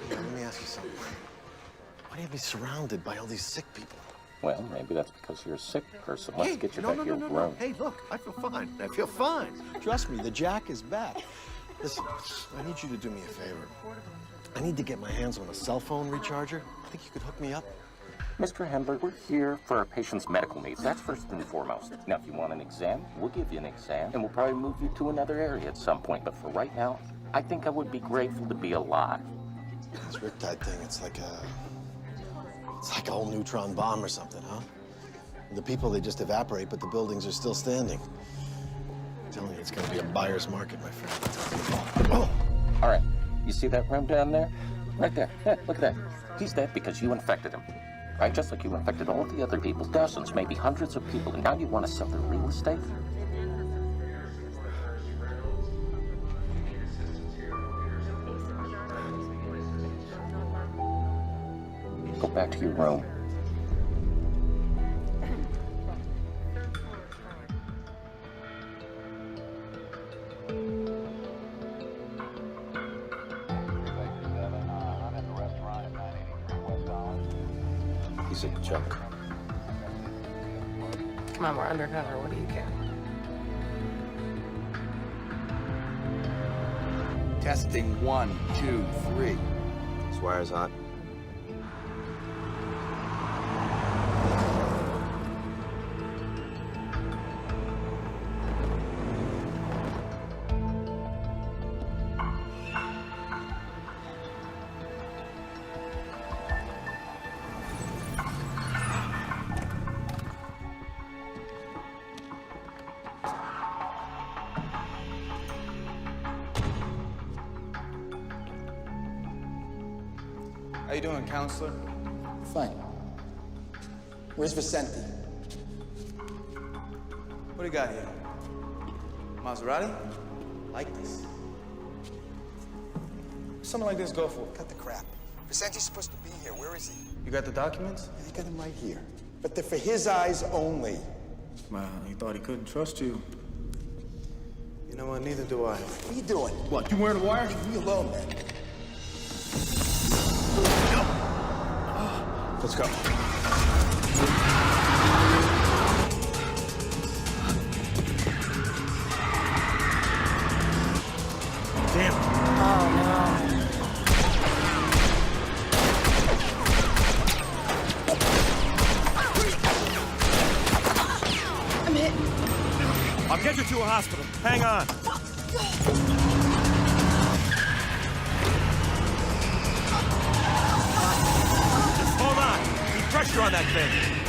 S10: Let me ask you something. Why do you have me surrounded by all these sick people?
S7: Well, maybe that's because you're a sick person. Let's get you back to your room.
S10: Hey, look, I feel fine. I feel fine. Trust me, the Jack is back. Listen, I need you to do me a favor. I need to get my hands on a cell phone recharger. Think you could hook me up?
S7: Mr. Hendler, we're here for our patient's medical needs. That's first and foremost. Now, if you want an exam, we'll give you an exam, and we'll probably move you to another area at some point. But for right now, I think I would be grateful to be alive.
S10: This Riptide thing, it's like a whole neutron bomb or something, huh? The people, they just evaporate, but the buildings are still standing. I'm telling you, it's gonna be a buyer's market, my friend. Oh!
S7: All right, you see that room down there? Right there. Yeah, look at that. He's dead because you infected him. Right? Just like you infected all the other people, dozens, maybe hundreds of people, and now you want to sell their real estate? Go back to your room.
S1: He's a joke.
S18: Come on, we're undercover. What do you care?
S23: Testing 1, 2, 3.
S10: This wire's hot.
S23: How you doing, counselor?
S25: Fine. Where's Vicente?
S23: What do you got here? Maserati? Like this. What's something like this go for?
S25: Cut the crap. Vicente's supposed to be here. Where is he?
S23: You got the documents?
S25: I got him right here. But they're for his eyes only.
S23: Well, he thought he couldn't trust you. You know what? Neither do I.
S25: What are you doing?
S23: What, you wearing a wire?
S25: Leave me alone, man.
S23: Let's go. Damn.
S18: Oh, no.
S23: I'm hit.
S11: I'll get you to a hospital. Hang on. Just hold on. Keep pressure on that thing.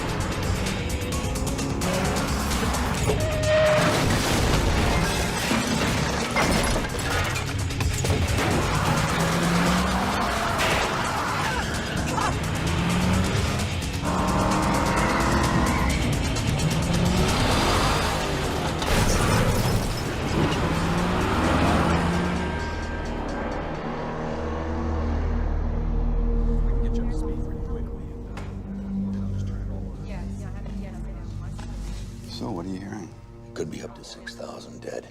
S1: So, what are you hearing? Could be up to 6,000 dead.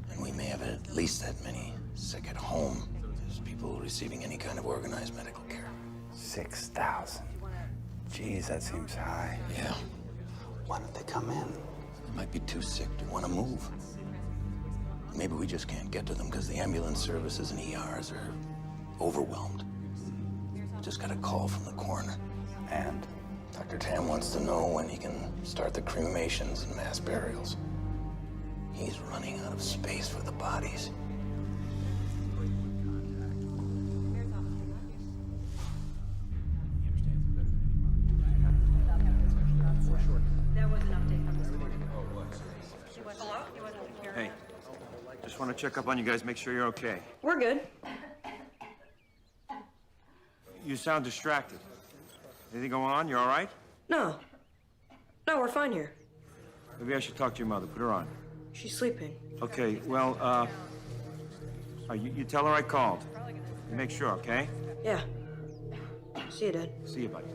S1: And we may have at least that many sick at home. There's people receiving any kind of organized medical care.
S14: 6,000. Jeez, that seems high.
S1: Yeah.
S14: Why don't they come in?
S1: They might be too sick to want to move. Maybe we just can't get to them because the ambulance services and ERs are overwhelmed. Just got a call from the coroner.
S14: And?
S1: Dr. Tam wants to know when he can start the cremations and mass burials. He's running out of space for the bodies.
S11: Hey, just want to check up on you guys, make sure you're okay.
S3: We're good.
S11: You sound distracted. Anything going on? You all right?
S3: No. No, we're fine here.
S11: Maybe I should talk to your mother. Put her on.
S3: She's sleeping.
S11: Okay, well, you tell her I called. You make sure, okay?
S3: Yeah. See you, Dad.
S11: See you, buddy.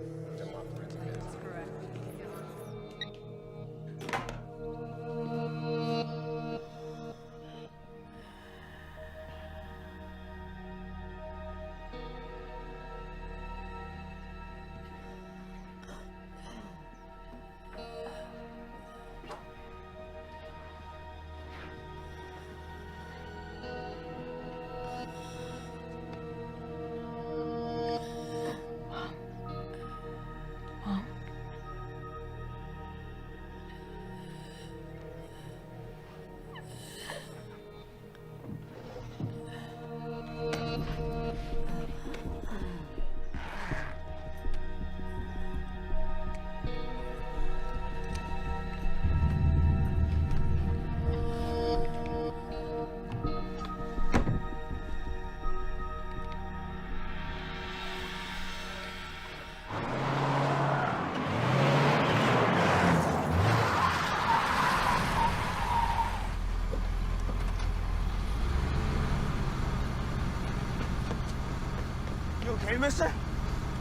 S24: Hey, mister?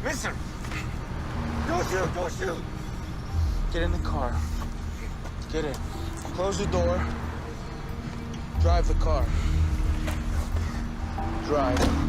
S24: Mister! Don't shoot! Don't shoot! Get in the car. Get in. Close the door. Drive the car. Drive.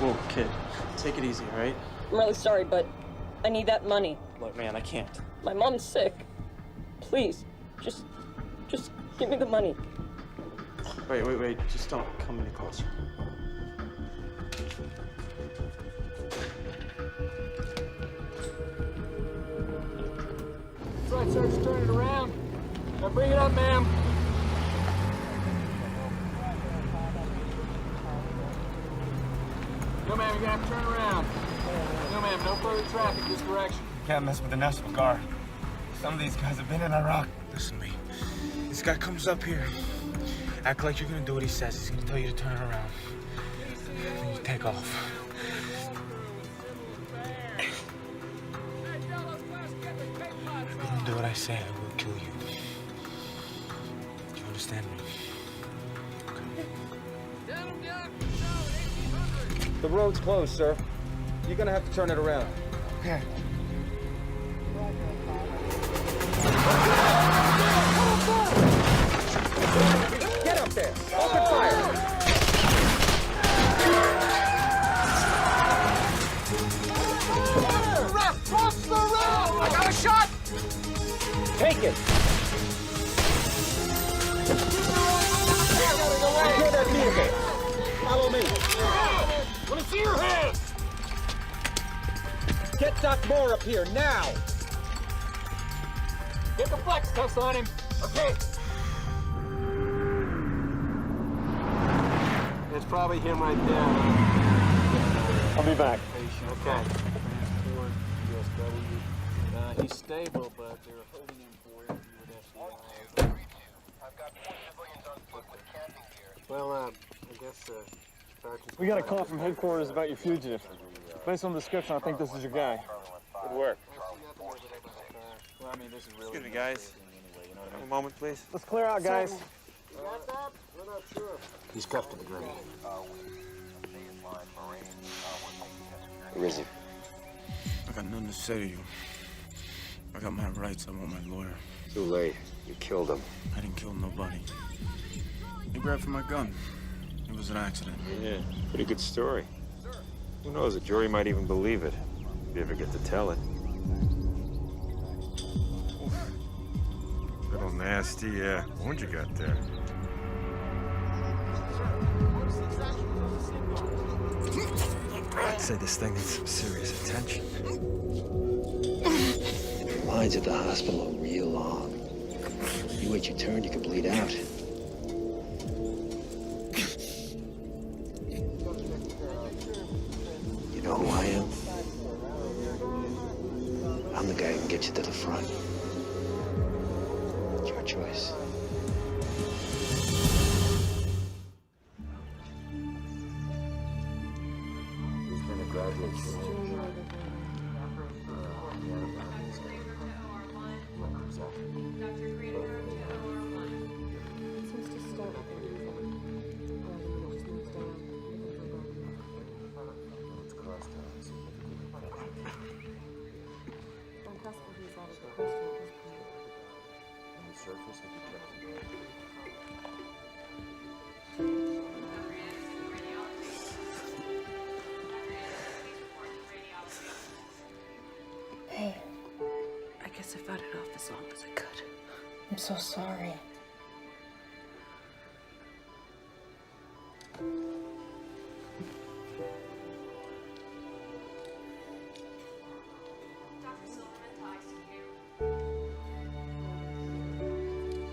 S23: Whoa, kid. Take it easy, all right?
S3: I'm really sorry, but I need that money.
S23: Look, man, I can't.
S3: My mom's sick. Please, just give me the money.
S23: Wait. Just don't come any closer.
S22: That's right, sir. Just turn it around. Now bring it up, ma'am. No, ma'am, you're gonna have to turn around. No, ma'am, no further traffic this direction.
S24: You can't mess with the National Guard. Some of these guys have been in Iraq. Listen to me. This guy comes up here. Act like you're gonna do what he says. He's gonna tell you to turn around. Then you take off. I say, I will kill you. Do you understand me?
S22: The road's closed, sir. You're gonna have to turn it around.
S24: Okay.
S22: Get up there! Open fire! Cross the road! I got a shot! Take it! Secure that vehicle! Follow me! Let me see your hands! Get Doc Moore up here, now! Get the flex test on him! Okay. It's probably him right there. I'll be back. Okay. He's stable, but they're holding him for interview with FBI. Well, I guess, Sergeant...
S13: We got a call from headquarters about your fugitive. Based on the description, I think this is your guy.
S11: Good work.
S22: Well, I mean, this is really...
S11: Excuse me, guys. A moment, please.
S13: Let's clear out, guys.
S24: He's cuffed to the ground.
S11: Where is he?
S24: I got nothing to say to you. I got my rights. I want my lawyer.
S11: Too late. You killed him.
S24: I didn't kill nobody. He grabbed for my gun. It was an accident.
S11: Yeah, pretty good story. Who knows, the jury might even believe it, if you ever get to tell it. Little nasty wound you got there. I'd say this thing needs some serious attention.
S1: The lines at the hospital are real long. You wait your turn, you could bleed out. You know who I am? I'm the guy who can get you to the front. It's your choice.
S2: He's been a graduate student.
S3: Hey, I guess I fought it off as long as I could. I'm so sorry.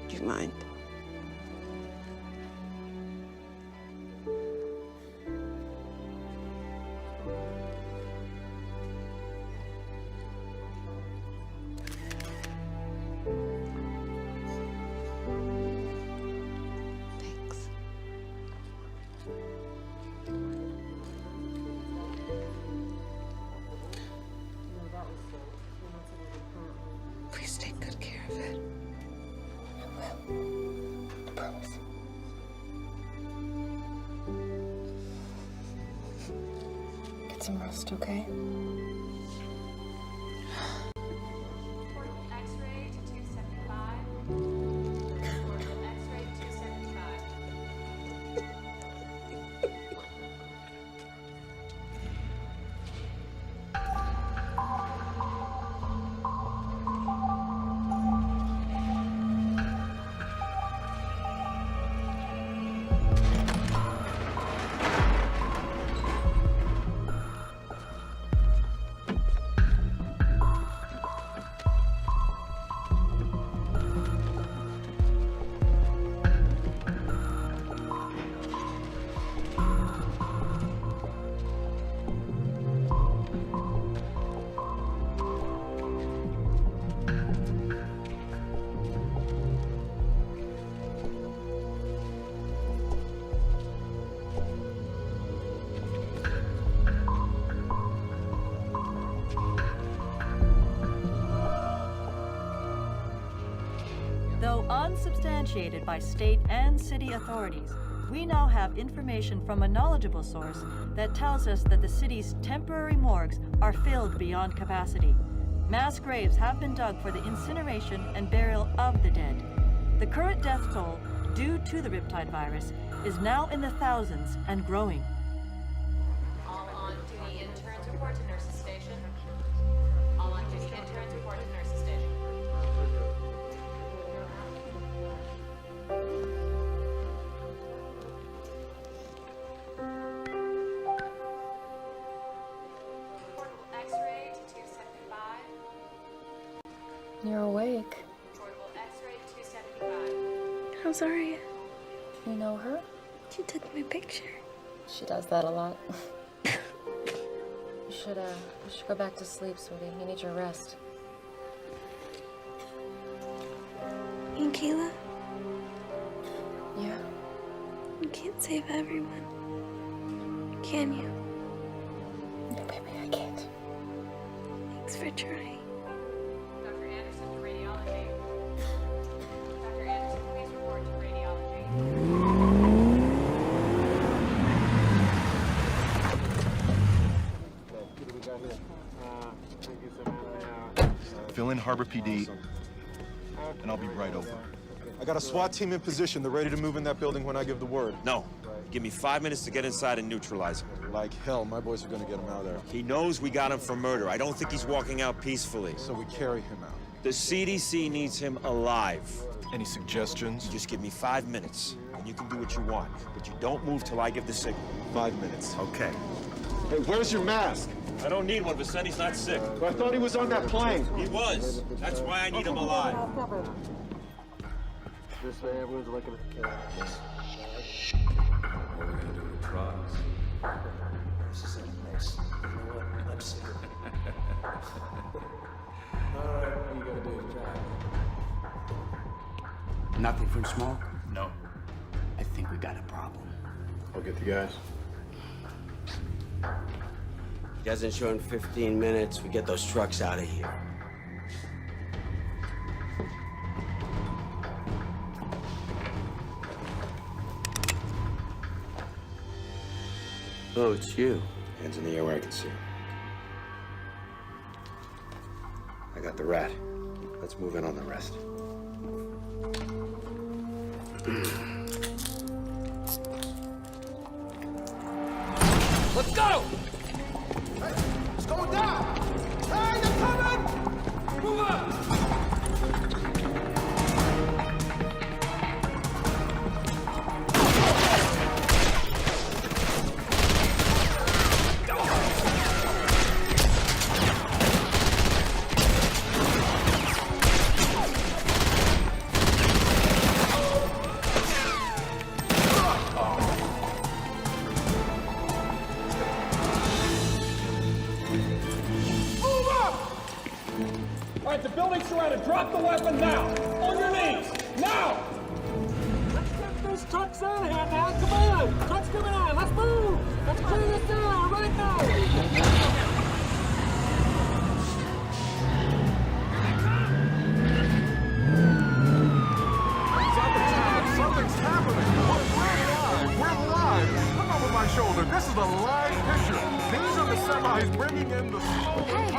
S3: Do you mind? Please take good care of it. I will. I promise. Get some rest, okay?
S4: X-ray to 275. X-ray to 275.
S12: substantiated by state and city authorities, we now have information from a knowledgeable source that tells us that the city's temporary morgues are filled beyond capacity. Mass graves have been dug for the incineration and burial of the dead. The current death toll, due to the Riptide virus, is now in the thousands and growing.
S5: All on duty interns report to nurses station. All on duty interns report to nurses station. Portable X-ray to 275.
S3: You're awake.
S5: Portable X-ray to 275.
S9: How's Aria?
S3: You know her?
S9: She took my picture.
S3: She does that a lot. You should go back to sleep, sweetie. You need your rest.
S9: And Kayla?
S3: Yeah.
S9: You can't save everyone. Can you?
S3: No, baby, I can't.
S9: Thanks for trying.
S5: Dr. Anderson to radiology. Dr. Anderson, please report to radiology.
S15: Fill in Harbor PD, and I'll be right over.
S25: I got a SWAT team in position. They're ready to move in that building when I give the word.
S11: No. Give me 5 minutes to get inside and neutralize him.
S25: Like hell, my boys are gonna get him out of there.
S11: He knows we got him for murder. I don't think he's walking out peacefully.
S25: So we carry him out.
S11: The CDC needs him alive.
S15: Any suggestions?
S11: You just give me 5 minutes, and you can do what you want. But you don't move till I give the signal.
S25: 5 minutes.
S11: Okay.
S25: Hey, where's your mask?
S11: I don't need one. Vicenti's not sick.
S25: I thought he was on that plane.
S11: He was. That's why I need him alive.
S22: This way, everyone's looking at the camera.
S16: What are we gonna do with the drugs?
S1: This is a mess. You know what? Let's see.
S22: Alright, all you gotta do is drive.
S17: Nothing from smoke?
S16: No.
S17: I think we got a problem.
S22: I'll get the guys.
S17: Doesn't show in 15 minutes. We get those trucks out of here. Oh, it's you.
S11: Hands in the air where I can see. I got the rat. Let's move in on the rest.
S22: Let's go!
S25: It's going down! Hey, they're coming!
S22: Move up! All right, the building's surrounded. Drop the weapon now. On your knees. Now! Let's get these trucks out of here now. Come on. Trucks coming on. Let's move. Let's clear this down right now.
S19: Something's happening. We're live. Look over my shoulder. This is a live picture. These are the semis bringing in the
S3: Hey,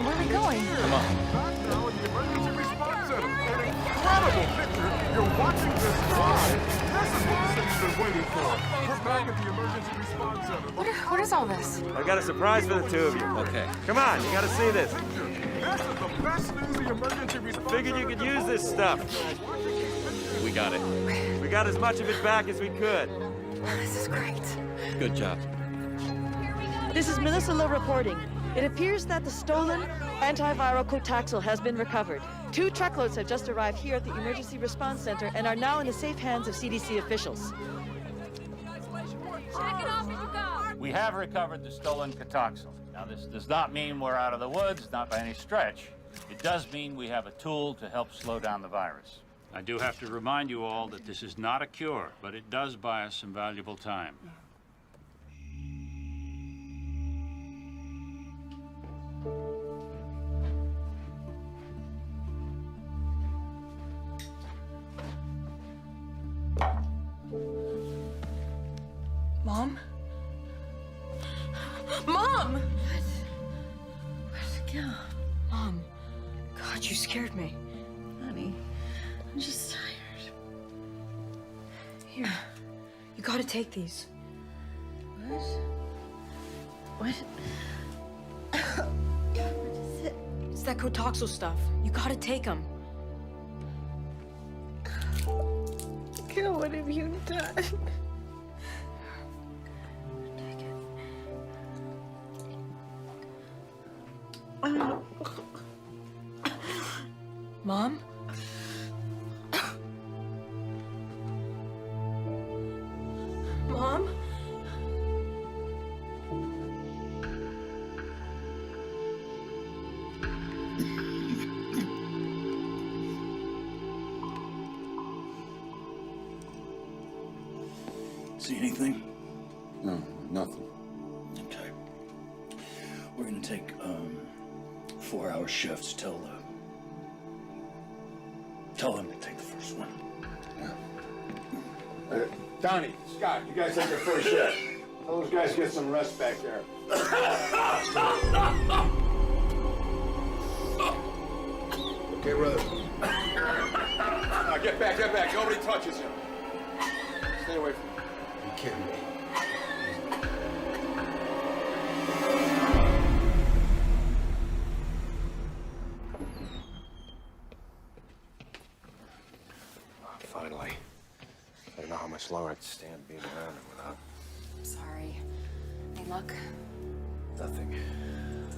S3: where are we going?
S19: Come on. Back now in the emergency response center. An incredible picture. You're watching this live. This is what the city's been waiting for. We're back at the emergency response center.
S3: What is all this?
S11: I got a surprise for the two of you.
S16: Okay.
S11: Come on, you gotta see this.
S19: This is the best news the emergency response
S11: Figured you
S19: center
S11: could
S19: can
S11: use this
S19: hold.
S11: stuff.
S16: We got it.
S11: We got as much of it back as we could.
S3: This is great.
S16: Good job.
S12: This is Melissa Lowe reporting. It appears that the stolen antiviral Cotaxil has been recovered. 2 truckloads have just arrived here at the Emergency Response Center and are now in the safe hands of CDC officials.
S4: Check it off as you go.
S21: We have recovered the stolen Cotaxil. Now, this does not mean we're out of the woods, not by any stretch. It does mean we have a tool to help slow down the virus. I do have to remind you all that this is not a cure, but it does buy us some valuable time.
S5: Mom!
S12: Yeah. Mom. God, you scared me. Honey, I'm just tired. Here. You gotta take these. What? What? What is it? It's that Cotoxal stuff. You gotta take them.
S18: Gil, what have you done?
S12: Mom? Mom?
S1: See anything?
S14: No, nothing.
S1: Okay. We're gonna take 4-hour shifts. Tell them to take the first one.
S14: Donnie, Scott, you guys take the first shift. Tell those guys to get some rest back there. Okay, brother. Now get back, get back. Nobody touches him. Stay away from him.
S1: You kidding me?
S11: Finally. I don't know how much longer I can stand being around him without
S5: I'm sorry. Any luck?
S11: nothing.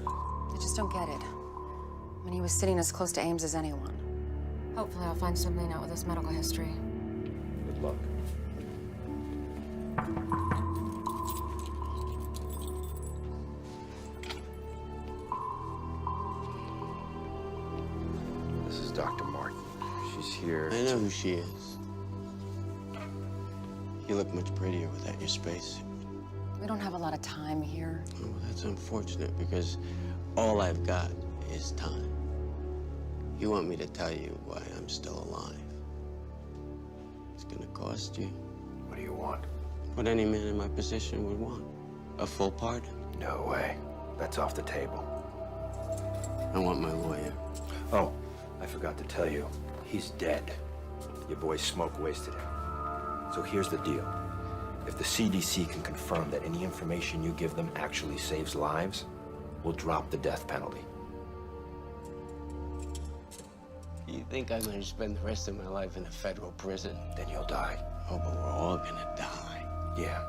S5: I just don't get it. I mean, he was sitting as close to Ames as anyone. Hopefully I'll find something out with his medical history.
S11: Good luck. This is Dr. Martin. She's here.
S17: I know who she is. You look much prettier without your spacesuit.
S5: We don't have a lot of time here.
S17: Oh, that's unfortunate because all I've got is time. You want me to tell you why I'm still alive? It's gonna cost you.
S11: What do you want?
S17: What any man in my position would want. A full pardon.
S11: No way. That's off the table.
S17: I want my lawyer.
S11: Oh, I forgot to tell you. He's dead. Your boy Smoke wasted him. So here's the deal. If the CDC can confirm that any information you give them actually saves lives, we'll drop the death penalty.
S17: You think I'm gonna spend the rest of my life in a federal prison?
S11: Then you'll die.
S17: Oh, but we're all gonna die.
S11: Yeah.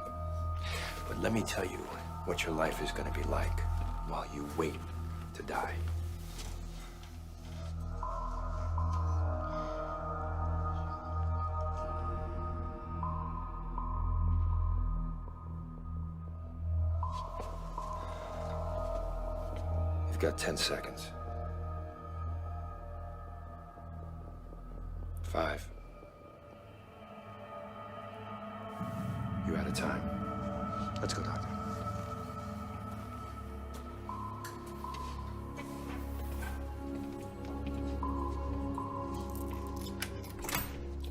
S11: But let me tell you what your life is gonna be like while you wait to die. You've got 10 seconds. 5. You're out of time. Let's go, Doctor.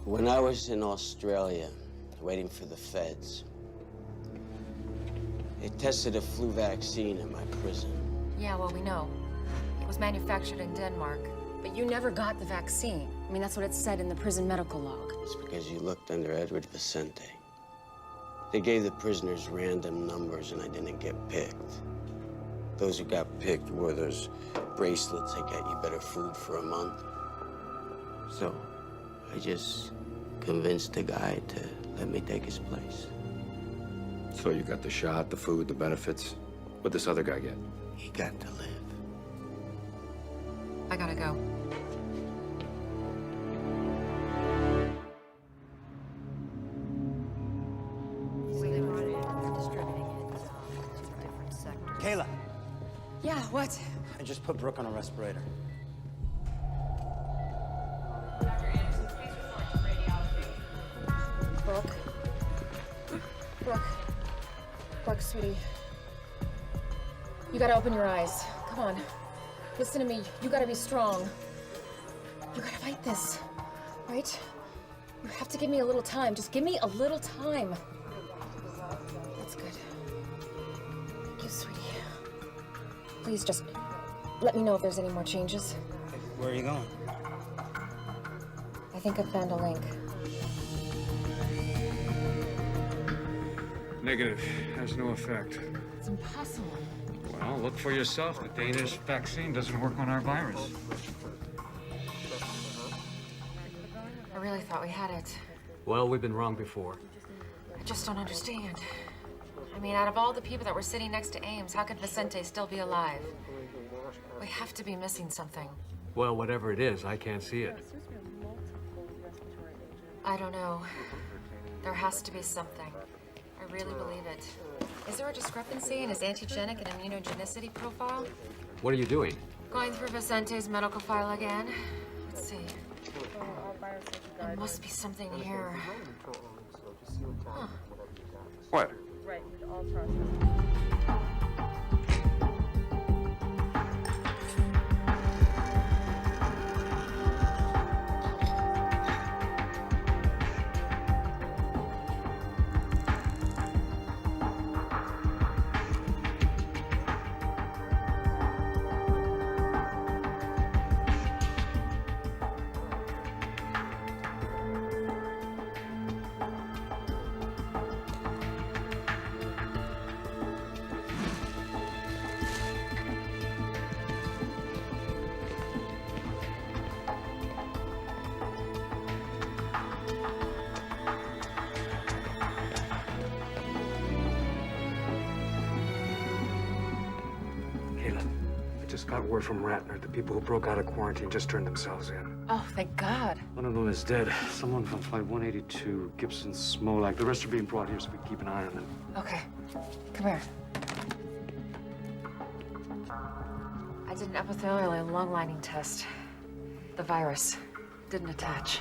S17: When I was in Australia, waiting for the feds, they tested a flu vaccine in my prison.
S5: Yeah, well, we know. It was manufactured in Denmark. But you never got the vaccine. I mean, that's what it said in the prison medical log.
S17: It's because you looked under Edward Vicente. They gave the prisoners random numbers and I didn't get picked. Those who got picked wore those bracelets that got you better food for a month. So I just convinced the guy to let me take his place.
S11: So you got the shot, the food, the benefits. What'd this other guy get?
S17: He got to live.
S5: I gotta go.
S6: Kayla,
S5: Yeah, what?
S6: I just put Brooke on a respirator.
S3: Brooke. Brooke, sweetie. You gotta open your eyes. Come on. Listen to me. You gotta be strong. You gotta fight this, right? You have to give me a little time. Just give me a little time. That's good. Thank you, sweetie. Please just let me know if there's any more changes.
S6: Where are you going?
S3: I think I've found a link.
S7: Negative. Has no effect.
S3: It's impossible.
S7: Well, look for yourself. The Danish vaccine doesn't work on our virus.
S5: I really thought we had it.
S7: Well, we've been wrong before.
S5: I just don't understand. I mean, out of all the people that were sitting next to Ames, how could Vicente still be alive? We have to be missing something.
S7: Well, whatever it is, I can't see it.
S5: I don't know. There has to be something. I really believe it. Is there a discrepancy in his antigenic and immunogenicity profile?
S7: What are you doing?
S5: Going through Vicente's medical file again. Let's see. There must be something here. Huh.
S7: What?
S22: Right, with all processes.
S7: Just got word from Ratner. The people who broke out of quarantine just turned themselves in.
S5: Oh, thank God.
S7: One of them is dead. Someone from Flight 182, Gibson Smolak. The rest are being brought here so we can keep an eye on them.
S5: Okay. Come here. I did an epithelial and lung lining test. The virus didn't attach.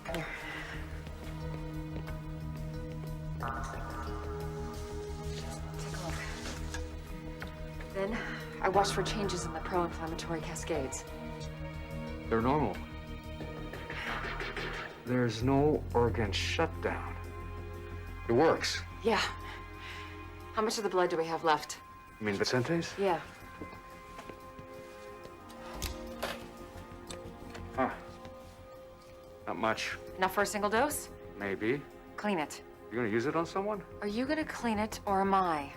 S5: Come here. Take a look. Then I watched for changes in the pro-inflammatory cascades.
S7: They're normal. There's no organ shutdown. It works.
S5: Yeah. How much of the blood do we have left?
S7: You mean Vicente's?
S5: Yeah.
S7: Huh. Not much.
S5: Enough for a single dose?
S7: Maybe.
S5: Clean it.
S7: You gonna use it on someone?
S5: Are you gonna clean it, or am I?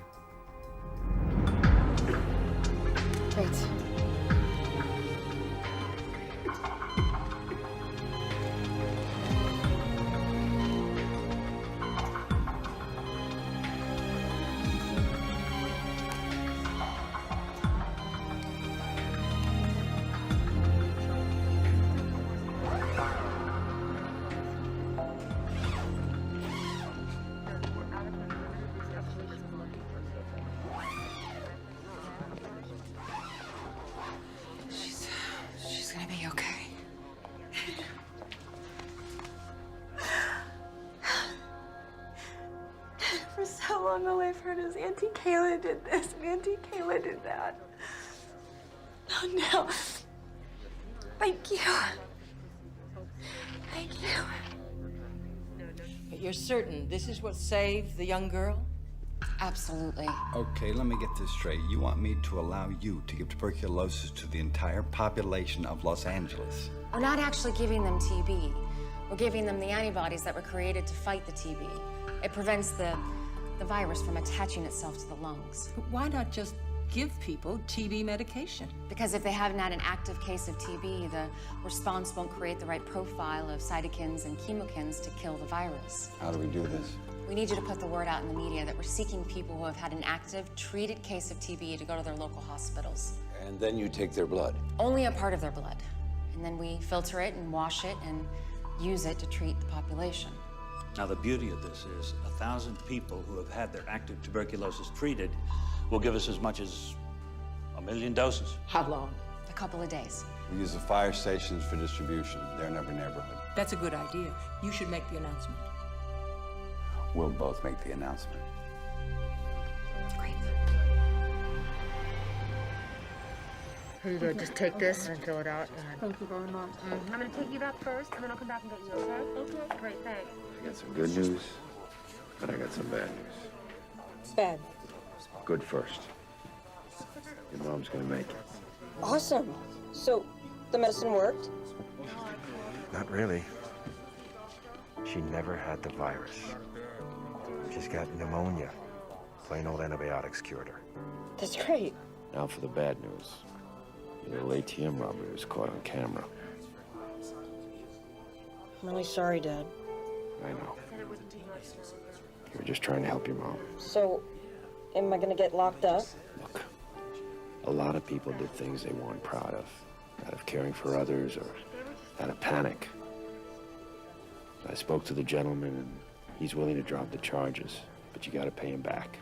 S5: Wait. She's gonna be okay.
S18: For so long, all I've heard is Auntie Kayla did this, and Auntie Kayla did that. Oh, no. Thank you. Thank you.
S8: But you're certain this is what saved the young girl?
S5: Absolutely.
S14: Okay, let me get this straight. You want me to allow you to give tuberculosis to the entire population of Los Angeles?
S5: We're not actually giving them TB. We're giving them the antibodies that were created to fight the TB. It prevents the virus from attaching itself to the lungs.
S8: But why not just give people TB medication?
S5: Because if they haven't had an active case of TB, the response won't create the right profile of cytokines and chemokines to kill the virus.
S14: How do we do this?
S5: We need you to put the word out in the media that we're seeking people who have had an active, treated case of TB to go to their local hospitals.
S1: And then you take their blood.
S5: Only a part of their blood. And then we filter it and wash it and use it to treat the population.
S10: Now, the beauty of this is 1,000 people who have had their active tuberculosis treated will give us as much as 1 million doses.
S8: How long?
S5: A couple of days.
S14: We use the fire stations for distribution. They're in every neighborhood.
S8: That's a good idea. You should make the announcement.
S14: We'll both make the announcement.
S5: Great.
S4: Here you go, just take this and fill it out.
S22: Thank you very much.
S4: I'm gonna take you back first, and then I'll come back and get you, okay? Okay. Great, thanks.
S11: I got some good news, but I got some bad news.
S8: Bad.
S11: Good first. Your mom's gonna make it.
S2: Awesome. So, the medicine worked?
S11: Not really. She never had the virus. She's got pneumonia. Plain old antibiotics cured her.
S2: That's great.
S11: Now for the bad news. The little ATM robbery was caught on camera.
S2: I'm really sorry, Dad.
S11: I know. You were just trying to help your mom.
S2: So, am I gonna get locked up?
S11: A lot of people did things they weren't proud of, out of caring for others or out of panic. I spoke to the gentleman, and he's willing to drop the charges, but you gotta pay him back.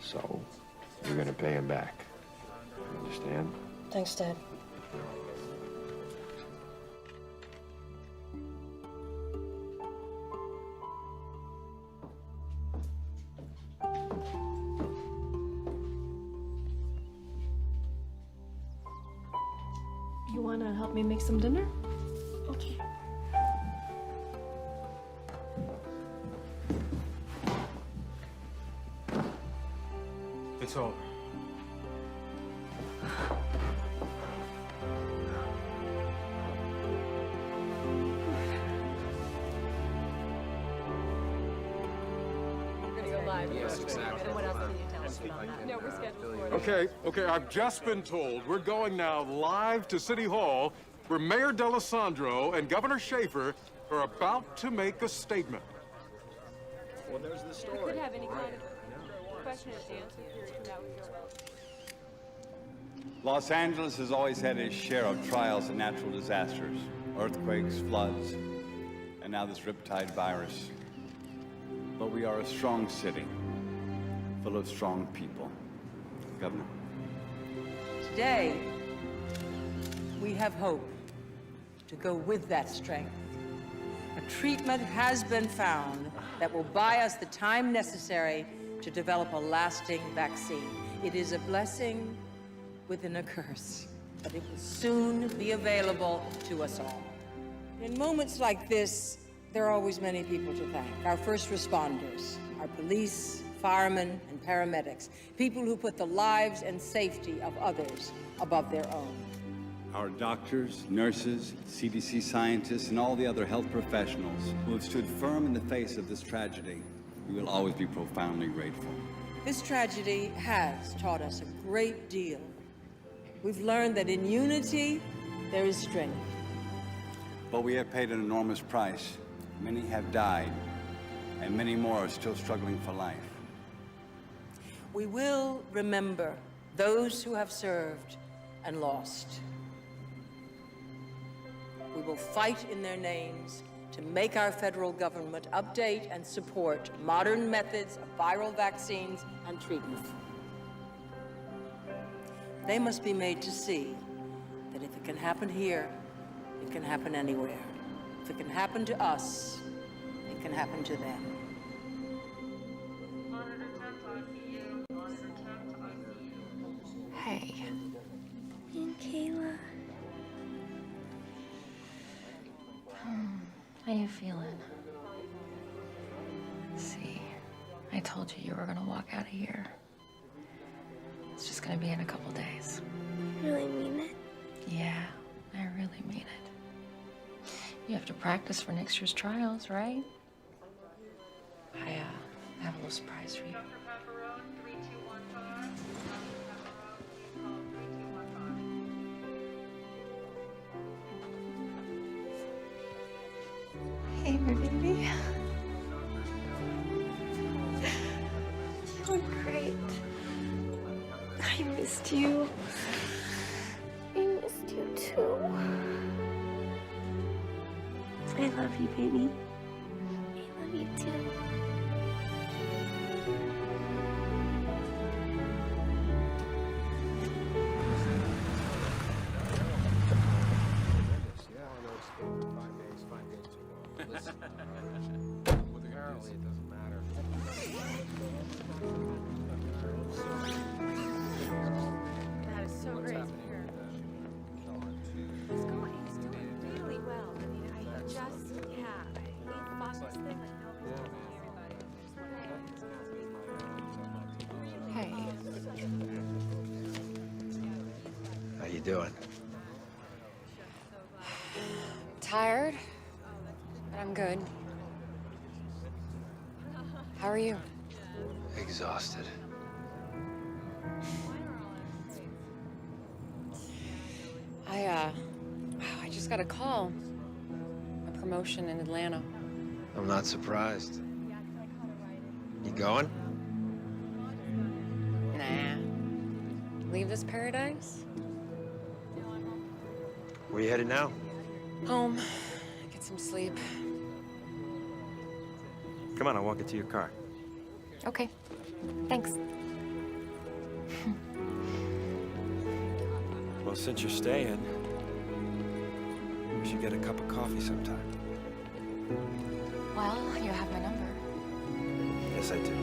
S11: So, you're gonna pay him back. You understand?
S2: Thanks, Dad.
S13: You wanna help me make some dinner?
S2: Okay.
S6: It's over.
S22: Yes, exactly.
S13: And what else can you tell us about that? No, we're scheduled for it.
S19: Okay, I've just been told we're going now live to City Hall, where Mayor D'Alessandro and Governor Schaefer are about to make a statement.
S15: Well, there's the
S13: You
S15: story.
S13: could have any kind of question and answer period from now with
S20: Los Angeles has always had its share of trials and natural disasters, earthquakes, floods, and now this riptide virus. But we are a strong city, full of strong people. Governor.
S8: Today, we have hope to go with that strength. A treatment has been found that will buy us the time necessary to develop a lasting vaccine. It is a blessing within a curse, but it will soon be available to us all. In moments like this, there are always many people to thank. Our first responders, our police, firemen, and paramedics, people who put the lives and safety of others above their own.
S20: Our doctors, nurses, CDC scientists, and all the other health professionals who have stood firm in the face of this tragedy, we will always be profoundly grateful.
S8: This tragedy has taught us a great deal. We've learned that in unity, there is strength.
S20: But we have paid an enormous price. Many have died, and many more are still struggling for life.
S8: We will remember those who have served and lost. We will fight in their names to make our federal government update and support modern methods of viral vaccines and treatment. They must be made to see that if it can happen here, it can happen anywhere. If it can happen to us, it can happen to them.
S9: Hey. And Kayla.
S3: How you feeling? See, I told you you were gonna walk out of here. It's just gonna be in a couple days.
S9: Really mean it?
S3: Yeah, I really mean it. You have to practice for next year's trials, right? I have a little surprise for you.
S9: Hey, my baby. You look great. I missed you. I missed you too. I love you, baby. I love you too.
S15: Apparently, it doesn't matter.
S13: That is so great to hear. It's going really well. I mean, I just, yeah.
S11: doing?
S5: Tired, but I'm good. How are you?
S11: Exhausted.
S5: I just got a call. A promotion in Atlanta.
S11: I'm not surprised. You going?
S5: Nah. Leave this paradise?
S11: Where you headed now?
S5: Home. Get some sleep.
S11: Come on, I'll walk you to your car.
S5: Okay. Thanks.
S11: Well, since you're staying, we should get a cup of coffee sometime.
S5: Well, you have my number.
S11: Yes, I do.